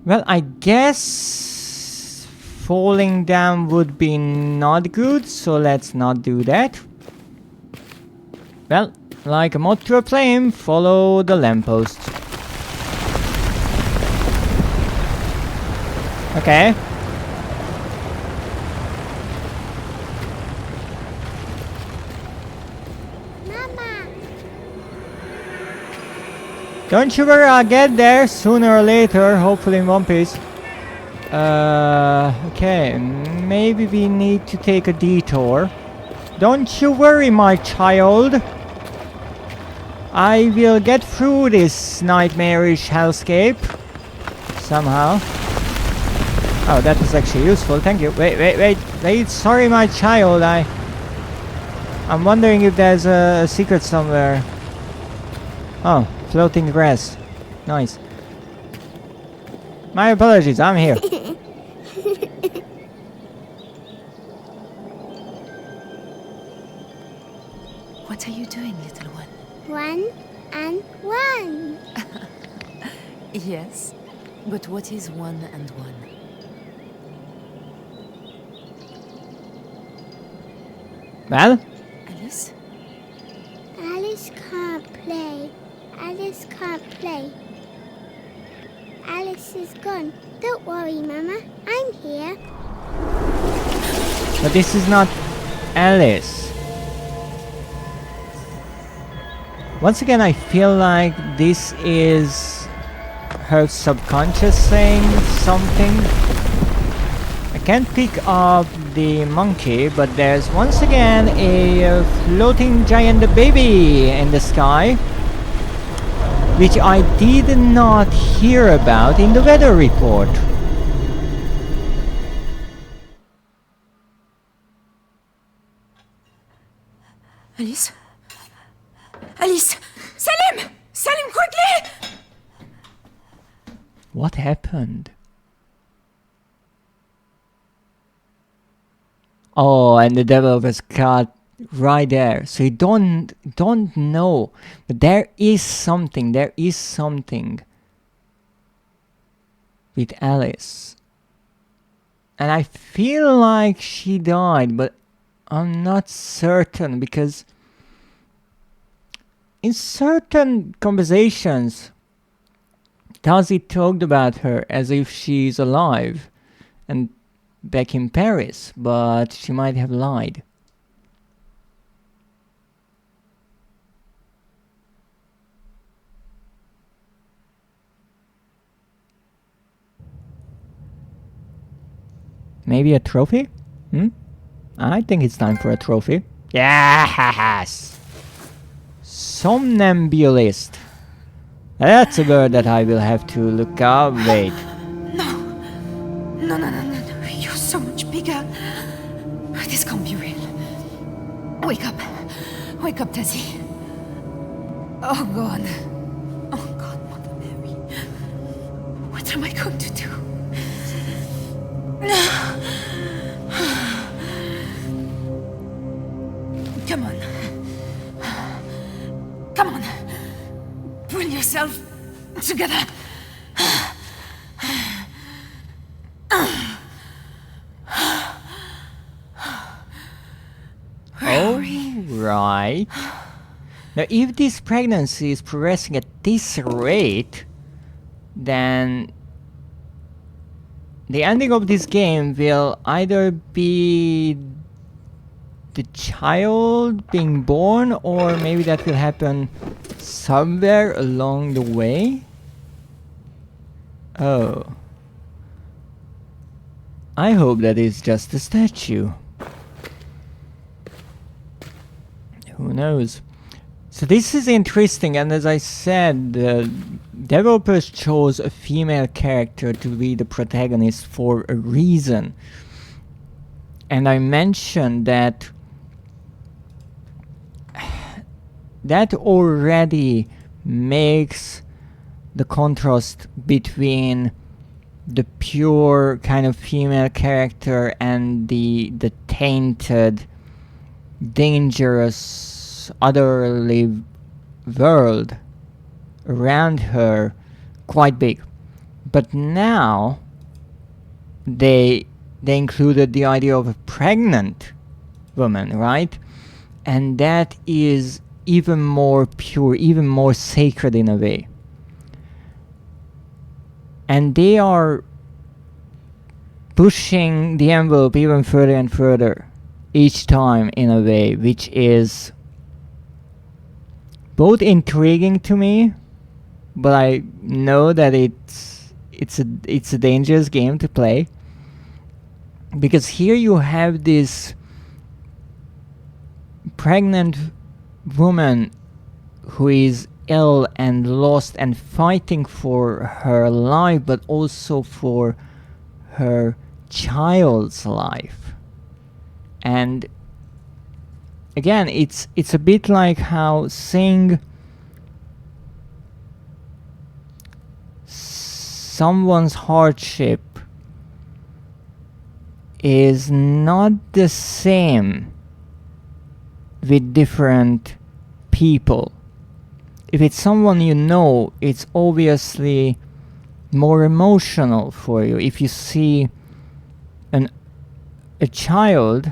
Well, I guess falling down would be not good, so let's not do that. Well, like a moth to a flame, follow the lamppost. Okay. Mama. Don't you worry, I'll get there sooner or later, hopefully in one piece. Okay, maybe we need to take a detour. Don't you worry, my child. I will get through this nightmarish hellscape. Somehow. Oh, that is actually useful, thank you. Wait, sorry my child, I'm wondering if there's a secret somewhere. Oh, floating grass. Nice. My apologies, I'm here. What are you doing, little one? 1 and 1. Yes, but what is 1 and 1? Well? Alice? Alice can't play. Alice can't play. Alice is gone. Don't worry, Mama. I'm here. But this is not Alice. Once again, I feel like this is her subconscious saying something. I can't pick up the monkey, but there's once again a floating giant baby in the sky, which I did not hear about in the weather report. Alice? Alice! Salim! Salim, quickly! What happened? Oh, and the devil was cut right there. So you don't know, but there is something with Alice. And I feel like she died, but I'm not certain, because in certain conversations Tazi talked about her as if she's alive and back in Paris, but she might have lied. Maybe a trophy? I think it's time for a trophy. Yes! Somnambulist. That's a word that I will have to look up. Wait. No. You're so much bigger. This can't be real. Wake up. Wake up, Tessie. Oh, God. Oh, God, Mother Mary. What am I going to do? Come on. Come on. Pull yourself together. Right. Now, if this pregnancy is progressing at this rate, then the ending of this game will either be the child being born, or maybe that will happen somewhere along the way. Oh. I hope that is just a statue. Who knows? So this is interesting, and as I said, the developers chose a female character to be the protagonist for a reason. And I mentioned that that already makes the contrast between the pure kind of female character and the tainted, dangerous, otherly world around her quite big. But now they included the idea of a pregnant woman, right? And that is even more pure, even more sacred in a way. And they are pushing the envelope even further and further each time in a way, which is both intriguing to me, but I know that it's a dangerous game to play, because here you have this pregnant woman who is ill and lost and fighting for her life, but also for her child's life. And again, it's a bit like how seeing someone's hardship is not the same with different people. If it's someone you know, it's obviously more emotional for you. If you see a child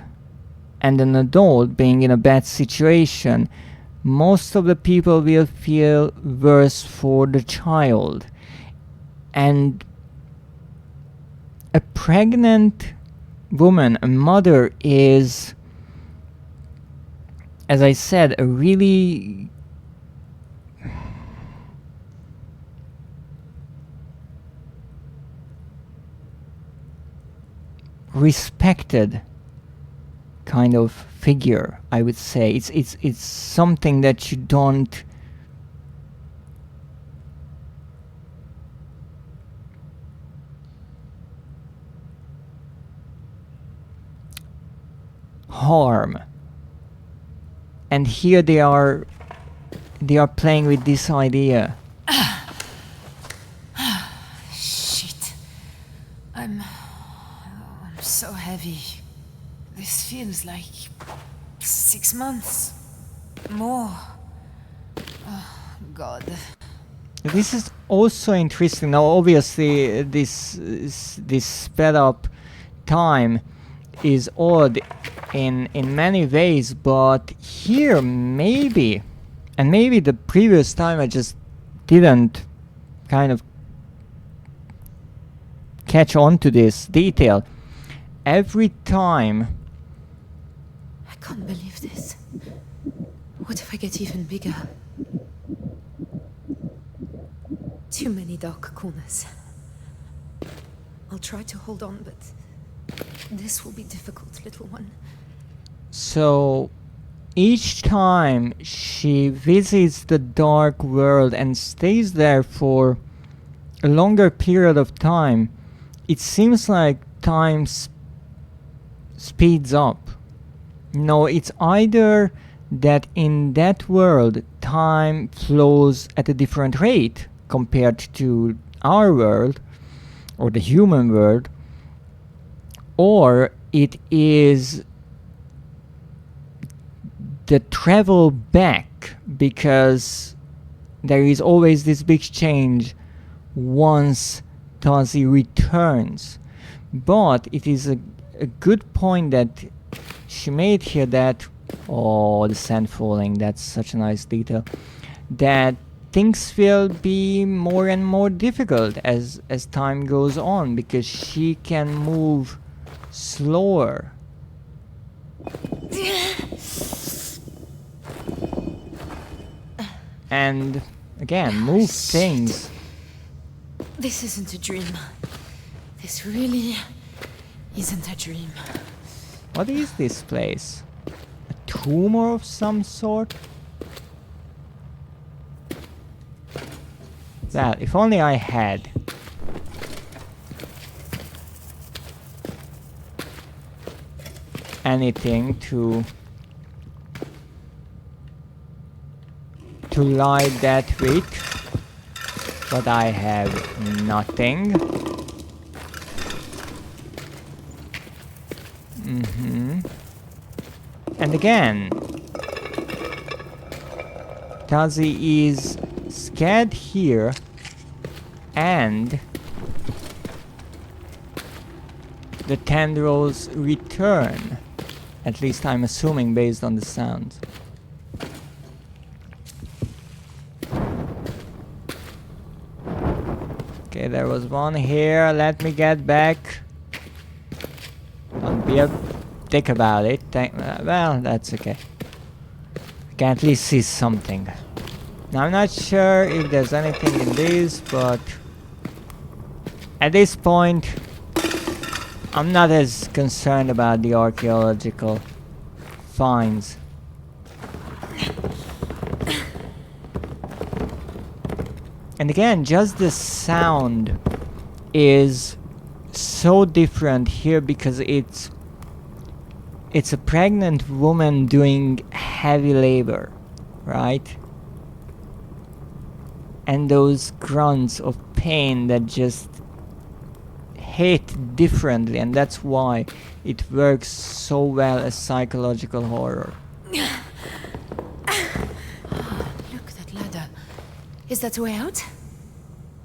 and an adult being in a bad situation, most of the people will feel worse for the child. And a pregnant woman, a mother, is, as I said, a really respected kind of figure, I would say. It's something that you don't harm. And here they are they are playing with this idea. Shit. I'm so heavy. This feels like 6 months. More. Oh, God. This is also interesting. Now, obviously, this sped up time is odd in many ways, but here maybe, and maybe the previous time I just didn't kind of catch on to this detail. Every time. I can't believe this. What if I get even bigger? Too many dark corners. I'll try to hold on, but this will be difficult, little one. So each time she visits the dark world and stays there for a longer period of time, it seems like time speeds up. No, it's either that in that world time flows at a different rate compared to our world or the human world, or it is the travel back, because there is always this big change once Tazi returns. But it is a good point that she made here, that the sand falling, that's such a nice detail, that things will be more and more difficult as time goes on, because she can move slower. And again, move things. This isn't a dream. This really isn't a dream. What is this place? A tumor of some sort? Well, if only I had. Anything to light that with, but I have nothing. And again, Tazi is scared here, and the tendrils return. At least I'm assuming based on the sounds. Okay, there was one here. Let me get back. Don't be a dick about it. Well, that's okay. I can at least see something. Now, I'm not sure if there's anything in this, but at this point, I'm not as concerned about the archaeological finds. And again, just the sound is so different here, because it's a pregnant woman doing heavy labor, right? And those grunts of pain that just hit differently, and that's why it works so well as psychological horror. Look, that ladder. Is that the way out?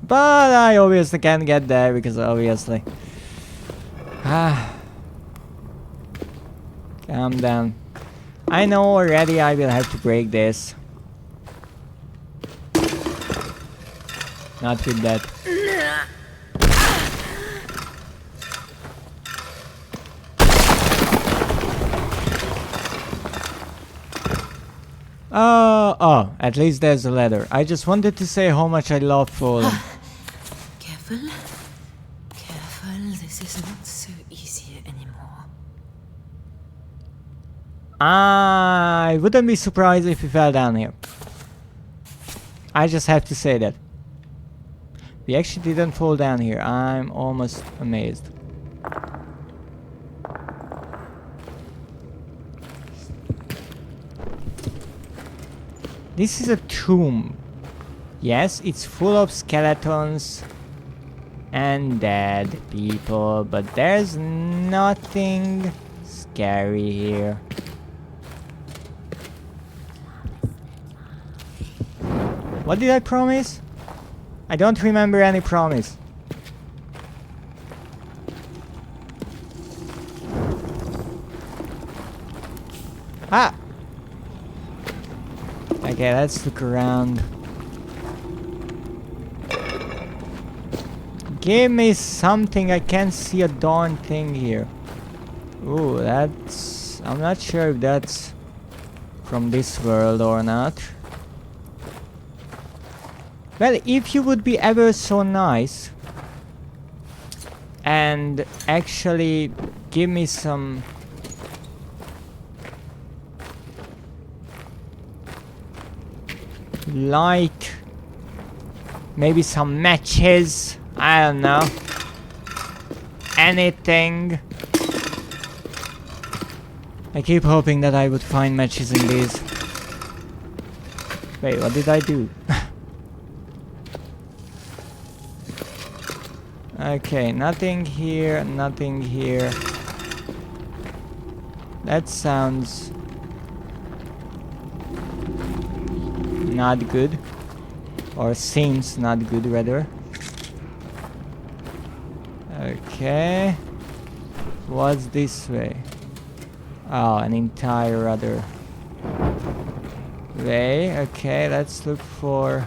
But I obviously can't get there, because obviously... Calm down. I know already I will have to break this. Not with that. Oh, at least there's a ladder. I just wanted to say how much I love falling. Careful. Careful, this is not so easy anymore. I wouldn't be surprised if we fell down here. I just have to say that. We actually didn't fall down here. I'm almost amazed. This is a tomb. Yes, it's full of skeletons and dead people, but there's nothing scary here. What did I promise? I don't remember any promise. Ah! Okay, let's look around. Give me something. I can't see a darn thing here. Ooh, that's... I'm not sure if that's from this world or not. Well, if you would be ever so nice and actually give me some... light, maybe some matches, I don't know, anything. I keep hoping that I would find matches in these. Wait, what did I do? Okay, nothing here, nothing here. That sounds not good, or seems not good rather. Okay, what's this way? Oh, an entire other way. Okay, let's look for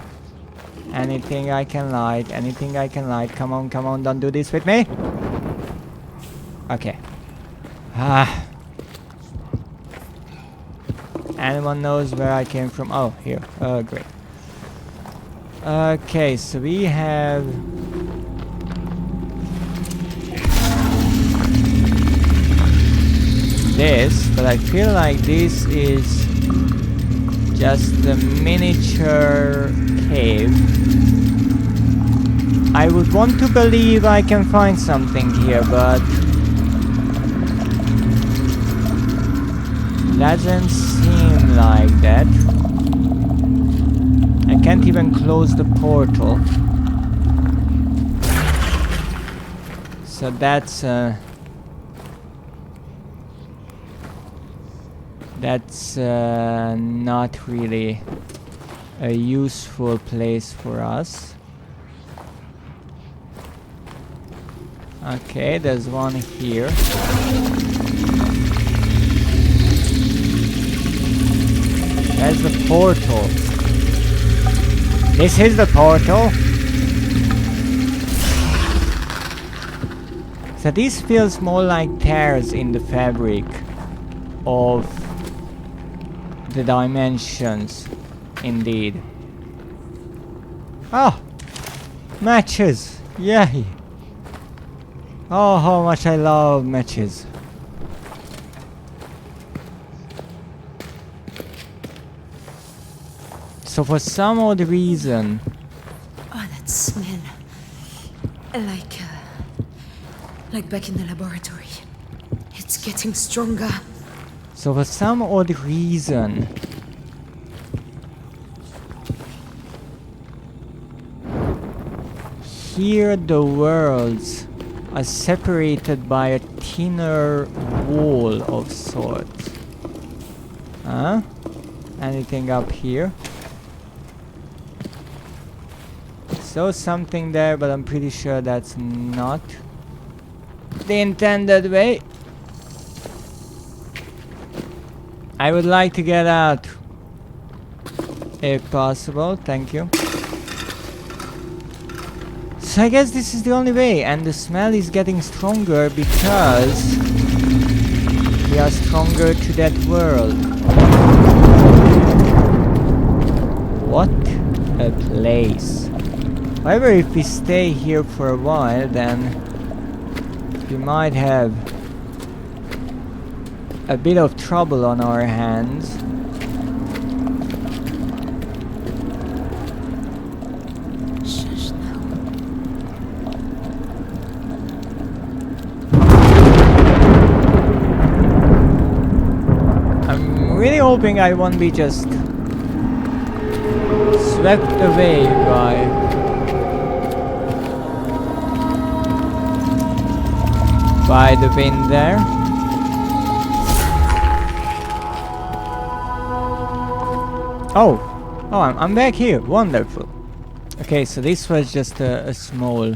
anything I can light, anything I can light. Come on, come on, don't do this with me. Okay. Ah. Anyone knows where I came from? Oh, here. Oh, great. Okay, so we have... this, but I feel like this is just a miniature cave. I would want to believe I can find something here, but doesn't seem like that. I can't even close the portal. So that's not really a useful place for us. Okay, there's one here. There's the portal. This is the portal. So this feels more like tears in the fabric of the dimensions, indeed. Oh! Matches! Yay! Oh, how much I love matches. So for some odd reason... Oh, that smell. Like back in the laboratory. It's getting stronger. So for some odd reason... here the worlds are separated by a thinner wall of sorts. Huh? Anything up here? So something there, but I'm pretty sure that's not the intended way. I would like to get out, if possible. Thank you. So I guess this is the only way, and the smell is getting stronger because we are stronger to that world. What a place. However, if we stay here for a while, then we might have a bit of trouble on our hands. Shush now. I'm really hoping I won't be just swept away by the wind there. Oh, I'm back here. Wonderful. Okay, so this was just a small.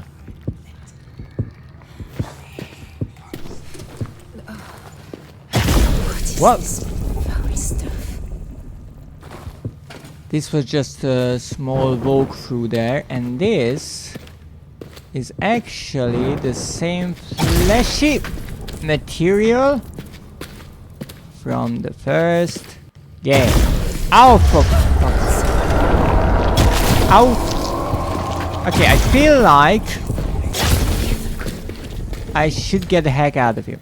What? This was just a small walkthrough there, and this is actually the same fleshy material from the first game. Ow, for fuck's sake. Ow. Okay, I feel like I should get the heck out of here.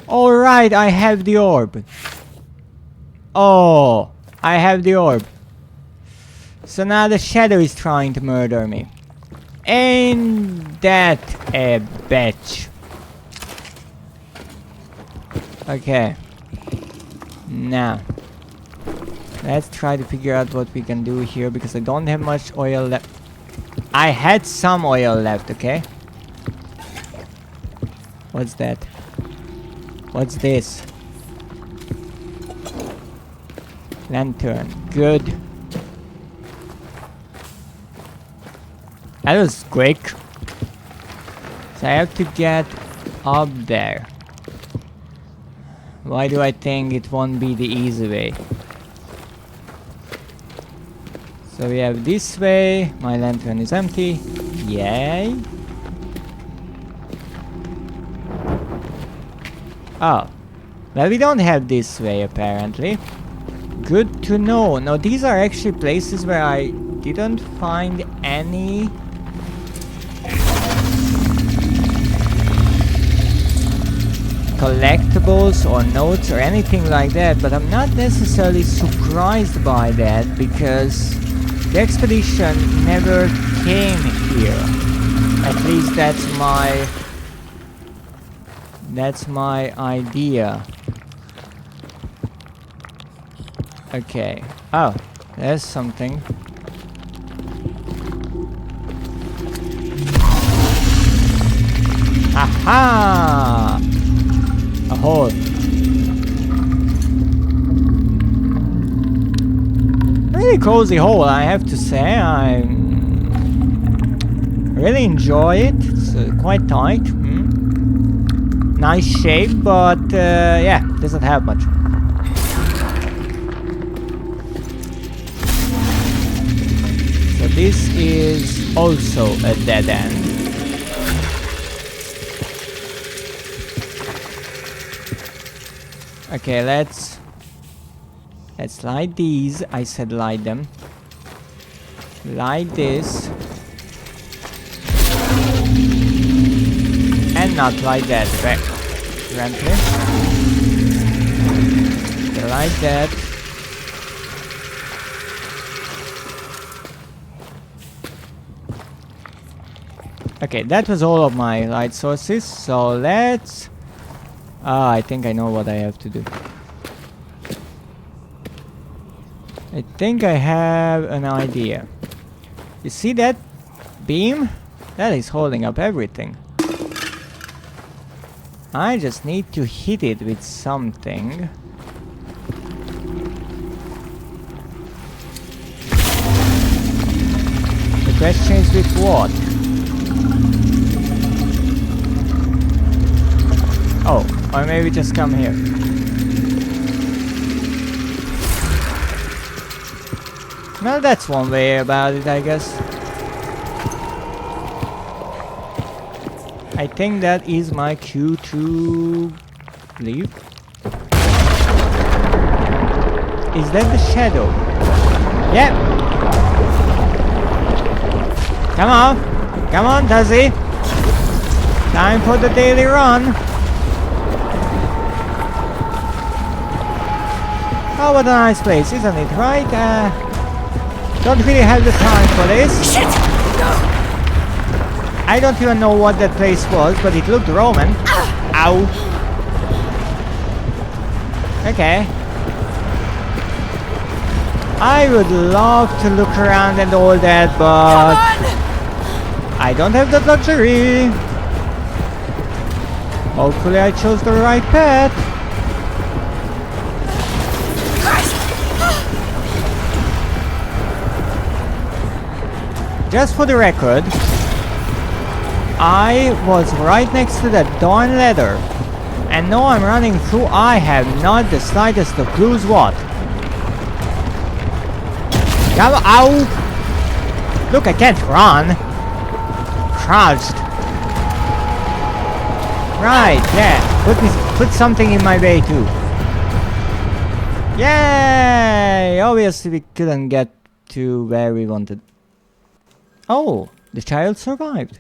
Alright, I have the orb. Oh, I have the orb. So now the shadow is trying to murder me. Ain't that a bitch? Okay. Now, let's try to figure out what we can do here, because I don't have much oil left. I had some oil left, okay? What's that? What's this? Lantern. Good. That was quick. So I have to get up there. Why do I think it won't be the easy way? So we have this way. My lantern is empty. Yay. Oh. Well, we don't have this way apparently. Good to know. Now these are actually places where I didn't find any collectibles or notes or anything like that, but I'm not necessarily surprised by that, because the expedition never came here. At least that's my idea. Okay. Oh, there's something. Aha! A hole. Really cozy hole, I have to say. I really enjoy it. It's quite tight. Nice shape, but yeah, doesn't have much. So this is also a dead end. Okay, let's light these. I said light them. Light this. And not light that, apparently. Okay, light that. Okay, that was all of my light sources, so let's... I think I know what I have to do. I think I have an idea. You see that beam? That is holding up everything. I just need to hit it with something. The question is with what? Oh, or maybe just come here. Well, that's one way about it, I guess. I think that is my cue to leave. Is that the shadow? Yep. Come on, Tazzy. Time for the daily run. Oh, what a nice place, isn't it, right? Don't really have the time for this. Shit! No! I don't even know what that place was, but it looked Roman. Ow. Okay. I would love to look around and all that, but I don't have that luxury. Hopefully I chose the right path. Just for the record, I was right next to that darn ladder. And now I'm running through, I have not the slightest of clues what. Come out! Look, I can't run. Crouched. Right, yeah. Put something in my way too. Yay! Obviously we couldn't get to where we wanted. Oh, the child survived.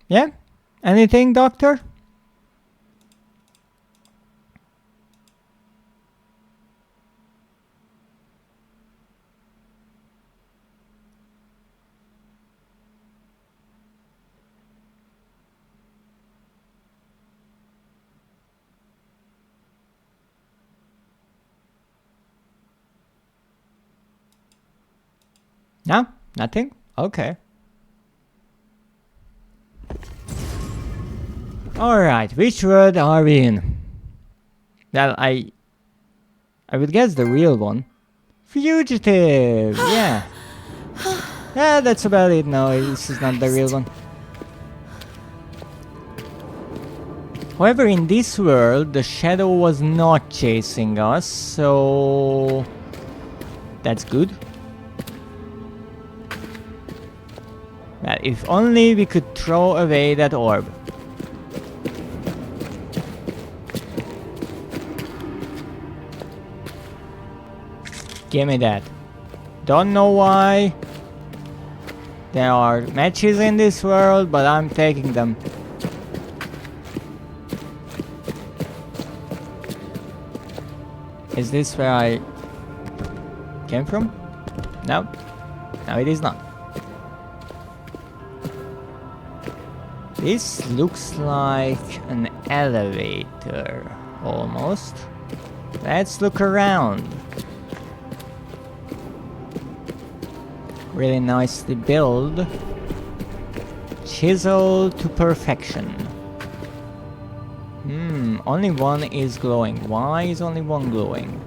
Yeah? Anything, doctor? No? Nothing? Okay. Alright, which word are we in? Well, I would guess the real one. Fugitive! Yeah. Yeah, that's about it. No, this is not the real one. However, in this world, the shadow was not chasing us, so that's good. Well, if only we could throw away that orb. Give me that. Don't know why there are matches in this world, but I'm taking them. Is this where I came from? No. No, it is not. This looks like an elevator, almost. Let's look around. Really nicely built. Chiseled to perfection. Only one is glowing. Why is only one glowing?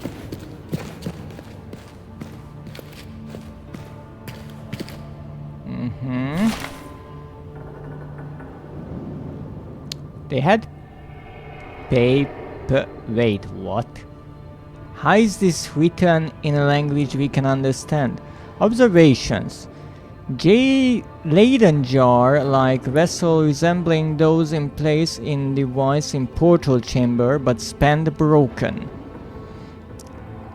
They had paper. Wait, what? How is this written in a language we can understand? Observations. Laden jar-like vessel resembling those in place in device in portal chamber, but spanned broken.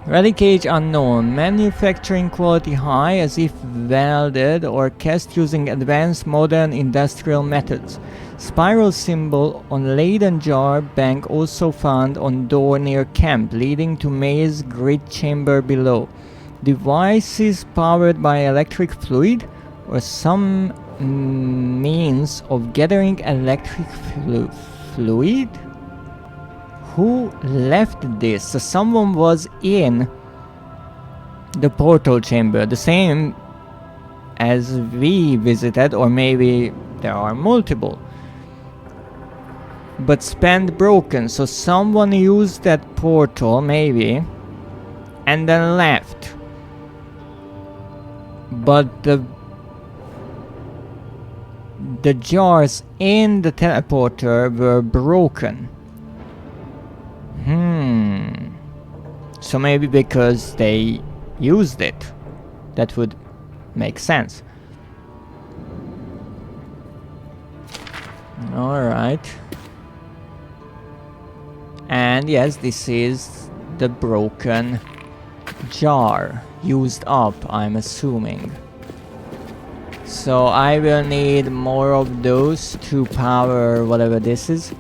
Relic age unknown. Manufacturing quality high, as if welded or cast using advanced modern industrial methods. Spiral symbol on laden jar bank also found on door near camp, leading to maze grid chamber below. Devices powered by electric fluid or some means of gathering electric fluid? Who left this? So someone was in the portal chamber, the same as we visited, or maybe there are multiple. But spanned broken, so someone used that portal, maybe, and then left. But the jars in the teleporter were broken. So maybe because they used it. That would make sense. Alright. And yes, this is the broken jar. Used up, I'm assuming. So I will need more of those to power whatever this is.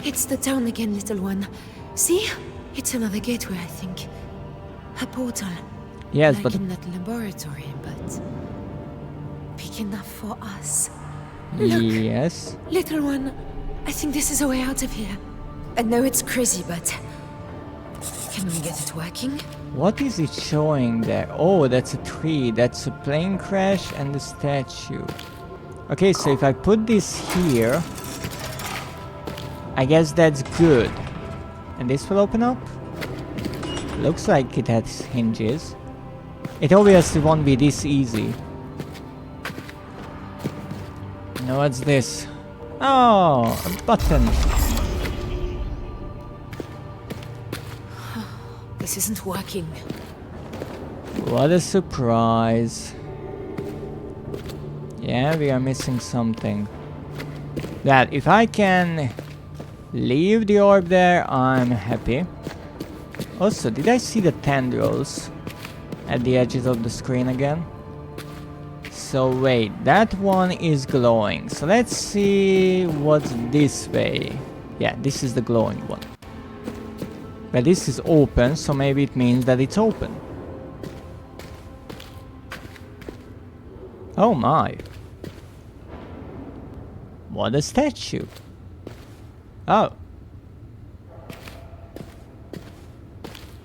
It's the town again, little one. See? It's another gateway, I think. A portal. Yes, like but in that laboratory, but big enough for us. Look, Yes. little one, I think this is a way out of here. I know it's crazy, but can we get it working? What is it showing there? Oh, that's a tree. That's a plane crash and the statue. Okay, so if I put this here, I guess that's good. And this will open up? Looks like it has hinges. It obviously won't be this easy. Now what's this? Oh, a button. This isn't working. What a surprise. Yeah, we are missing something. That if I can leave the orb there, I'm happy. Also, did I see the tendrils at the edges of the screen again? So wait, that one is glowing. So let's see what's this way. Yeah, this is the glowing one. But this is open, so maybe it means that it's open. Oh my. What a statue. Oh.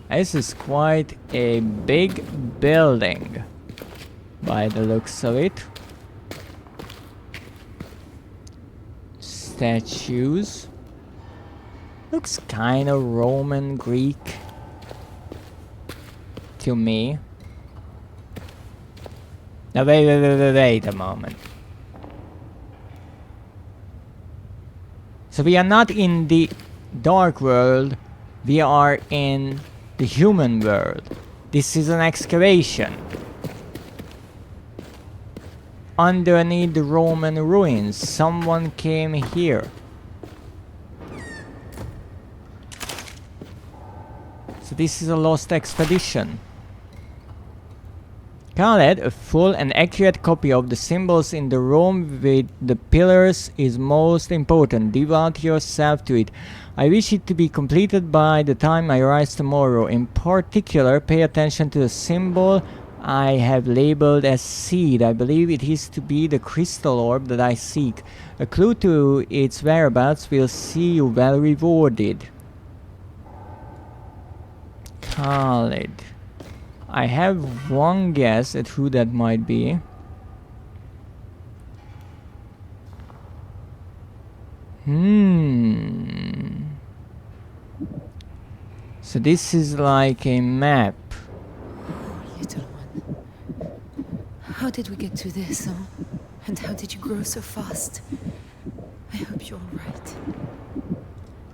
This is quite a big building, by the looks of it. Statues. Looks kind of Roman Greek to me. Now wait a moment. So we are not in the dark world, we are in the human world. This is an excavation underneath the Roman ruins. Someone came here. So this is a lost expedition. Khaled, a full and accurate copy of the symbols in the room with the pillars is most important. Devote yourself to it. I wish it to be completed by the time I rise tomorrow. In particular, pay attention to the symbol I have labeled as seed. I believe it is to be the crystal orb that I seek. A clue to its whereabouts will see you well rewarded. Khaled. I have one guess at who that might be. So this is like a map. Little one. How did we get to this, huh? And how did you grow so fast? I hope you're alright.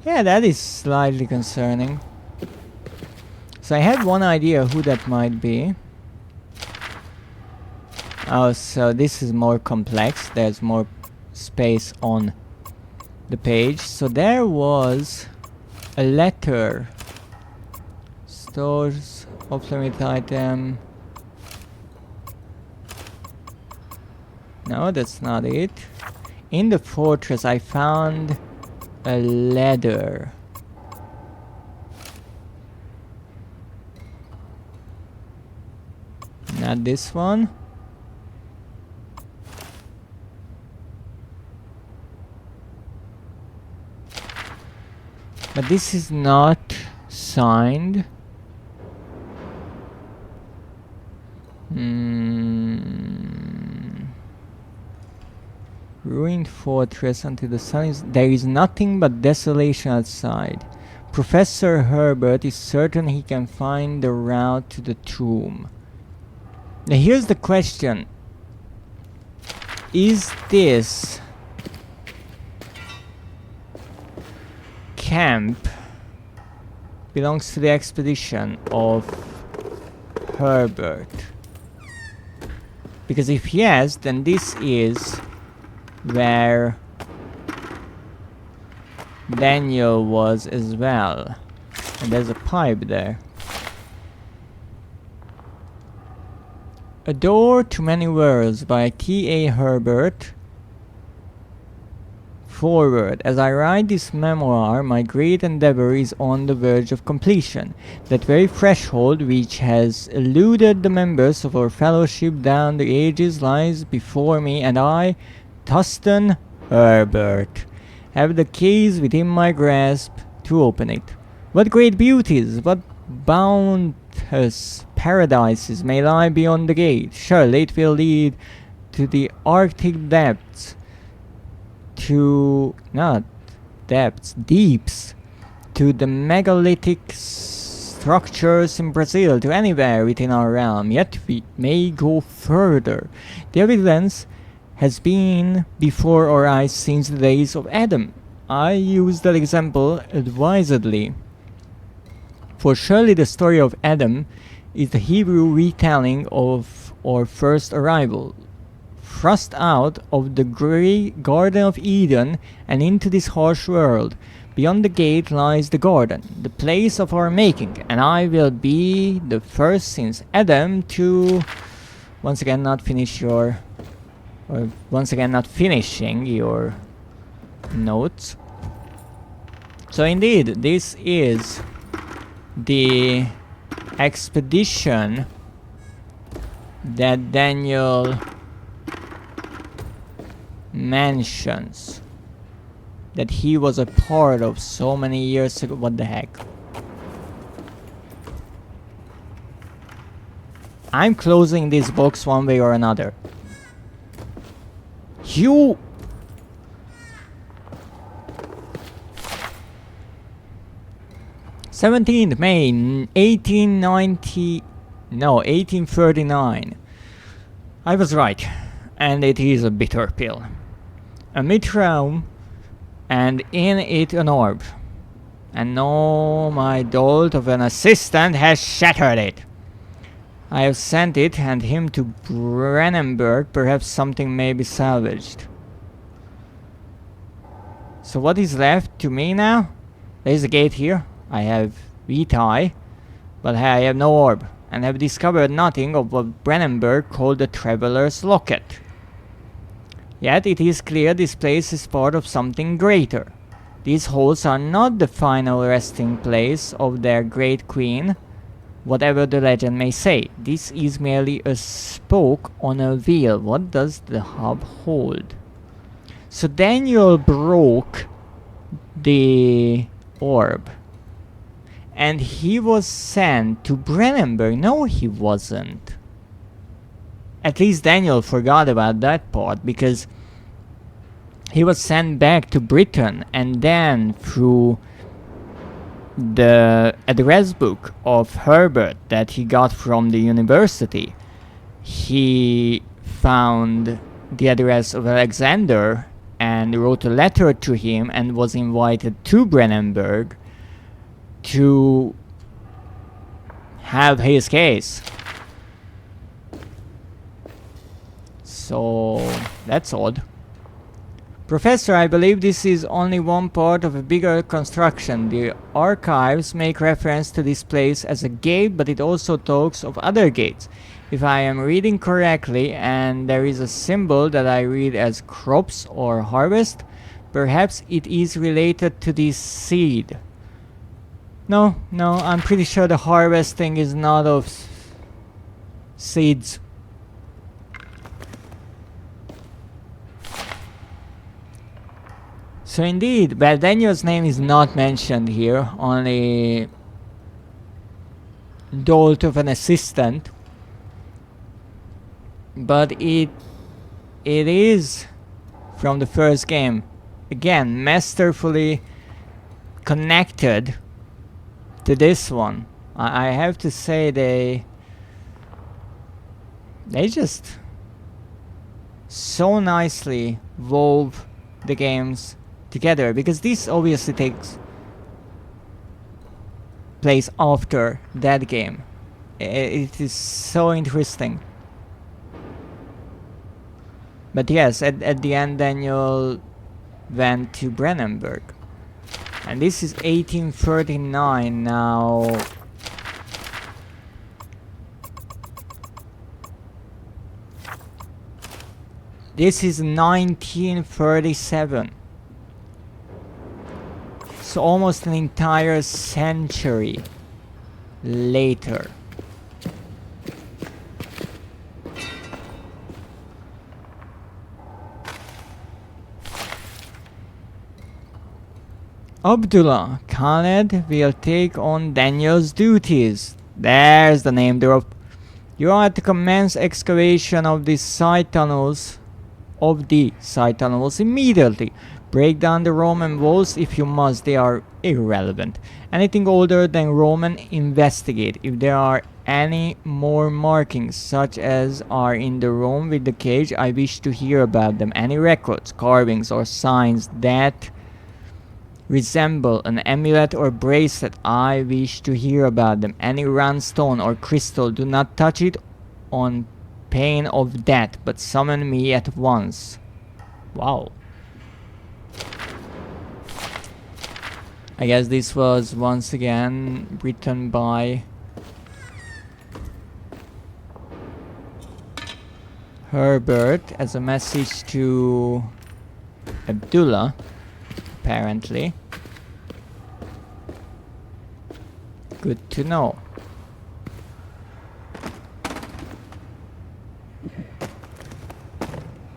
Yeah, that is slightly concerning. So I had one idea who that might be. Oh, so this is more complex. There's more space on the page. So there was a letter. Stores, off-limit item. No, that's not it. In the fortress I found a ladder. Not this one. But this is not signed. Ruined fortress until the sun is... There is nothing but desolation outside. Professor Herbert is certain he can find the route to the tomb. Now here's the question. Is this camp belongs to the expedition of Herbert? Because if yes, then this is where Daniel was as well. And there's a pipe there. A Door to Many Worlds by T.A. Herbert. Forward. As I write this memoir, my great endeavor is on the verge of completion. That very threshold which has eluded the members of our fellowship down the ages lies before me, and I, Tustin Herbert, have the keys within my grasp to open it. What great beauties, what boundless paradises may lie beyond the gate. Surely it will lead to the Arctic depths, deeps, to the megalithic structures in Brazil, to anywhere within our realm. Yet we may go further. The evidence has been before our eyes since the days of Adam. I use that example advisedly, for surely the story of Adam is the Hebrew retelling of our first arrival. Thrust out of the grey Garden of Eden and into this harsh world. Beyond the gate lies the garden, the place of our making, and I will be the first since Adam to once again not finishing your notes. So indeed, this is the expedition that Daniel mentions that he was a part of so many years ago. What the heck? I'm closing this box one way or another. You... 17th May 1839. I was right, and it is a bitter pill. A mid-realm, and in it an orb. And no, my dolt of an assistant has shattered it. I have sent it and him to Brennenburg. Perhaps something may be salvaged. So what is left to me now? There is a gate here. I have VTi, but I have no orb, and have discovered nothing of what Brennenburg called the Traveler's Locket. Yet it is clear this place is part of something greater. These halls are not the final resting place of their great queen, whatever the legend may say. This is merely a spoke on a wheel. What does the hub hold? So Daniel broke the orb, and he was sent to Brennenburg. No, he wasn't. At least Daniel forgot about that part, because he was sent back to Britain, and then through the address book of Herbert that he got from the university, he found the address of Alexander and wrote a letter to him and was invited to Brennenburg to have his case. So that's odd. Professor, I believe this is only one part of a bigger construction. The archives make reference to this place as a gate, but it also talks of other gates. If I am reading correctly, and there is a symbol that I read as crops or harvest, perhaps it is related to this seed. No, I'm pretty sure the harvesting is not of seeds. So indeed, but Daniel's name is not mentioned here, only dolt of an assistant. But it is from the first game. Again, masterfully connected to this one. I have to say they just so nicely wove the games together, because this obviously takes place after that game. It is so interesting. But yes, at the end Daniel went to Brennenburg. And this is 1839 now. This is 1937. It's almost an entire century later. Abdullah Khaled will take on Daniel's duties. There's the name drop. You are to commence excavation of the side tunnels immediately. Break down the Roman walls if you must, they are irrelevant. Anything older than Roman, investigate. If there are any more markings such as are in the room with the cage, I wish to hear about them. Any records, carvings or signs that resemble an amulet or bracelet, I wish to hear about them. Any round stone or crystal, do not touch it on pain of death, but summon me at once. Wow. I guess this was once again written by Herbert as a message to Abdullah, apparently. Good to know.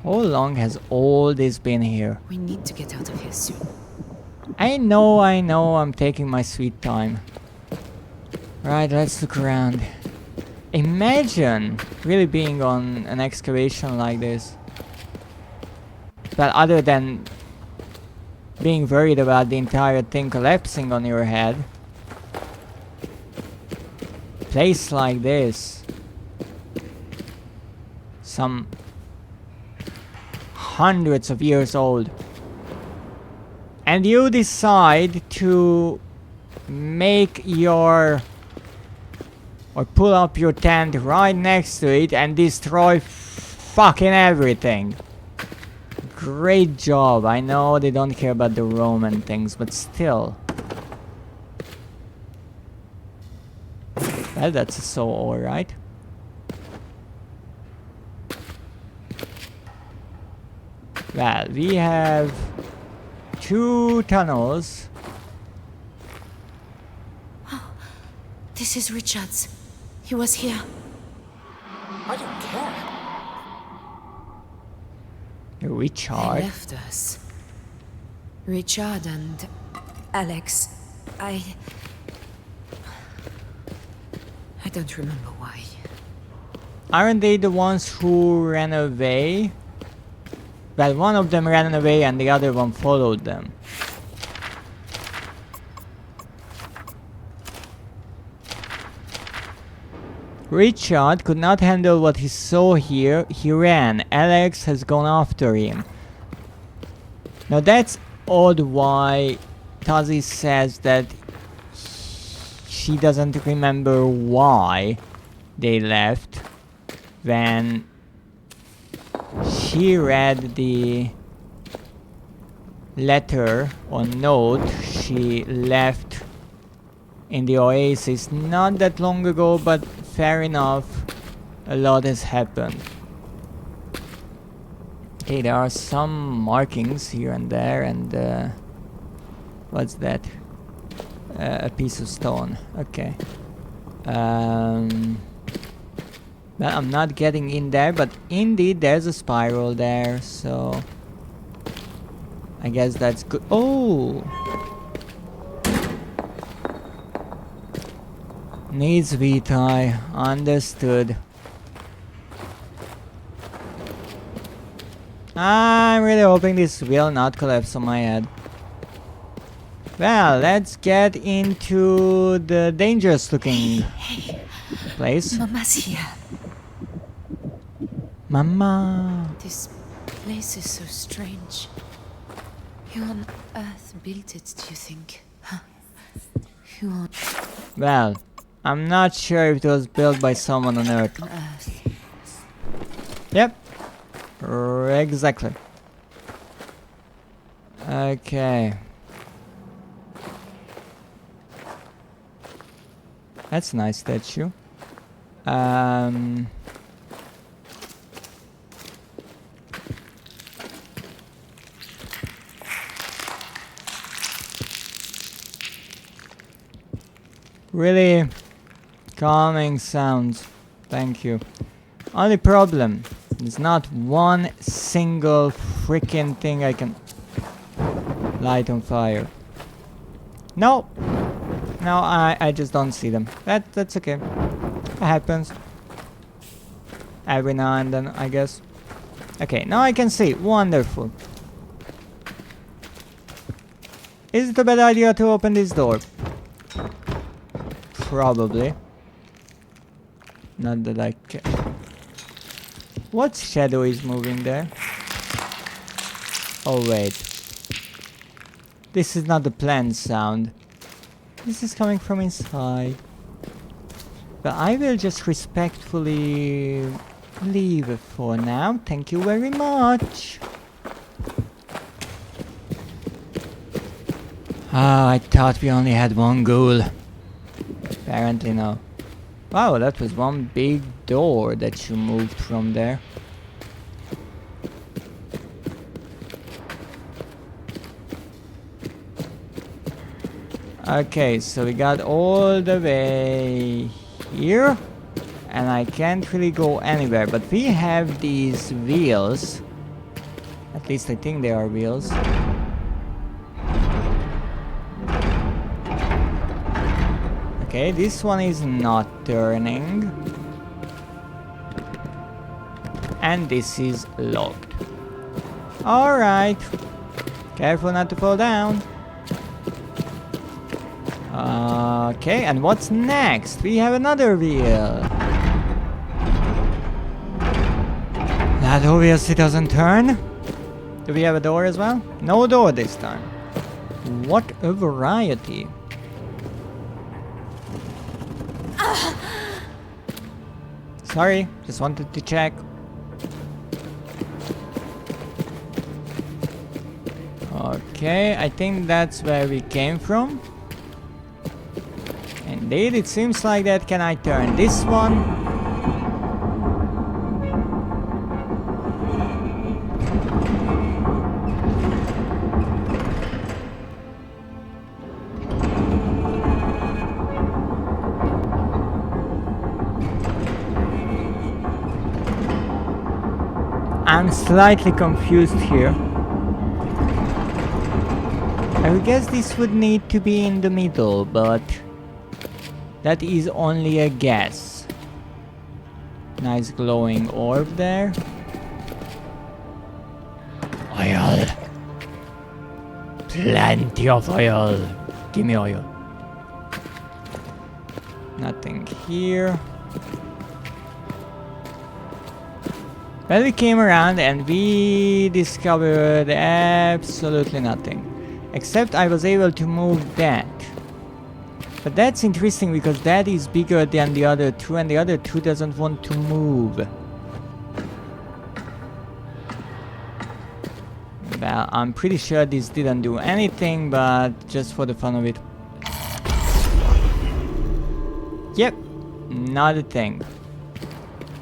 How long has all this been here? We need to get out of here soon. I know, I'm taking my sweet time. Right, let's look around. Imagine really being on an excavation like this. But other than being worried about the entire thing collapsing on your head, place like this, some hundreds of years old, and you decide to make your or pull up your tent right next to it and destroy fucking everything. Great job. I know they don't care about the Roman things, but still. Well, that's so alright. Well, we have 2 tunnels. Oh, this is Richard's. He was here. I don't care. Richard. They left us. Richard and Alex. I don't remember why. Aren't they the ones who ran away? Well, one of them ran away and the other one followed them. Richard could not handle what he saw here. He ran. Alex has gone after him. Now that's odd why Tazi says that she doesn't remember why they left when she read the letter or note she left in the oasis not that long ago, but fair enough, a lot has happened. Okay, there are some markings here and there, and what's that? A piece of stone. Okay. Well, I'm not getting in there, but indeed there's a spiral there, so I guess that's good. Oh! Needs VTi. Understood. I'm really hoping this will not collapse on my head. Well, let's get into the dangerous looking place. Mama's here. Mama. This place is so strange. Who on earth built it, do you think? Huh? Who on Well, I'm not sure if it was built by someone on Earth. earth? Yep. Exactly. Okay. That's a nice statue. really calming sounds. Thank you. Only problem, there's not one single freaking thing I can light on fire. No, I just don't see them. That's okay. It happens every now and then, I guess. Okay, now I can see. Wonderful. Is it a bad idea to open this door? Probably. Not that I can. What shadow is moving there? Oh wait. This is not the planned sound. This is coming from inside. But I will just respectfully leave it for now. Thank you very much. Ah, I thought we only had one goal. Apparently no. Wow, that was one big door that you moved from there. Okay, so we got all the way here. And I can't really go anywhere, but we have these wheels. At least I think they are wheels. Okay, this one is not turning. And this is locked. Alright. Careful not to fall down. Okay, and what's next? We have another wheel. That obviously doesn't turn. Do we have a door as well? No door this time. What a variety. Sorry, just wanted to check. Okay, I think that's where we came from. Indeed, it seems like that. Can I turn this one? I'm slightly confused here. I would guess this would need to be in the middle, but that is only a guess. Nice glowing orb there. Oil. Plenty of oil. Give me oil. Nothing here. Well, we came around and we discovered absolutely nothing. Except I was able to move that. But that's interesting because that is bigger than the other two and the other two doesn't want to move. Well, I'm pretty sure this didn't do anything, but just for the fun of it. Yep, not a thing.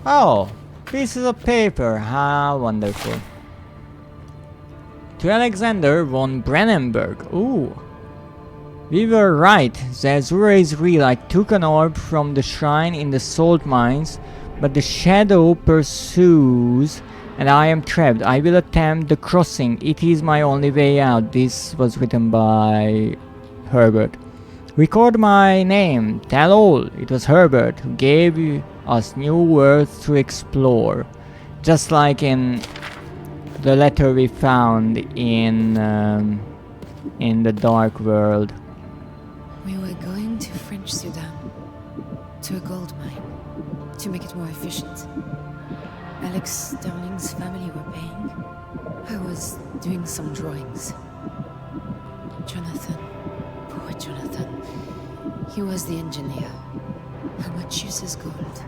Oh! Pieces of paper, how wonderful. To Alexander von Brennenberg. Ooh. We were right. The Azura is real. I took an orb from the shrine in the salt mines, but the shadow pursues and I am trapped. I will attempt the crossing. It is my only way out. This was written by Herbert. Record my name. Tell all. It was Herbert who gave us new worlds to explore. Just like in the letter we found in the Dark World. We were going to French Sudan, to a gold mine, to make it more efficient. Alex Sterling's family were paying. I was doing some drawings. Jonathan, poor Jonathan. He was the engineer. How much use is gold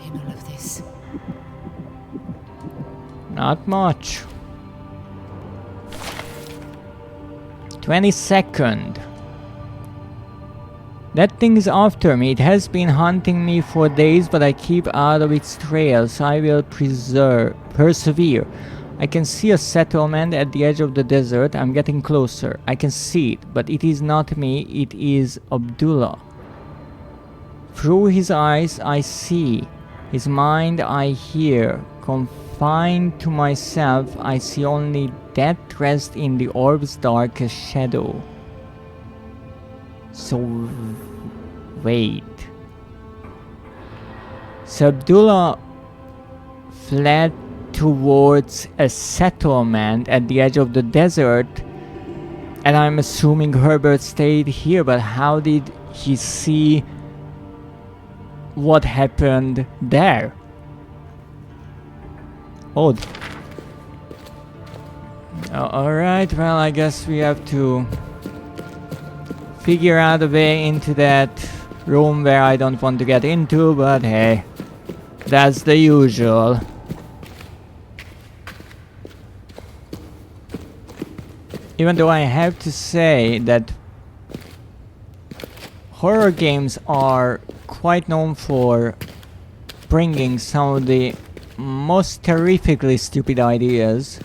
in all of this? Not much. 22nd. That thing is after me. It has been hunting me for days, but I keep out of its trail, so I will persevere. I can see a settlement at the edge of the desert. I'm getting closer. I can see it, but it is not me. It is Abdullah. Through his eyes I see, his mind I hear. Confined to myself, I see only death rest in the orb's darkest shadow. So wait. So Abdullah fled towards a settlement at the edge of the desert, and I'm assuming Herbert stayed here, but how did he see what happened there? Odd. Alright, well, I guess we have to figure out a way into that room where I don't want to get into, but hey, that's the usual. Even though I have to say that horror games are quite known for bringing some of the most terrifically stupid ideas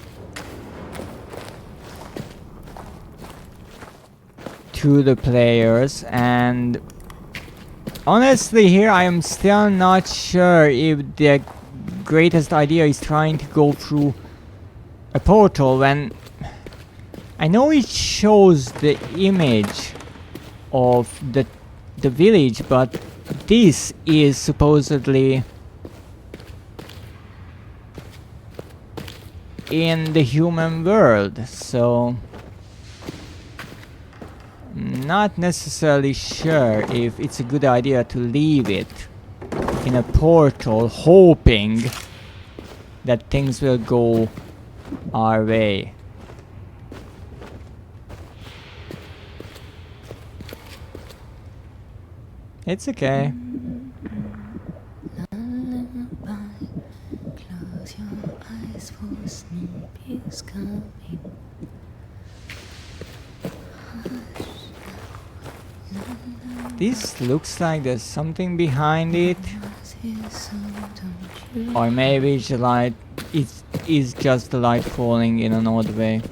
to the players, and honestly here I am still not sure if the greatest idea is trying to go through a portal when I know it shows the image of the village, but this is supposedly in the human world, so not necessarily sure if it's a good idea to leave it in a portal hoping that things will go our way. It's okay. Close your eyes for sleep is coming. This looks like there's something behind it, or maybe it's light. It is just the light falling in an odd way.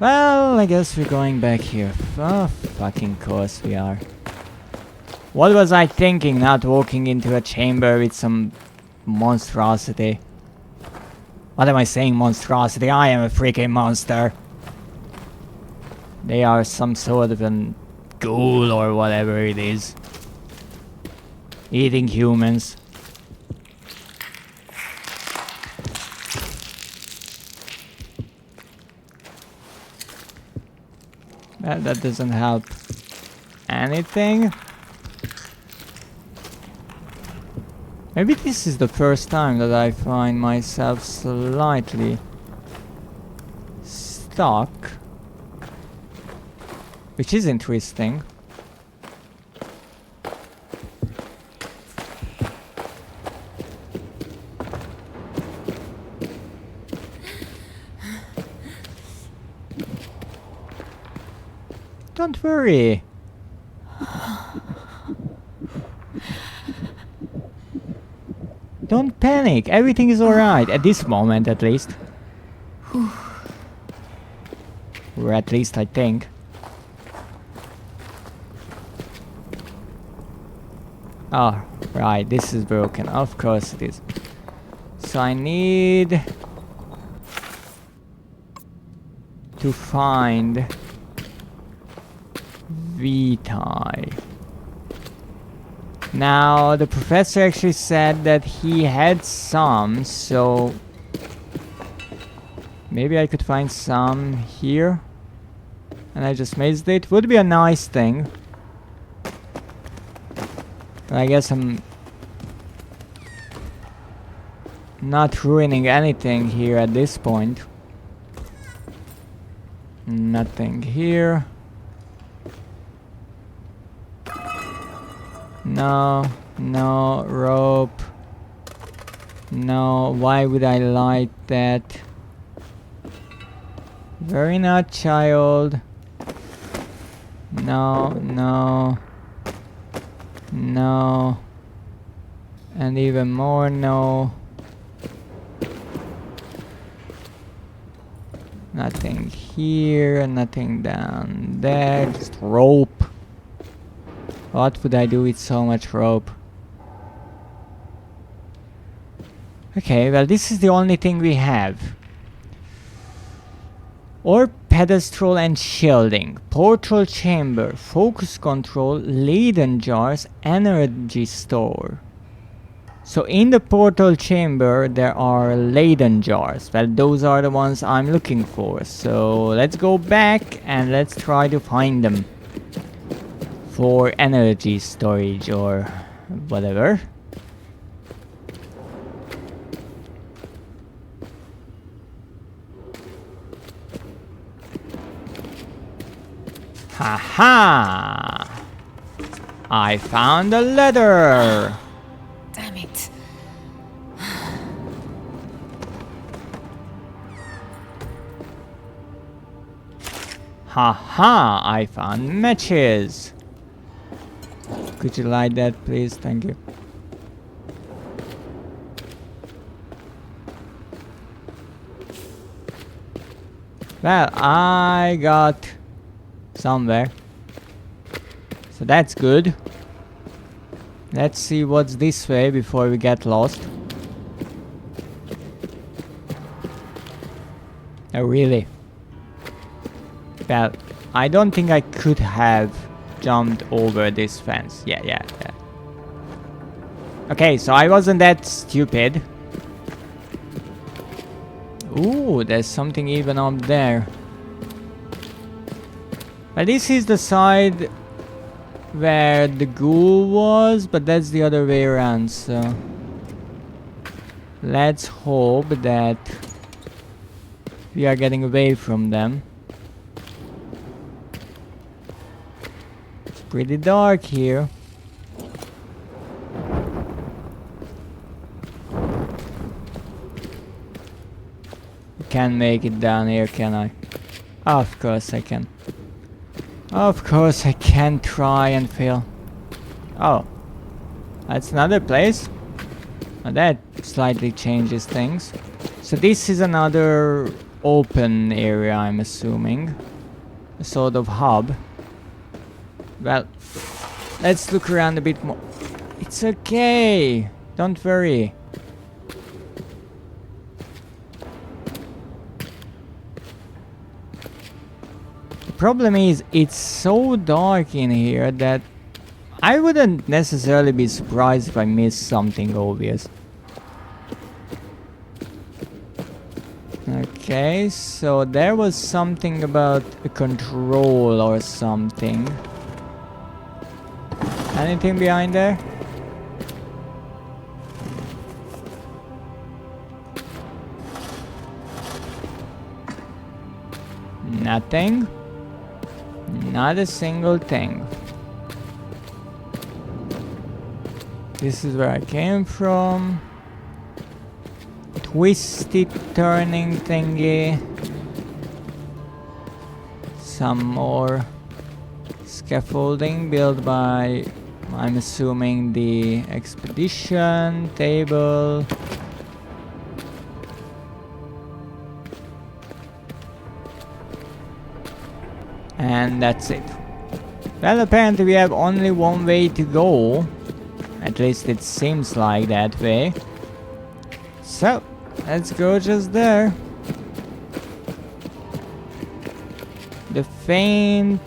Well, I guess we're going back here. Oh, fucking course we are. What was I thinking, not walking into a chamber with some monstrosity? What am I saying, monstrosity? I am a freaking monster. They are some sort of an ghoul or whatever it is. Eating humans. Well, that doesn't help anything. Maybe this is the first time that I find myself slightly stuck, which is interesting. Don't worry. Don't panic, everything is alright, at this moment at least. Or at least I think. Oh, right, this is broken, of course it is. So I need to find VTuber. Now, the professor actually said that he had some, so maybe I could find some here. And I just missed it. Would be a nice thing. But I guess I'm not ruining anything here at this point. Nothing here. No, no, rope. No, why would I light that? Very not, child. No, no. No. And even more no. Nothing here, nothing down there, just rope. What would I do with so much rope? Okay, well this is the only thing we have. Or pedestal and shielding, portal chamber, focus control, Leyden jars, energy store. So in the portal chamber there are Leyden jars. Well, those are the ones I'm looking for. So let's go back and let's try to find them. For energy storage or whatever. Haha! I found a letter! Damn it. Haha! I found matches! Could you light that, please? Thank you. Well, I got somewhere. So that's good. Let's see what's this way before we get lost. Oh, really? Well, I don't think I could have jumped over this fence. Yeah. Okay, so I wasn't that stupid. Ooh, there's something even up there. But this is the side where the ghoul was, but that's the other way around, so let's hope that we are getting away from them. It's pretty dark here. Can't make it down here, can I? Of course I can. Of course I can try and fail. Oh, that's another place. Well, that slightly changes things. So this is another open area, I'm assuming. A sort of hub. Well, let's look around a bit more. It's okay. Don't worry. Problem is, it's so dark in here that I wouldn't necessarily be surprised if I missed something obvious. Okay, so there was something about a control or something. Anything behind there? Nothing. Not a single thing. This is where I came from. Twisty turning thingy. Some more scaffolding built by, I'm assuming, the expedition table. And that's it. Well, apparently we have only one way to go. At least it seems like that way. So, let's go just there. The faint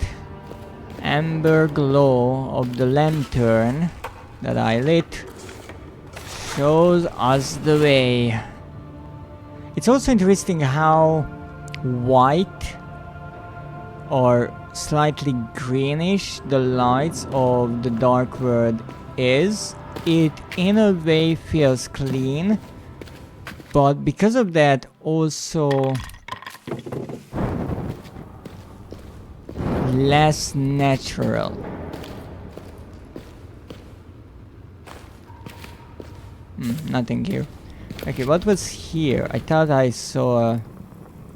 amber glow of the lantern that I lit shows us the way. It's also interesting how white or slightly greenish the lights of the dark world is. It in a way feels clean, but because of that also less natural. Nothing here. Okay, what was here? I thought I saw a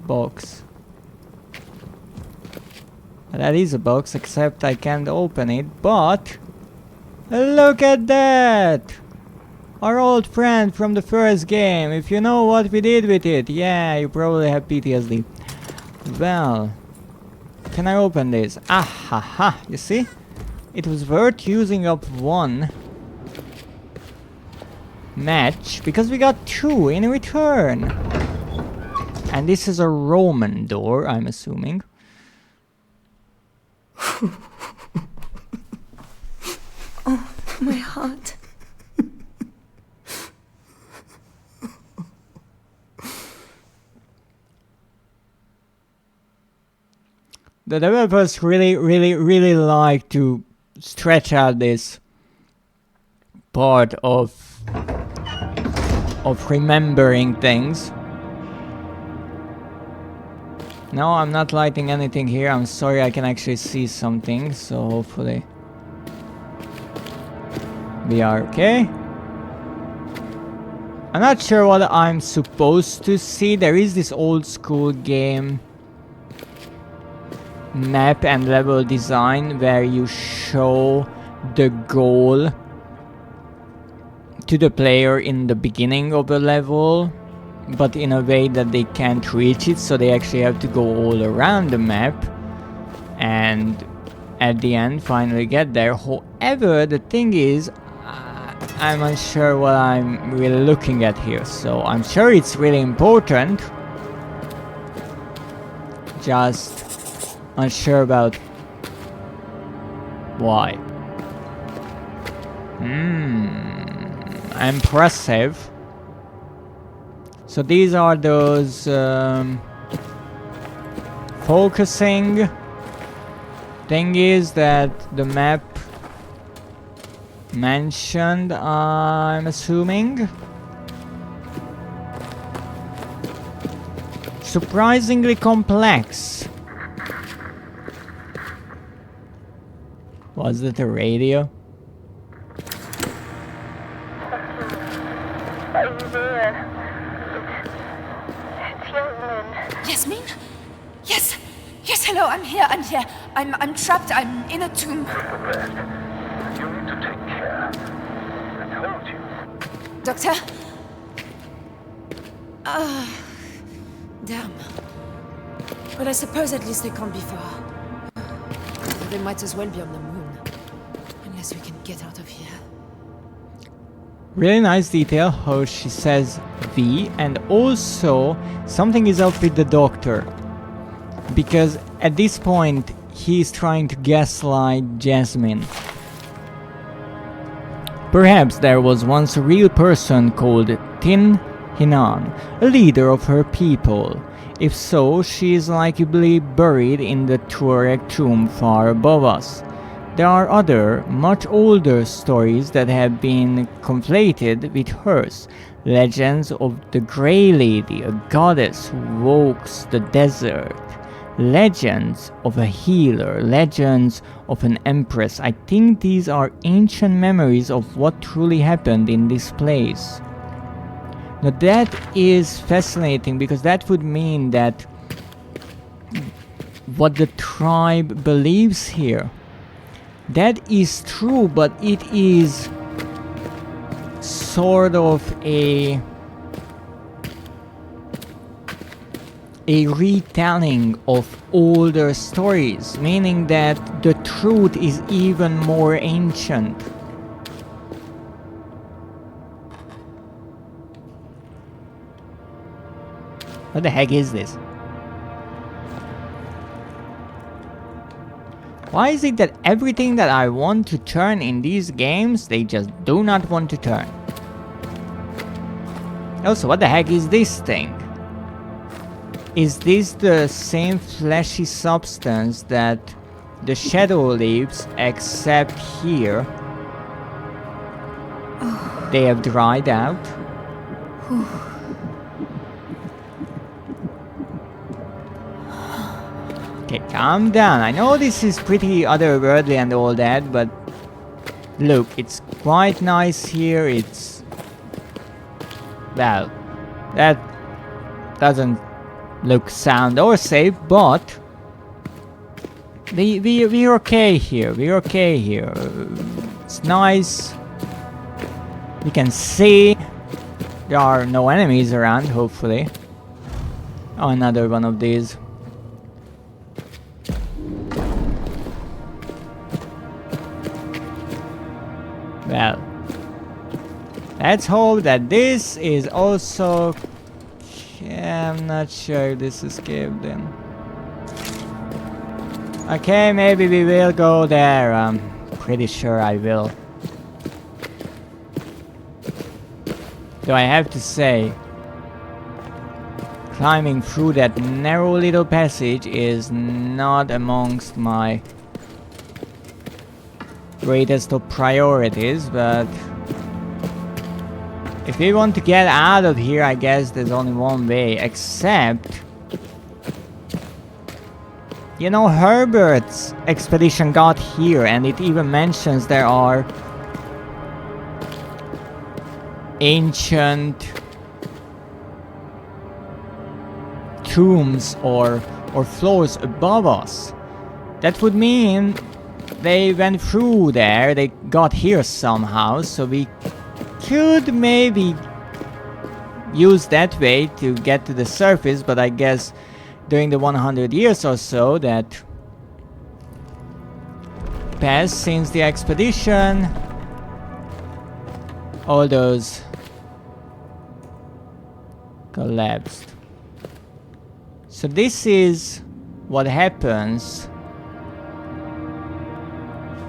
box. That is a box, except I can't open it, but look at that! Our old friend from the first game. If you know what we did with it, yeah, you probably have PTSD. Well, can I open this? Ah ha ha, you see? it was worth using up one match because we got 2 in return. And this is a Roman door, I'm assuming. Oh, my heart. The developers really like to stretch out this part of remembering things. No, I'm not lighting anything here. I'm sorry, I can actually see something, so hopefully we are okay. I'm not sure what I'm supposed to see. There is this old school game map and level design where you show the goal to the player in the beginning of the level, but in a way that they can't reach it, so they actually have to go all around the map and at the end finally get there. However, the thing is, I'm unsure what I'm really looking at here, so I'm sure it's really important, just unsure about why. Impressive. So these are those focusing thingies that the map mentioned, I'm assuming. Surprisingly complex. Was it a radio? Are you there? It's Yasmin. Yasmin? Yes. Yes, hello, I'm here. I'm trapped. I'm in a tomb. Rest. You need to take care. I told you. Doctor? Damn. But I suppose at least they can't be far. They might as well be on the moon. Unless we can get out of here. Really nice detail how she says V, and also something is up with the doctor. Because at this point he's trying to gaslight Jasmine. Perhaps there was once a real person called Tin Hinan, a leader of her people. If so, she is likely buried in the Tuareg tomb far above us. There are other, much older stories that have been conflated with hers. Legends of the Grey Lady, a goddess who walks the desert. Legends of a healer, legends of an empress. I think these are ancient memories of what truly happened in this place. Now that is fascinating, because that would mean that what the tribe believes here, that is true, but it is sort of a retelling of older stories, meaning that the truth is even more ancient. What the heck is this? Why is it that everything that I want to turn in these games, they just do not want to turn? Also, what the heck is this thing? Is this the same fleshy substance that the shadow leaves, except here they have dried out? Okay, calm down. I know this is pretty otherworldly and all that, but look, it's quite nice here. It's... well, that doesn't look sound or safe, but we're okay here. We're okay here. It's nice. You can see there are no enemies around, hopefully. Oh, another one of these. Well, let's hope that this is also... I'm not sure if this is caved in. Okay, maybe we will go there. I'm pretty sure I will. Though I have to say, climbing through that narrow little passage is not amongst my greatest of priorities, but if we want to get out of here, I guess there's only one way, except... You know, Herbert's expedition got here, and it even mentions there are ancient tombs or floors above us. That would mean they went through there, they got here somehow, so we could maybe use that way to get to the surface, but I guess during the 100 years or so that passed since the expedition, all those collapsed. So this is what happens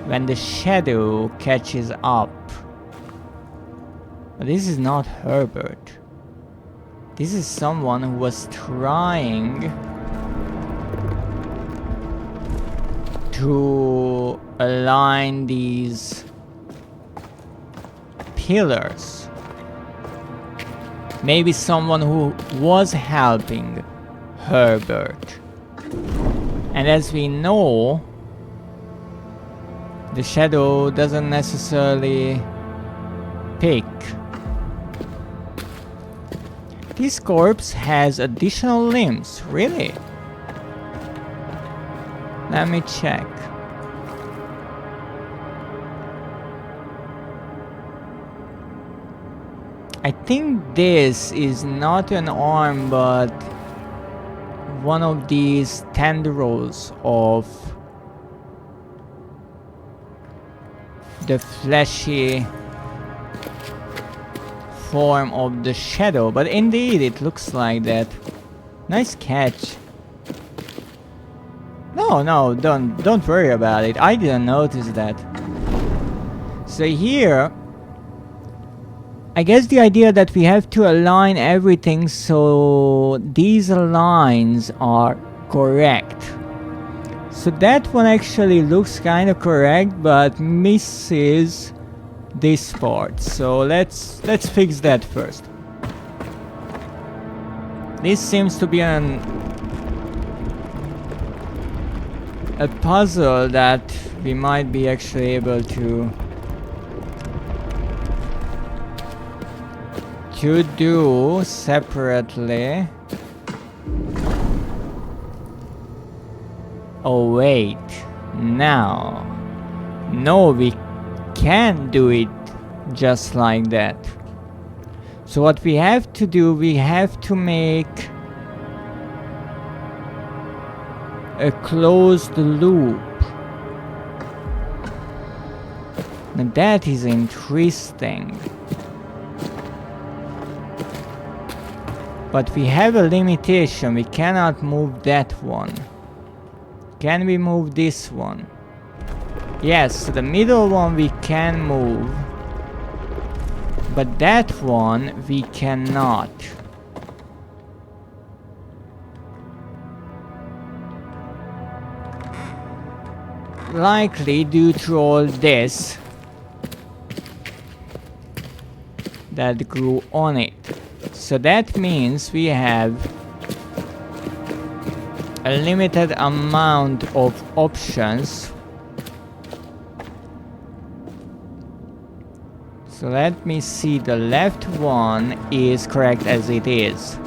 when the shadow catches up. But this is not Herbert. This is someone who was trying to align these pillars. Maybe someone who was helping Herbert. And as we know, the shadow doesn't necessarily pick. This corpse has additional limbs, really? Let me check. I think this is not an arm, but one of these tendrils of the fleshy form of the shadow, but indeed it looks like that. Nice catch. No, don't worry about it. I didn't notice that. So here, I guess the idea that we have to align everything so these lines are correct. So that one actually looks kind of correct, but misses this part. So let's fix that first. This seems to be a puzzle that we might be actually able to do separately. Oh wait, now, no, we can't do it just like that. So what we have to do, we have to make a closed loop. Now that is interesting. But we have a limitation, we cannot move that one. Can we move this one? Yes, the middle one we can move. But that one we cannot. Likely due to all this that grew on it. So that means we have a limited amount of options. So let me see, the left one is correct as it is,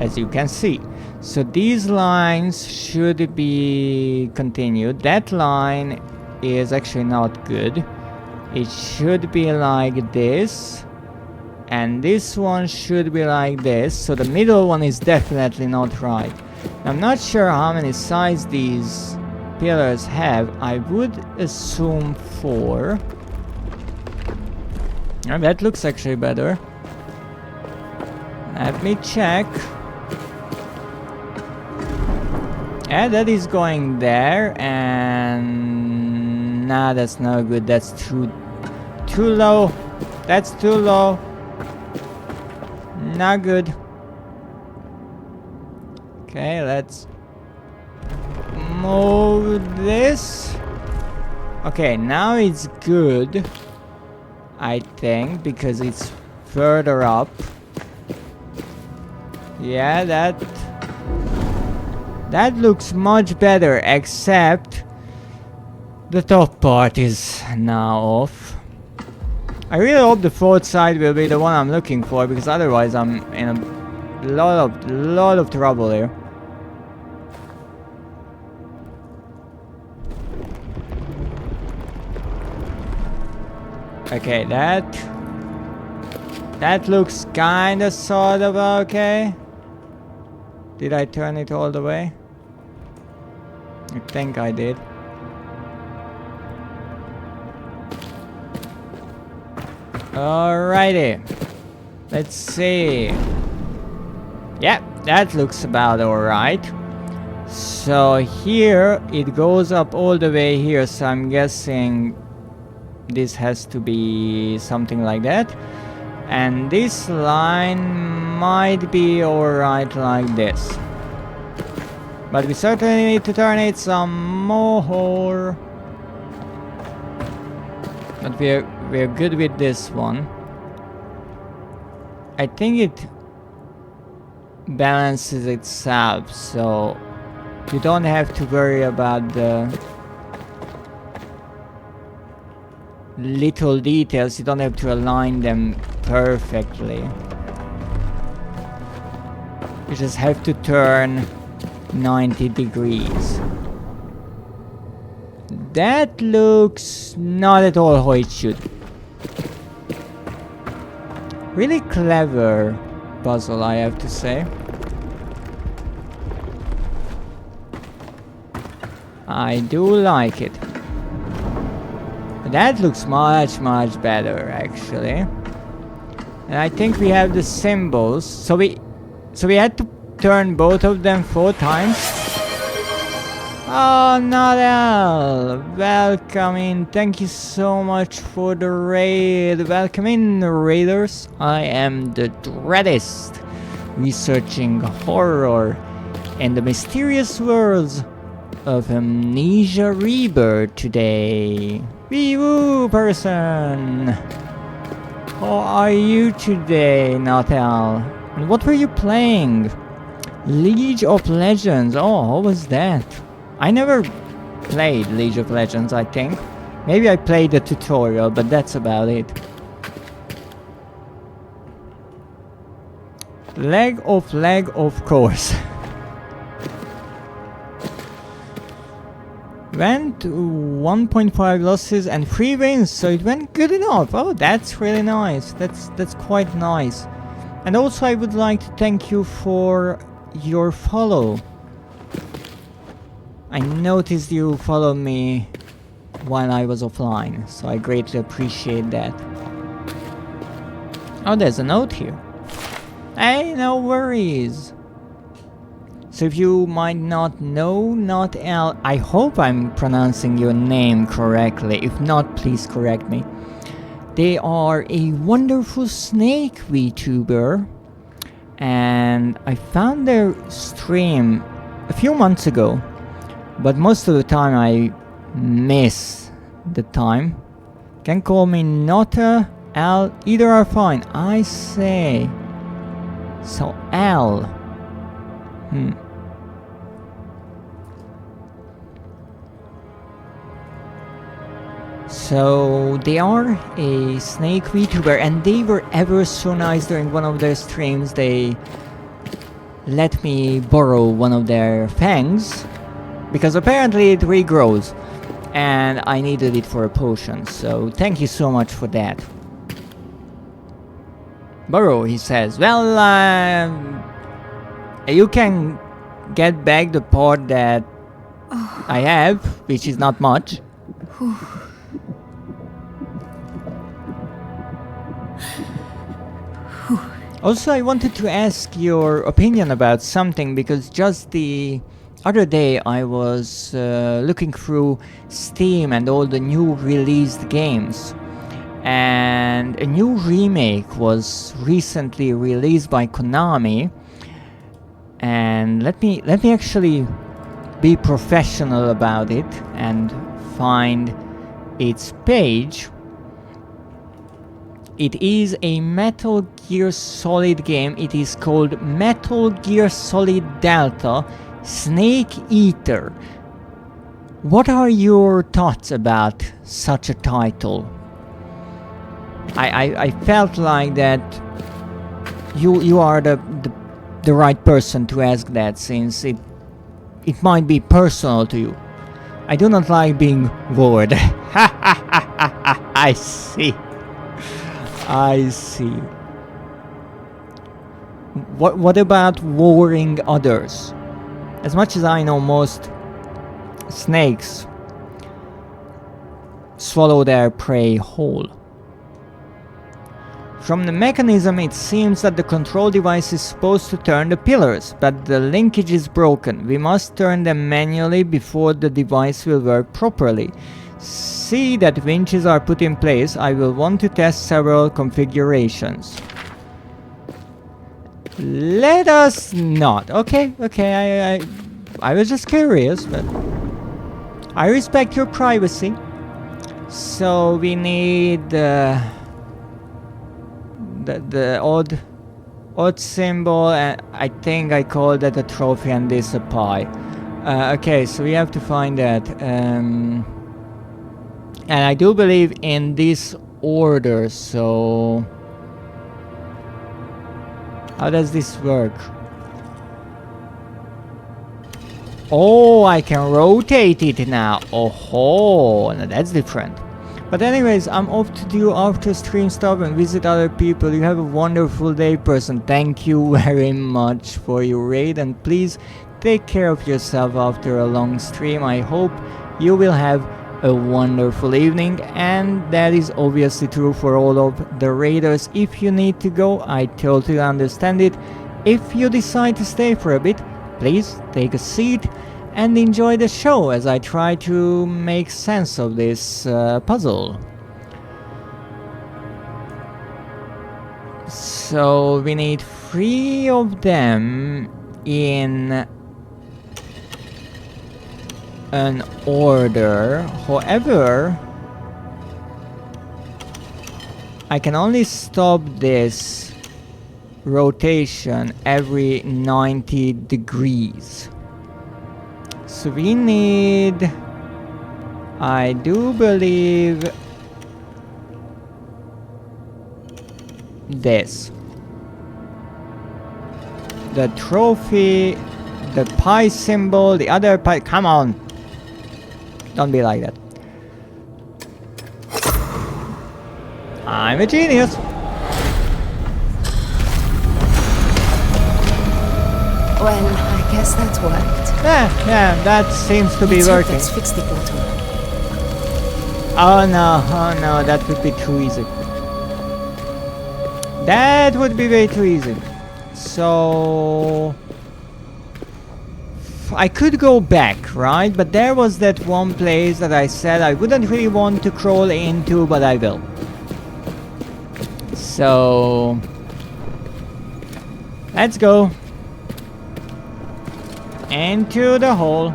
as you can see. So these lines should be continued. That line is actually not good. It should be like this. And this one should be like this. So the middle one is definitely not right. I'm not sure how many sides these pillars have. I would assume 4. That looks actually better. Let me check. Yeah, that is going there, and nah, that's not good. That's too low. That's too low. Not good. Okay, let's move this. Okay, now it's good, I think, because it's further up. Yeah, that looks much better, except the top part is now off. I really hope the fourth side will be the one I'm looking for, because otherwise I'm in a lot of trouble here. Okay, that looks kinda sort of okay. Did I turn it all the way? I think I did. Alrighty. Let's see. Yeah, that looks about alright. So here it goes up all the way here, so I'm guessing this has to be something like that. And this line might be alright like this. But we certainly need to turn it some more. But we're good with this one. I think it balances itself, so you don't have to worry about the little details. You don't have to align them perfectly. You just have to turn 90 degrees. That looks not at all how it should. Really clever puzzle, I have to say. I do like it. That looks much better, actually. And I think we have the symbols. So we had to turn both of them 4 times. Oh, Nadal! Welcome in. Thank you so much for the raid. Welcome in, raiders. I am the Dreadist, researching horror and the mysterious worlds of Amnesia Rebirth today. Wee-woo, person! How are you today, Natal? And what were you playing? League of Legends. Oh, how was that? I never played League of Legends, I think. Maybe I played the tutorial, but that's about it. Leg, of course. Went 1.5 losses and 3 wins, so it went good enough. Oh, that's really nice. That's quite nice. And also I would like to thank you for your follow. I noticed you followed me while I was offline, so I greatly appreciate that. Oh, there's a note here. Hey, no worries. So if you might not know, not L, I hope I'm pronouncing your name correctly. If not, please correct me. They are a wonderful snake VTuber, and I found their stream a few months ago, but most of the time I miss the time. Can call me Nota, L, either are fine. I say. So L. So they are a snake VTuber, and they were ever so nice during one of their streams. They let me borrow one of their fangs, because apparently it regrows, and I needed it for a potion, so thank you so much for that. Burrow, he says, well, you can get back the part that I have, which is not much. Also, I wanted to ask your opinion about something, because just the other day I was looking through Steam and all the new released games, and a new remake was recently released by Konami. And let me actually be professional about it and find its page. It is a Metal Gear Solid game. It is called Metal Gear Solid Delta Snake Eater. What are your thoughts about such a title? I felt like that you are the right person to ask that, since it might be personal to you. I do not like being bored. I see. I see. What about worrying others? As much as I know, most snakes swallow their prey whole. From the mechanism, it seems that the control device is supposed to turn the pillars, but the linkage is broken. We must turn them manually before the device will work properly. See that winches are put in place. I will want to test several configurations. Let us not. Okay, I was just curious, but I respect your privacy. So we need the odd symbol, and I think I called that a trophy and this a pie. Okay, so we have to find that. And I do believe in this order, so how does this work? Oh, I can rotate it now. Oh, now that's different. But anyways, I'm off to do after stream stuff and visit other people. You have a wonderful day, person. Thank you very much for your raid, and please take care of yourself after a long stream. I hope you will have a wonderful evening, and that is obviously true for all of the raiders. If you need to go, I totally understand it. If you decide to stay for a bit, please take a seat and enjoy the show as I try to make sense of this puzzle. So we need 3 of them in an order. However, I can only stop this rotation every 90 degrees. So we need, I do believe, this. The trophy, the pie symbol, the other pie. Come on. Don't be like that. I'm a genius. Well, I guess that worked. Yeah, that seems to be working. Let's fix the portal. Oh no, that would be too easy. That would be way too easy. So I could go back, right? But there was that one place that I said I wouldn't really want to crawl into, but I will. So let's go into the hole.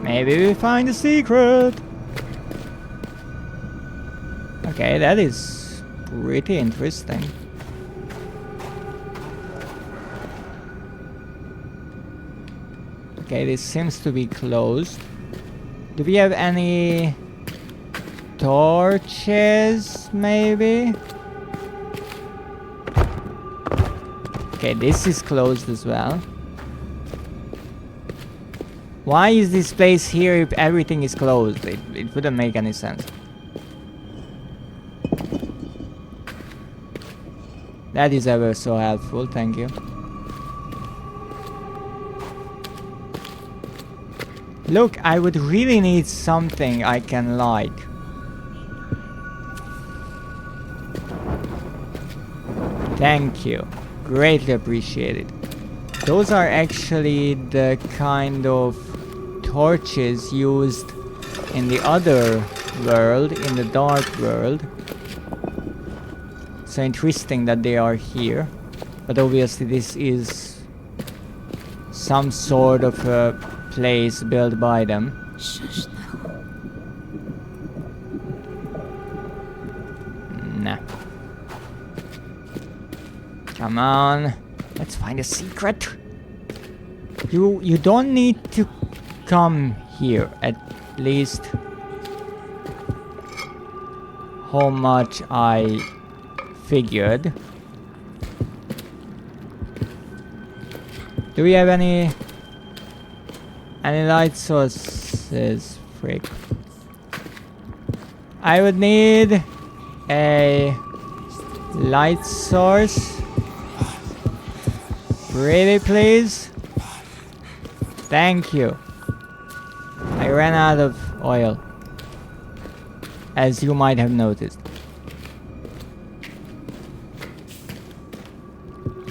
Maybe we find a secret. Okay, that is pretty interesting. Okay, this seems to be closed. Do we have any torches, maybe? Okay, this is closed as well. Why is this place here if everything is closed? It wouldn't make any sense. That is ever so helpful, thank you. Look, I would really need something I can light. Thank you. Greatly appreciated. Those are actually the kind of torches used in the other world, in the dark world. So interesting that they are here. But obviously this is some sort of a place built by them. Shush now. Nah. Come on. Let's find a secret. You don't need to come here, at least how much I figured. Do we have any light sources? Frick. I would need a light source. Pretty please. Thank you. I ran out of oil, as you might have noticed.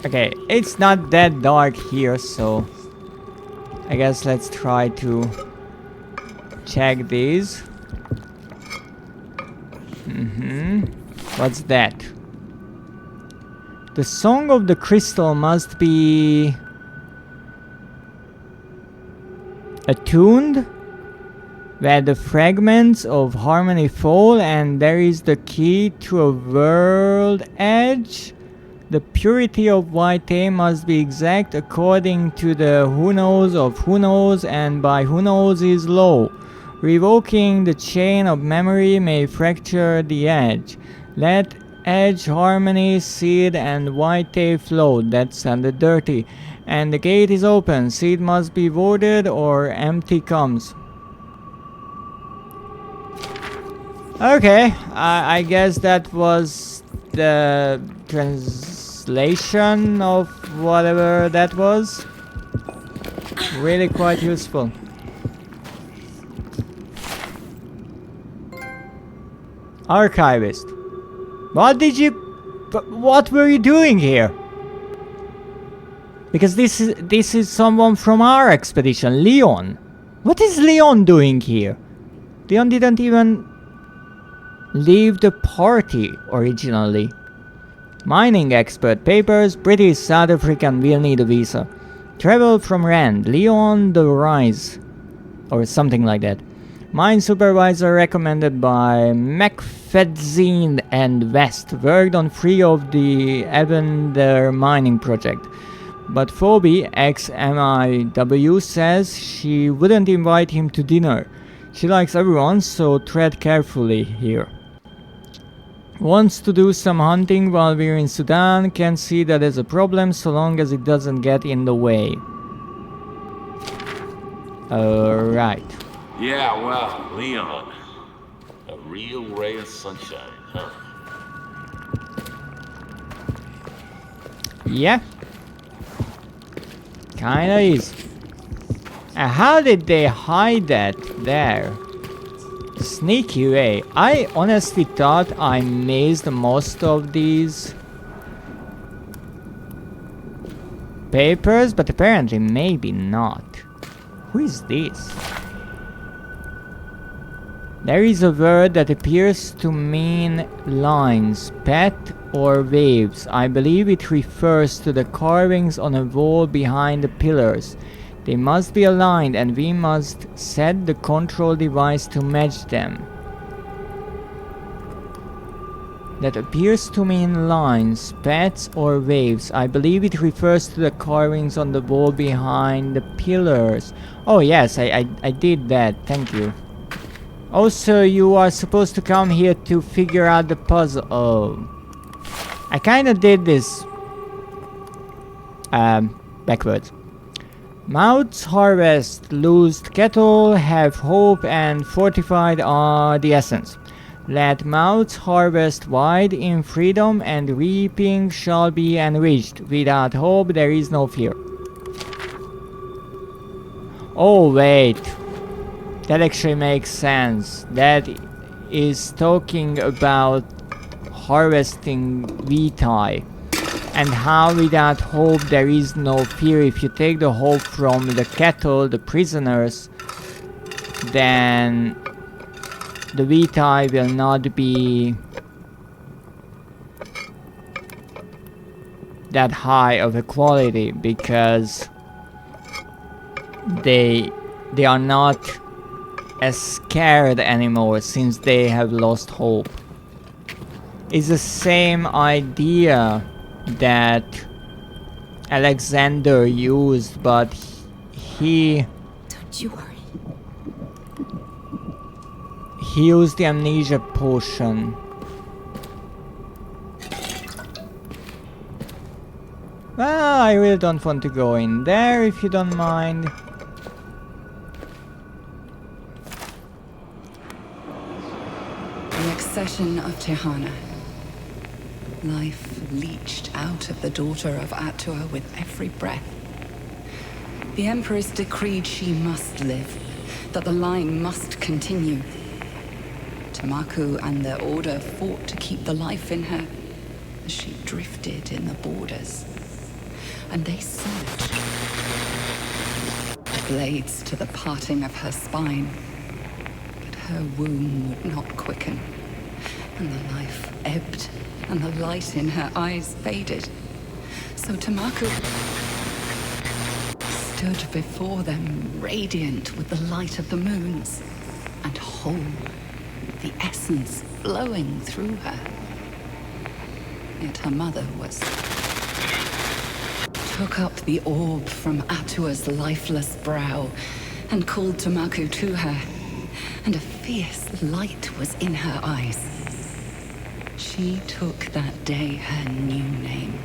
Okay, it's not that dark here, so I guess let's try to check these. What's that? The Song of the Crystal must be attuned where the fragments of harmony fall, and there is the key to a world edge. The purity of YT must be exact according to the who knows of who knows, and by who knows is low. Revoking the chain of memory may fracture the edge. Let edge harmony seed and YT flow. That sounded dirty. And the gate is open. Seed must be voided or empty comes. Okay, I guess that was the translation of whatever that was. Really quite useful. Archivist. What were you doing here? Because this is someone from our expedition, Leon. What is Leon doing here? Leon didn't even leave the party originally. Mining expert papers, British, South African, will need a visa. Travel from Rand, Leon the Rise, or something like that. Mine supervisor recommended by McFadzine and West. Worked on 3 of the Evander mining project. But Phoebe, ex-MIW, says she wouldn't invite him to dinner. She likes everyone, so tread carefully here. Wants to do some hunting while we're in Sudan. Can't see that as a problem so long as it doesn't get in the way. Alright. Yeah, well, Leon. A real ray of sunshine, huh? Yeah. Kinda is. How did they hide that there? Sneaky way. I honestly thought I missed most of these papers, but apparently maybe not. Who is this? There is a word that appears to mean lines, pet or waves. I believe it refers to the carvings on a wall behind the pillars. They must be aligned and we must set the control device to match them. That appears to mean lines, pets or waves. I believe it refers to the carvings on the wall behind the pillars. Oh yes, I did that, thank you. Also, you are supposed to come here to figure out the puzzle. Oh. I kinda did this backwards. Mouths harvest, loosed cattle, have hope, and fortified are the essence. Let mouths harvest wide in freedom, and reaping shall be enriched. Without hope there is no fear. Oh wait, that actually makes sense. That is talking about harvesting VTuber. And how without hope there is no fear. If you take the hope from the cattle, the prisoners, then the VTI will not be that high of a quality, because they are not as scared anymore since they have lost hope. It's the same idea that Alexander used, but he Don't you worry. used the amnesia potion. Well, I really don't want to go in there, if you don't mind. The accession of Tehana. Life leached out of the daughter of Atua with every breath. The Empress decreed she must live, that the line must continue. Tamaku and their order fought to keep the life in her as she drifted in the borders. And they surged. Blades to the parting of her spine. But her womb would not quicken, and the life ebbed, and the light in her eyes faded. So Tamaku stood before them, radiant with the light of the moons, and whole, the essence flowing through her. Yet her mother took up the orb from Atua's lifeless brow and called Tamaku to her, and a fierce light was in her eyes. She took that day her new name,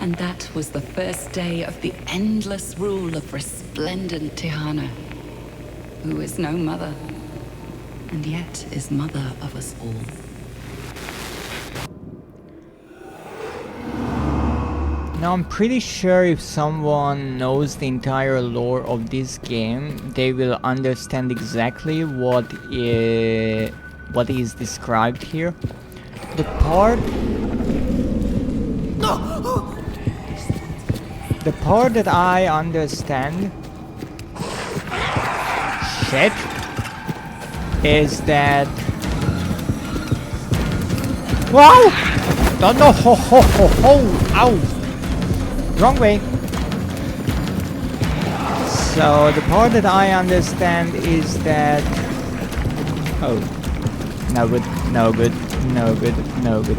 and that was the first day of the endless rule of resplendent Tehana, who is no mother, and yet is mother of us all. Now I'm pretty sure if someone knows the entire lore of this game, they will understand exactly what is described here. The part that I understand, shit, is that, wow, no, ho ho ho ho, ow. Wrong way. So the part that I understand is that... Oh. No good, no good, no good, no good.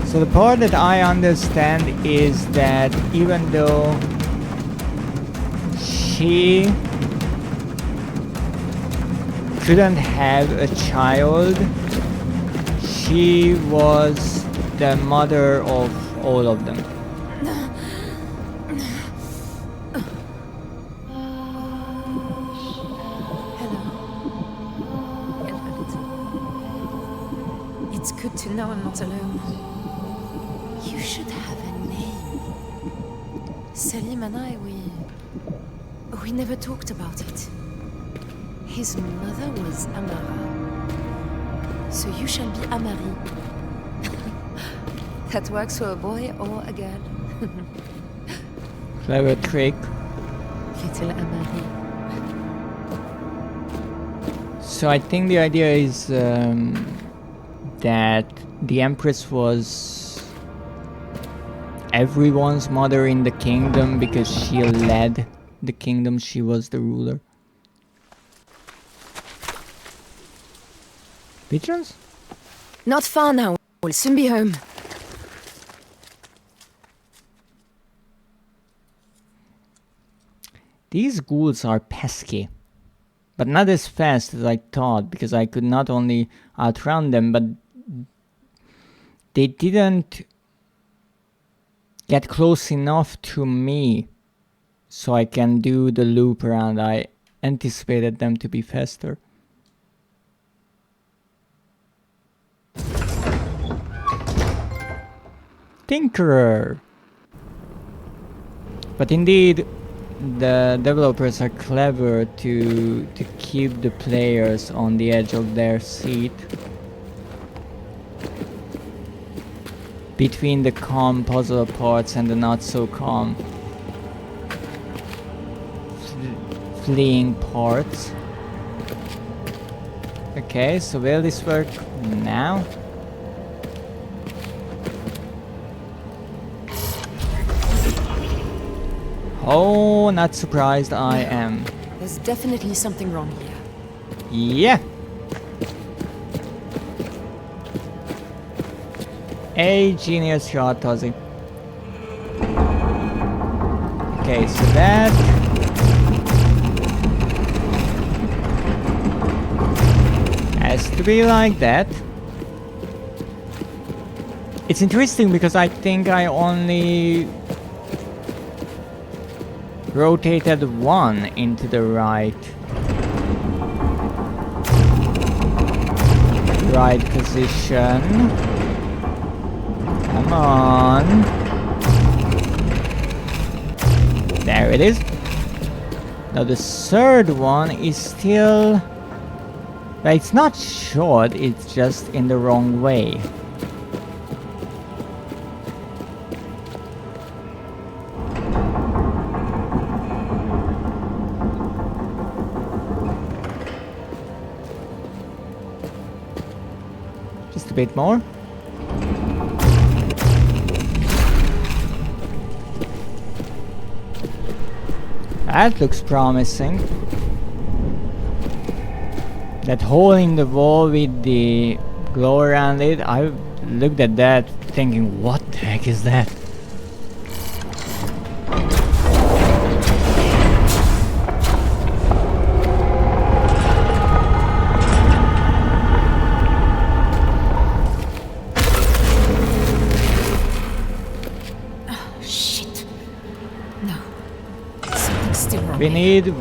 So the part that I understand is that even though she couldn't have a child, she was the mother of all of them. Hello. It's good to know I'm not alone. You should have a name. Salim and I, we never talked about it. His mother was Amara. So you shall be Amari. That works for a boy or a girl. Clever trick. Little Amari. So I think the idea is that the Empress was everyone's mother in the kingdom because she led the kingdom, she was the ruler. Pigeons? Not far now. We'll soon be home. These ghouls are pesky, but not as fast as I thought, because I could not only outrun them, but they didn't get close enough to me so I can do the loop around. I anticipated them to be faster. Tinkerer! But indeed, the developers are clever to keep the players on the edge of their seat. between the calm puzzle parts and the not so calm fleeing parts. Okay, so will this work now? Oh, not surprised I am. There's definitely something wrong here. Yeah. A genius shot, Ozzy. Okay, so that has to be like that. It's interesting because I think I only rotated one into the right position. Come on. There it is. Now the third one is still... But it's not short, it's just in the wrong way. Just a bit more. That looks promising. That hole in the wall with the glow around it, I looked at that thinking, what the heck is that? Shit. No. Something's still wrong. We need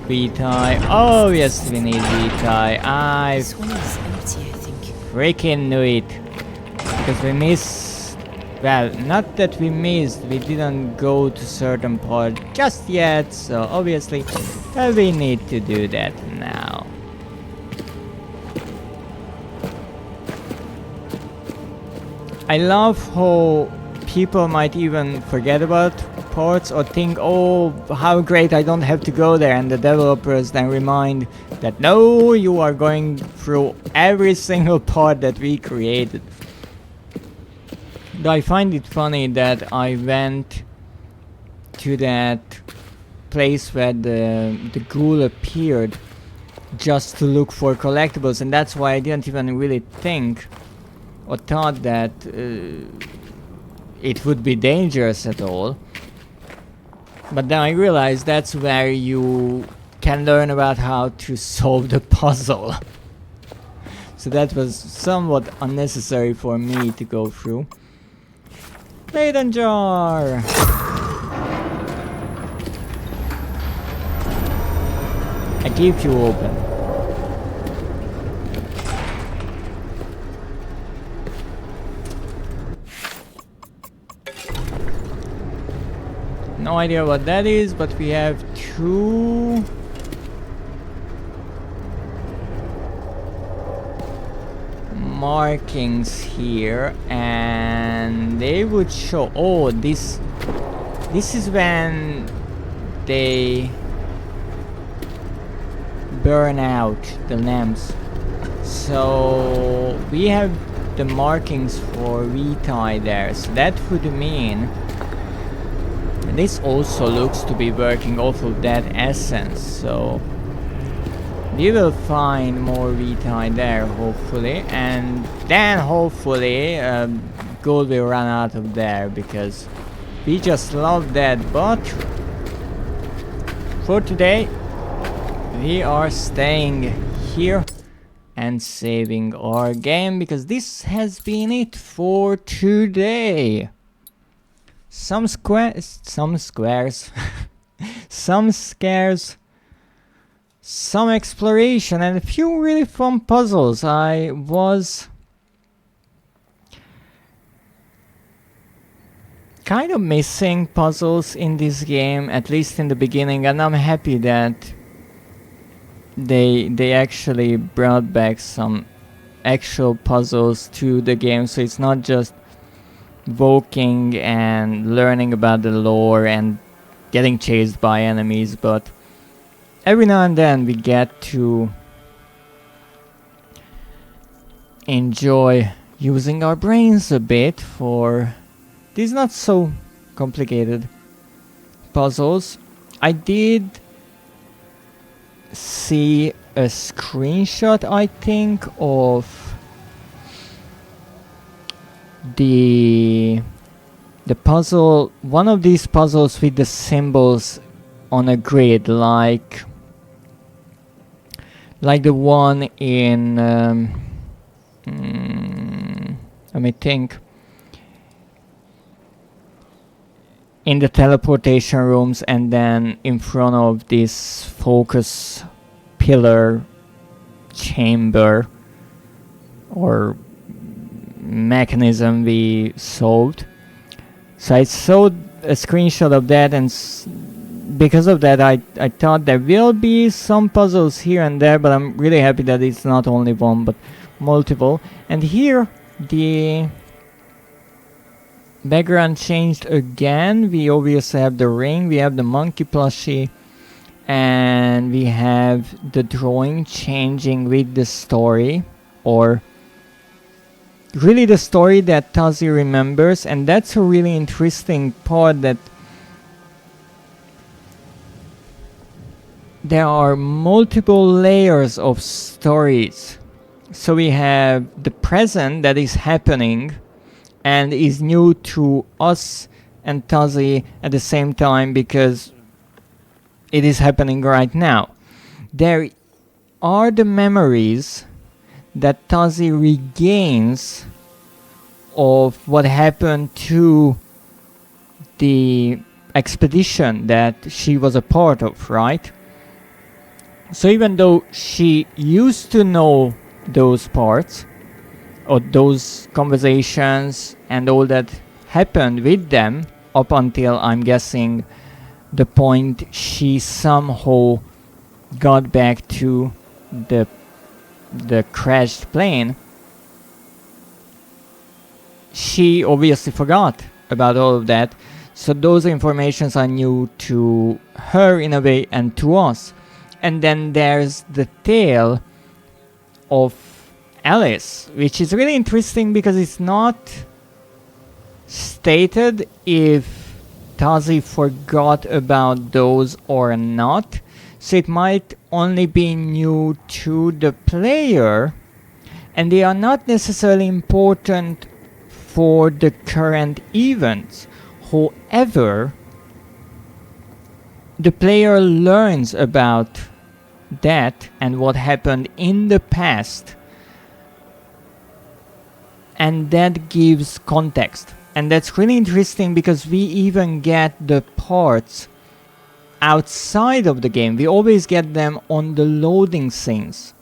VTi. Oh yes, we need VTi. I This one is empty, I think. freaking knew it. Because we missed... Well, not that we missed, we didn't go to certain part just yet, so obviously we need to do that now. I love how people might even forget about parts or think, oh, how great, I don't have to go there, and the developers then remind that no, you are going through every single part that we created. Though I find it funny that I went to that place where the ghoul appeared just to look for collectibles, and that's why I didn't even really think or thought that it would be dangerous at all. But then I realized that's where you can learn about how to solve the puzzle. So that was somewhat unnecessary for me to go through. Maiden jar! I keep you open. No idea what that is, but we have two markings here, and they would show... Oh, this is when they burn out the lamps. So we have the markings for VTi there, so that would mean this also looks to be working off of that essence, so we will find more VTi there hopefully, and then hopefully gold will run out of there, because we just love that. But for today we are staying here and saving our game, because this has been it for today. Some squares, some scares, some exploration, and a few really fun puzzles. I was kind of missing puzzles in this game, at least in the beginning, and I'm happy that they actually brought back some actual puzzles to the game, so it's not just invoking and learning about the lore and getting chased by enemies, but every now and then we get to enjoy using our brains a bit for these not so complicated puzzles. I did see a screenshot, I think, of the puzzle, one of these puzzles with the symbols on a grid, like the one in let me think, in the teleportation rooms, and then in front of this focus pillar chamber or mechanism we solved. So I saw a screenshot of that, and because of that I thought there will be some puzzles here and there, but I'm really happy that it's not only one but multiple. And here the background changed again. We obviously have the ring, we have the monkey plushie, and we have the drawing changing with the story, or really the story that Tazi remembers. And that's a really interesting part, that there are multiple layers of stories. So we have the present that is happening and is new to us and Tazi at the same time, because it is happening right now. There are the memories that Tazi regains of what happened to the expedition that she was a part of, right? So even though she used to know those parts, or those conversations and all that happened with them, up until, I'm guessing, the point she somehow got back to the crashed plane, she obviously forgot about all of that. So those informations are new to her in a way, and to us. And then there's the tale of Alice, which is really interesting because it's not stated if Tazi forgot about those or not. So it might only be new to the player, and they are not necessarily important for the current events. However, the player learns about that and what happened in the past, and that gives context. And that's really interesting because we even get the parts outside of the game. We always get them on the loading scenes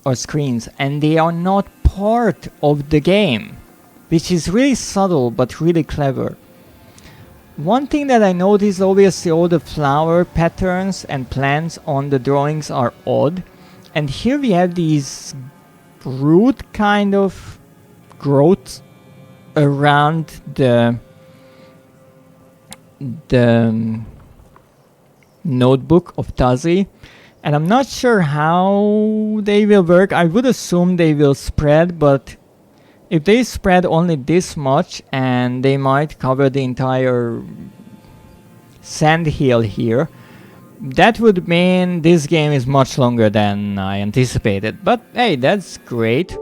or screens, and they are not part of the game, which is really subtle but really clever. One thing that I noticed, obviously all the flower patterns and plants on the drawings are odd, and here we have these root kind of growth around the notebook of Tazi, and I'm not sure how they will work. I would assume they will spread, but if they spread only this much, and they might cover the entire sand hill here, that would mean this game is much longer than I anticipated. But hey, that's great.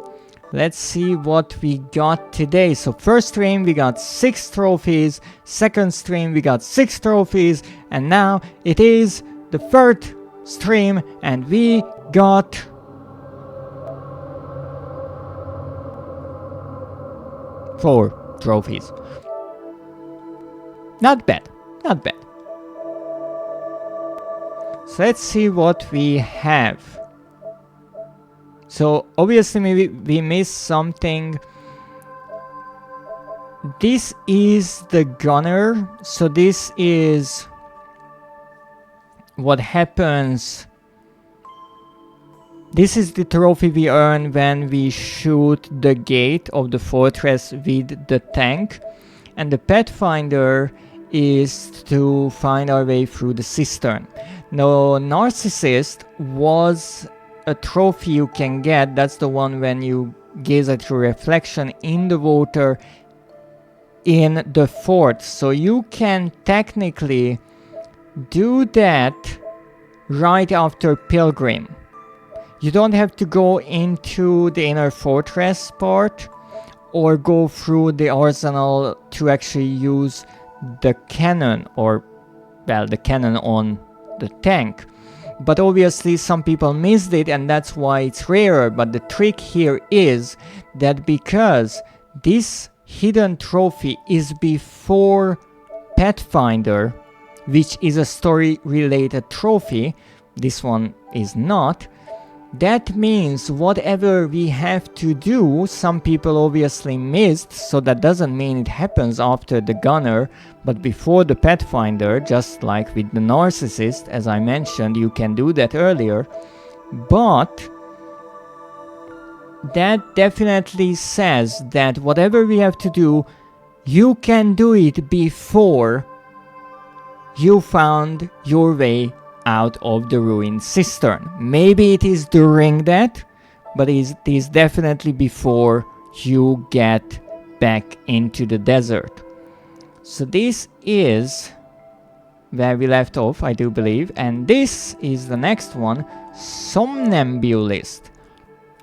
Let's see what we got today. So first stream we got 6 trophies, second stream we got 6 trophies, and now it is the third stream and we got four trophies. Not bad, not bad. So let's see what we have. So obviously maybe we missed something. This is the gunner. So this is what happens This is the trophy we earn when we shoot the gate of the fortress with the tank. And the Pathfinder is to find our way through the cistern. Now, Narcissist was a trophy you can get. That's the one when you gaze at your reflection in the water in the fort. So you can technically do that right after Pilgrim. You don't have to go into the inner fortress part or go through the arsenal to actually use the cannon, or well, the cannon on the tank. But obviously some people missed it, and that's why it's rarer. But the trick here is that because this hidden trophy is before Pathfinder, which is a story related trophy, this one is not. That means whatever we have to do, some people obviously missed, so that doesn't mean it happens after the Gunner, but before the Pathfinder, just like with the Narcissist, as I mentioned, you can do that earlier. But that definitely says that whatever we have to do, you can do it before you found your way out of the ruined cistern. Maybe it is during that, but it is definitely before you get back into the desert. So this is where we left off, I do believe, and this is the next one, Somnambulist.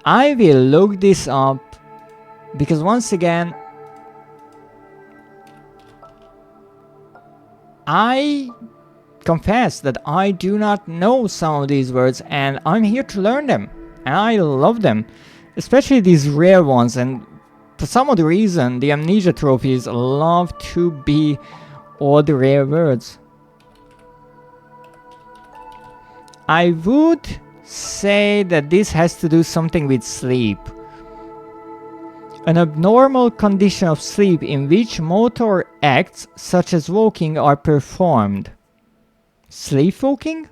I will look this up because once again, I confess that I do not know some of these words, and I'm here to learn them, and I love them, especially these rare ones. And for some odd reason, the Amnesia trophies love to be all the rare words. I would say that this has to do something with sleep. An abnormal condition of sleep in which motor acts such as walking are performed. Sleepwalking?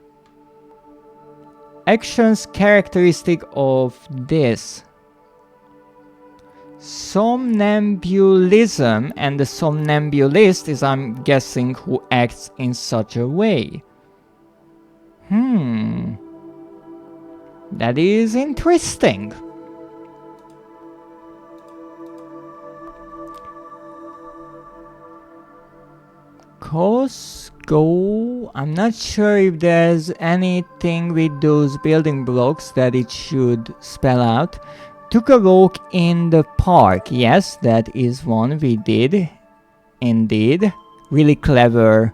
Actions characteristic of this. Somnambulism, and the somnambulist is, I'm guessing, who acts in such a way. That is interesting. Costco, I'm not sure if there's anything with those building blocks that it should spell out. Took a walk in the park. Yes, that is one we did. Indeed. Really clever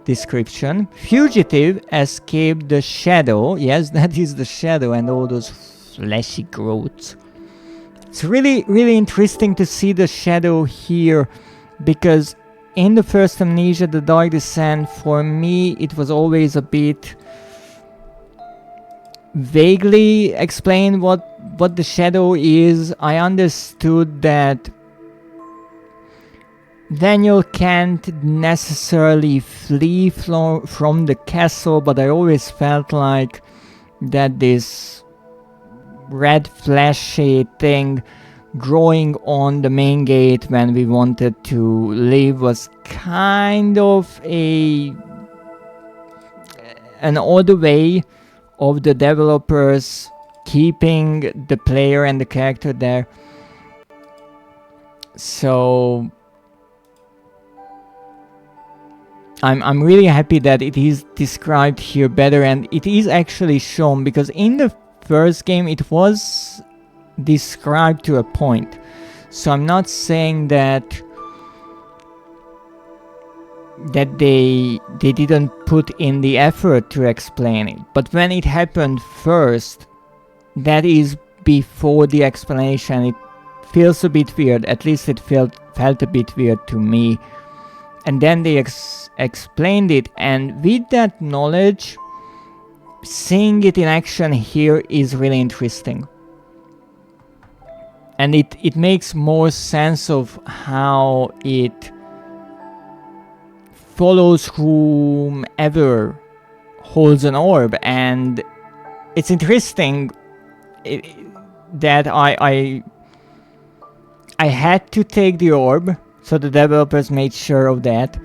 description. Fugitive escaped the shadow. Yes, that is the shadow and all those fleshy growths. It's really, really interesting to see the shadow here, because in the first Amnesia, the Dark Descent, for me, it was always a bit vaguely explained what the shadow is. I understood that Daniel can't necessarily flee from the castle, but I always felt like that this red flashy thing growing on the main gate when we wanted to leave was kind of an odd way of the developers keeping the player and the character there. So I'm really happy that it is described here better, and it is actually shown, because in the first game it was described to a point. So I'm not saying that they didn't put in the effort to explain it, but when it happened first, that is before the explanation, it feels a bit weird. At least it felt a bit weird to me. And then they explained it, and with that knowledge, seeing it in action here is really interesting. And it makes more sense of how it follows whomever holds an orb. And it's interesting that I had to take the orb, so the developers made sure of that.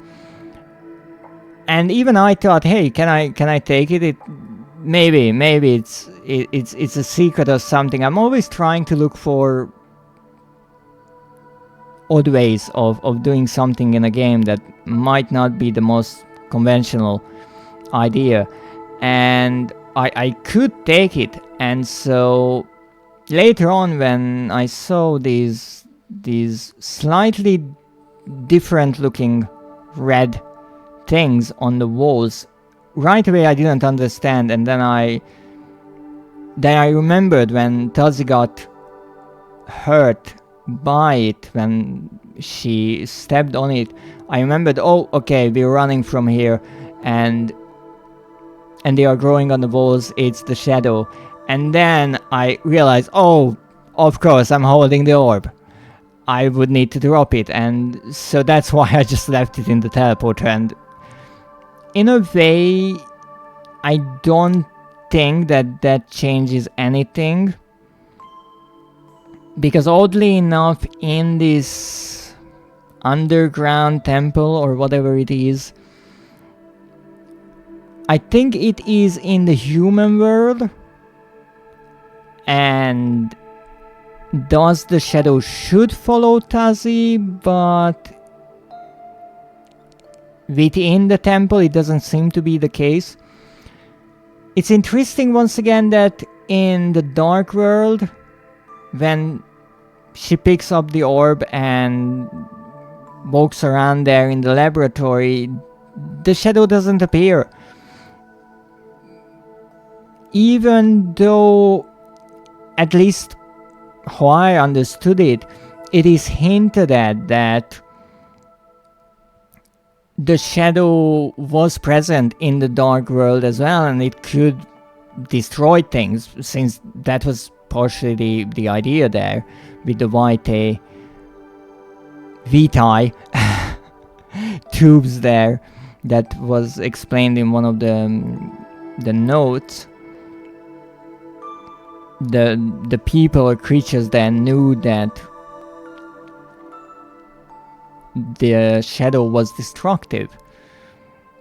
And even I thought, hey, can I take it? Maybe it's a secret or something. I'm always trying to look for odd ways of doing something in a game that might not be the most conventional idea. And I could take it, and so later on when I saw these slightly different looking red things on the walls, right away I didn't understand, and then I remembered when Tazi got hurt by it when she stepped on it. I remembered, oh, okay, we're running from here, and they are growing on the walls. It's the shadow. And then I realized, oh, of course, I'm holding the orb. I would need to drop it, and so that's why I just left it in the teleporter. And in a way, I don't think that changes anything, because oddly enough, in this underground temple or whatever it is, I think it is in the human world, and thus the shadow should follow Tazi, but within the temple it doesn't seem to be the case. It's interesting once again that in the dark world, when she picks up the orb and walks around there in the laboratory, the shadow doesn't appear. Even though, at least how I understood it, it is hinted at that the shadow was present in the dark world as well, and it could destroy things, since that was partially the idea there with the VTuber tubes there that was explained in one of the notes. The people or creatures then knew that the shadow was destructive.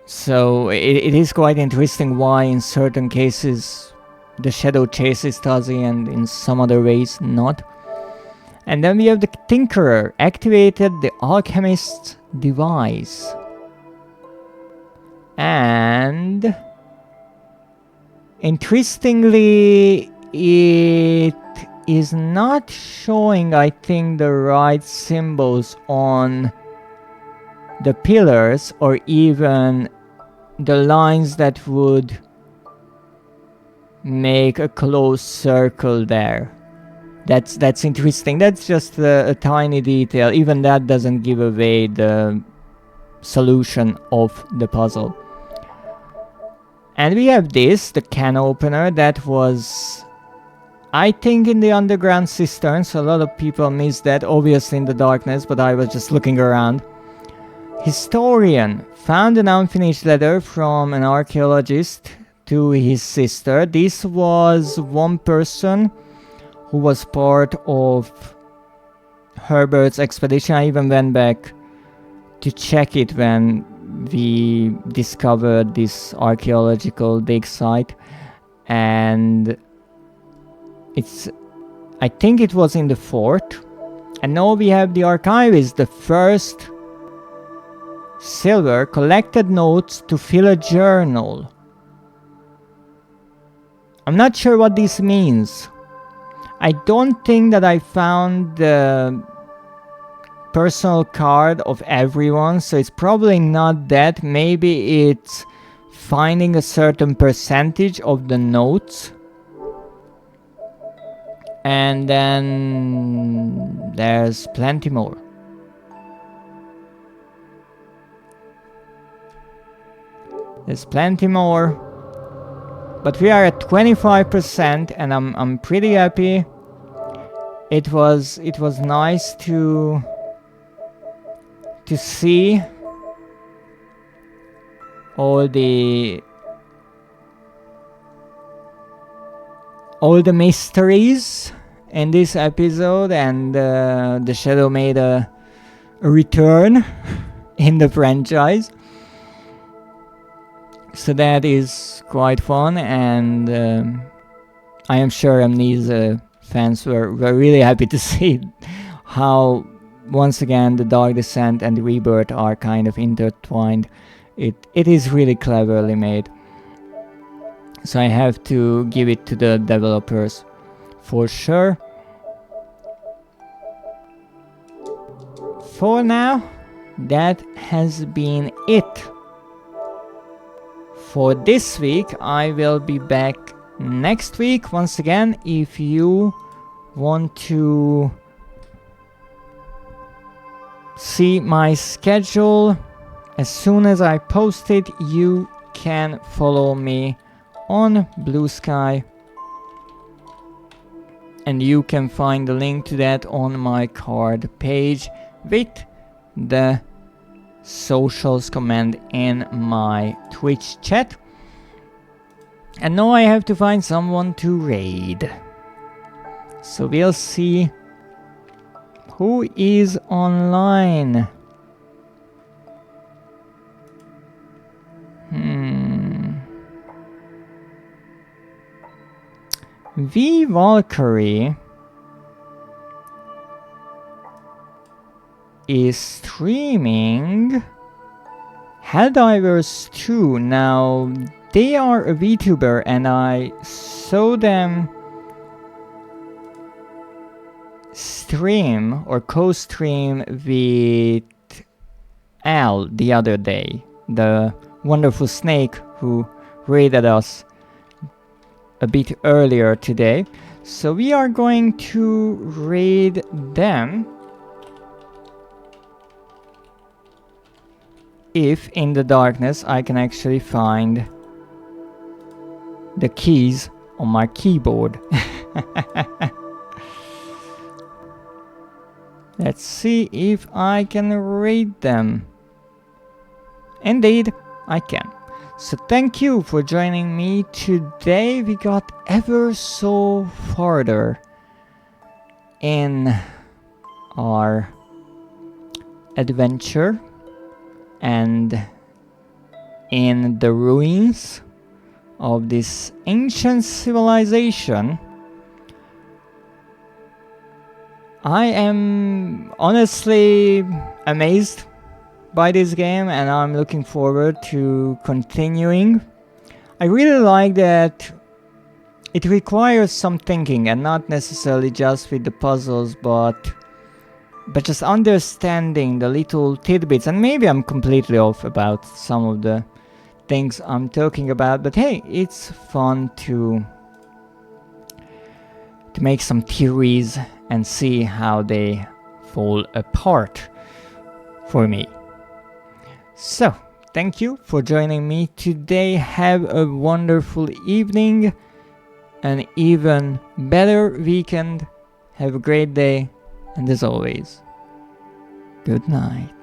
So it is quite interesting why in certain cases the shadow chases Tazi and in some other ways not. And then we have the Tinkerer activated the Alchemist's device. And interestingly, it is not showing, I think, the right symbols on the pillars or even the lines that would make a closed circle there. That's interesting. That's just a tiny detail. Even that doesn't give away the solution of the puzzle. And we have this, the can opener, that was, I think, in the underground cistern, so a lot of people missed that, obviously in the darkness, but I was just looking around. Historian found an unfinished letter from an archaeologist to his sister. This was one person who was part of Herbert's expedition. I even went back to check it when we discovered this archaeological dig site, and I think it was in the fort. And now we have the archivist, the first silver collected notes to fill a journal. I'm not sure what this means. I don't think that I found the personal card of everyone, so it's probably not that. Maybe it's finding a certain percentage of the notes. And then there's plenty more. There's plenty more. But we are at 25% and I'm pretty happy. It was nice to see all the all the mysteries in this episode, and the Shadow made a return in the franchise. So that is quite fun, and I am sure Amnesia fans were really happy to see how once again the Dark Descent and the Rebirth are kind of intertwined. It is really cleverly made. So I have to give it to the developers for sure. For now, that has been it. For this week, I will be back next week. Once again, if you want to see my schedule as soon as I post it, you can follow me on Blue Sky, and you can find the link to that on my card page with the socials command in my Twitch chat. And now I have to find someone to raid, so we'll see who is online. V Valkyrie is streaming Helldivers 2. Now, they are a VTuber, and I saw them stream or co-stream with Al the other day, the wonderful snake who raided us a bit earlier today. So we are going to raid them if in the darkness I can actually find the keys on my keyboard. Let's see if I can raid them. Indeed, I can. So thank you for joining me today. We got ever so farther in our adventure and in the ruins of this ancient civilization. I am honestly amazed by this game, and I'm looking forward to continuing. I really like that it requires some thinking, and not necessarily just with the puzzles, but just understanding the little tidbits. And maybe I'm completely off about some of the things I'm talking about, but hey, it's fun to make some theories and see how they fall apart for me. So, thank you for joining me today. Have a wonderful evening, an even better weekend. Have a great day, and as always, good night.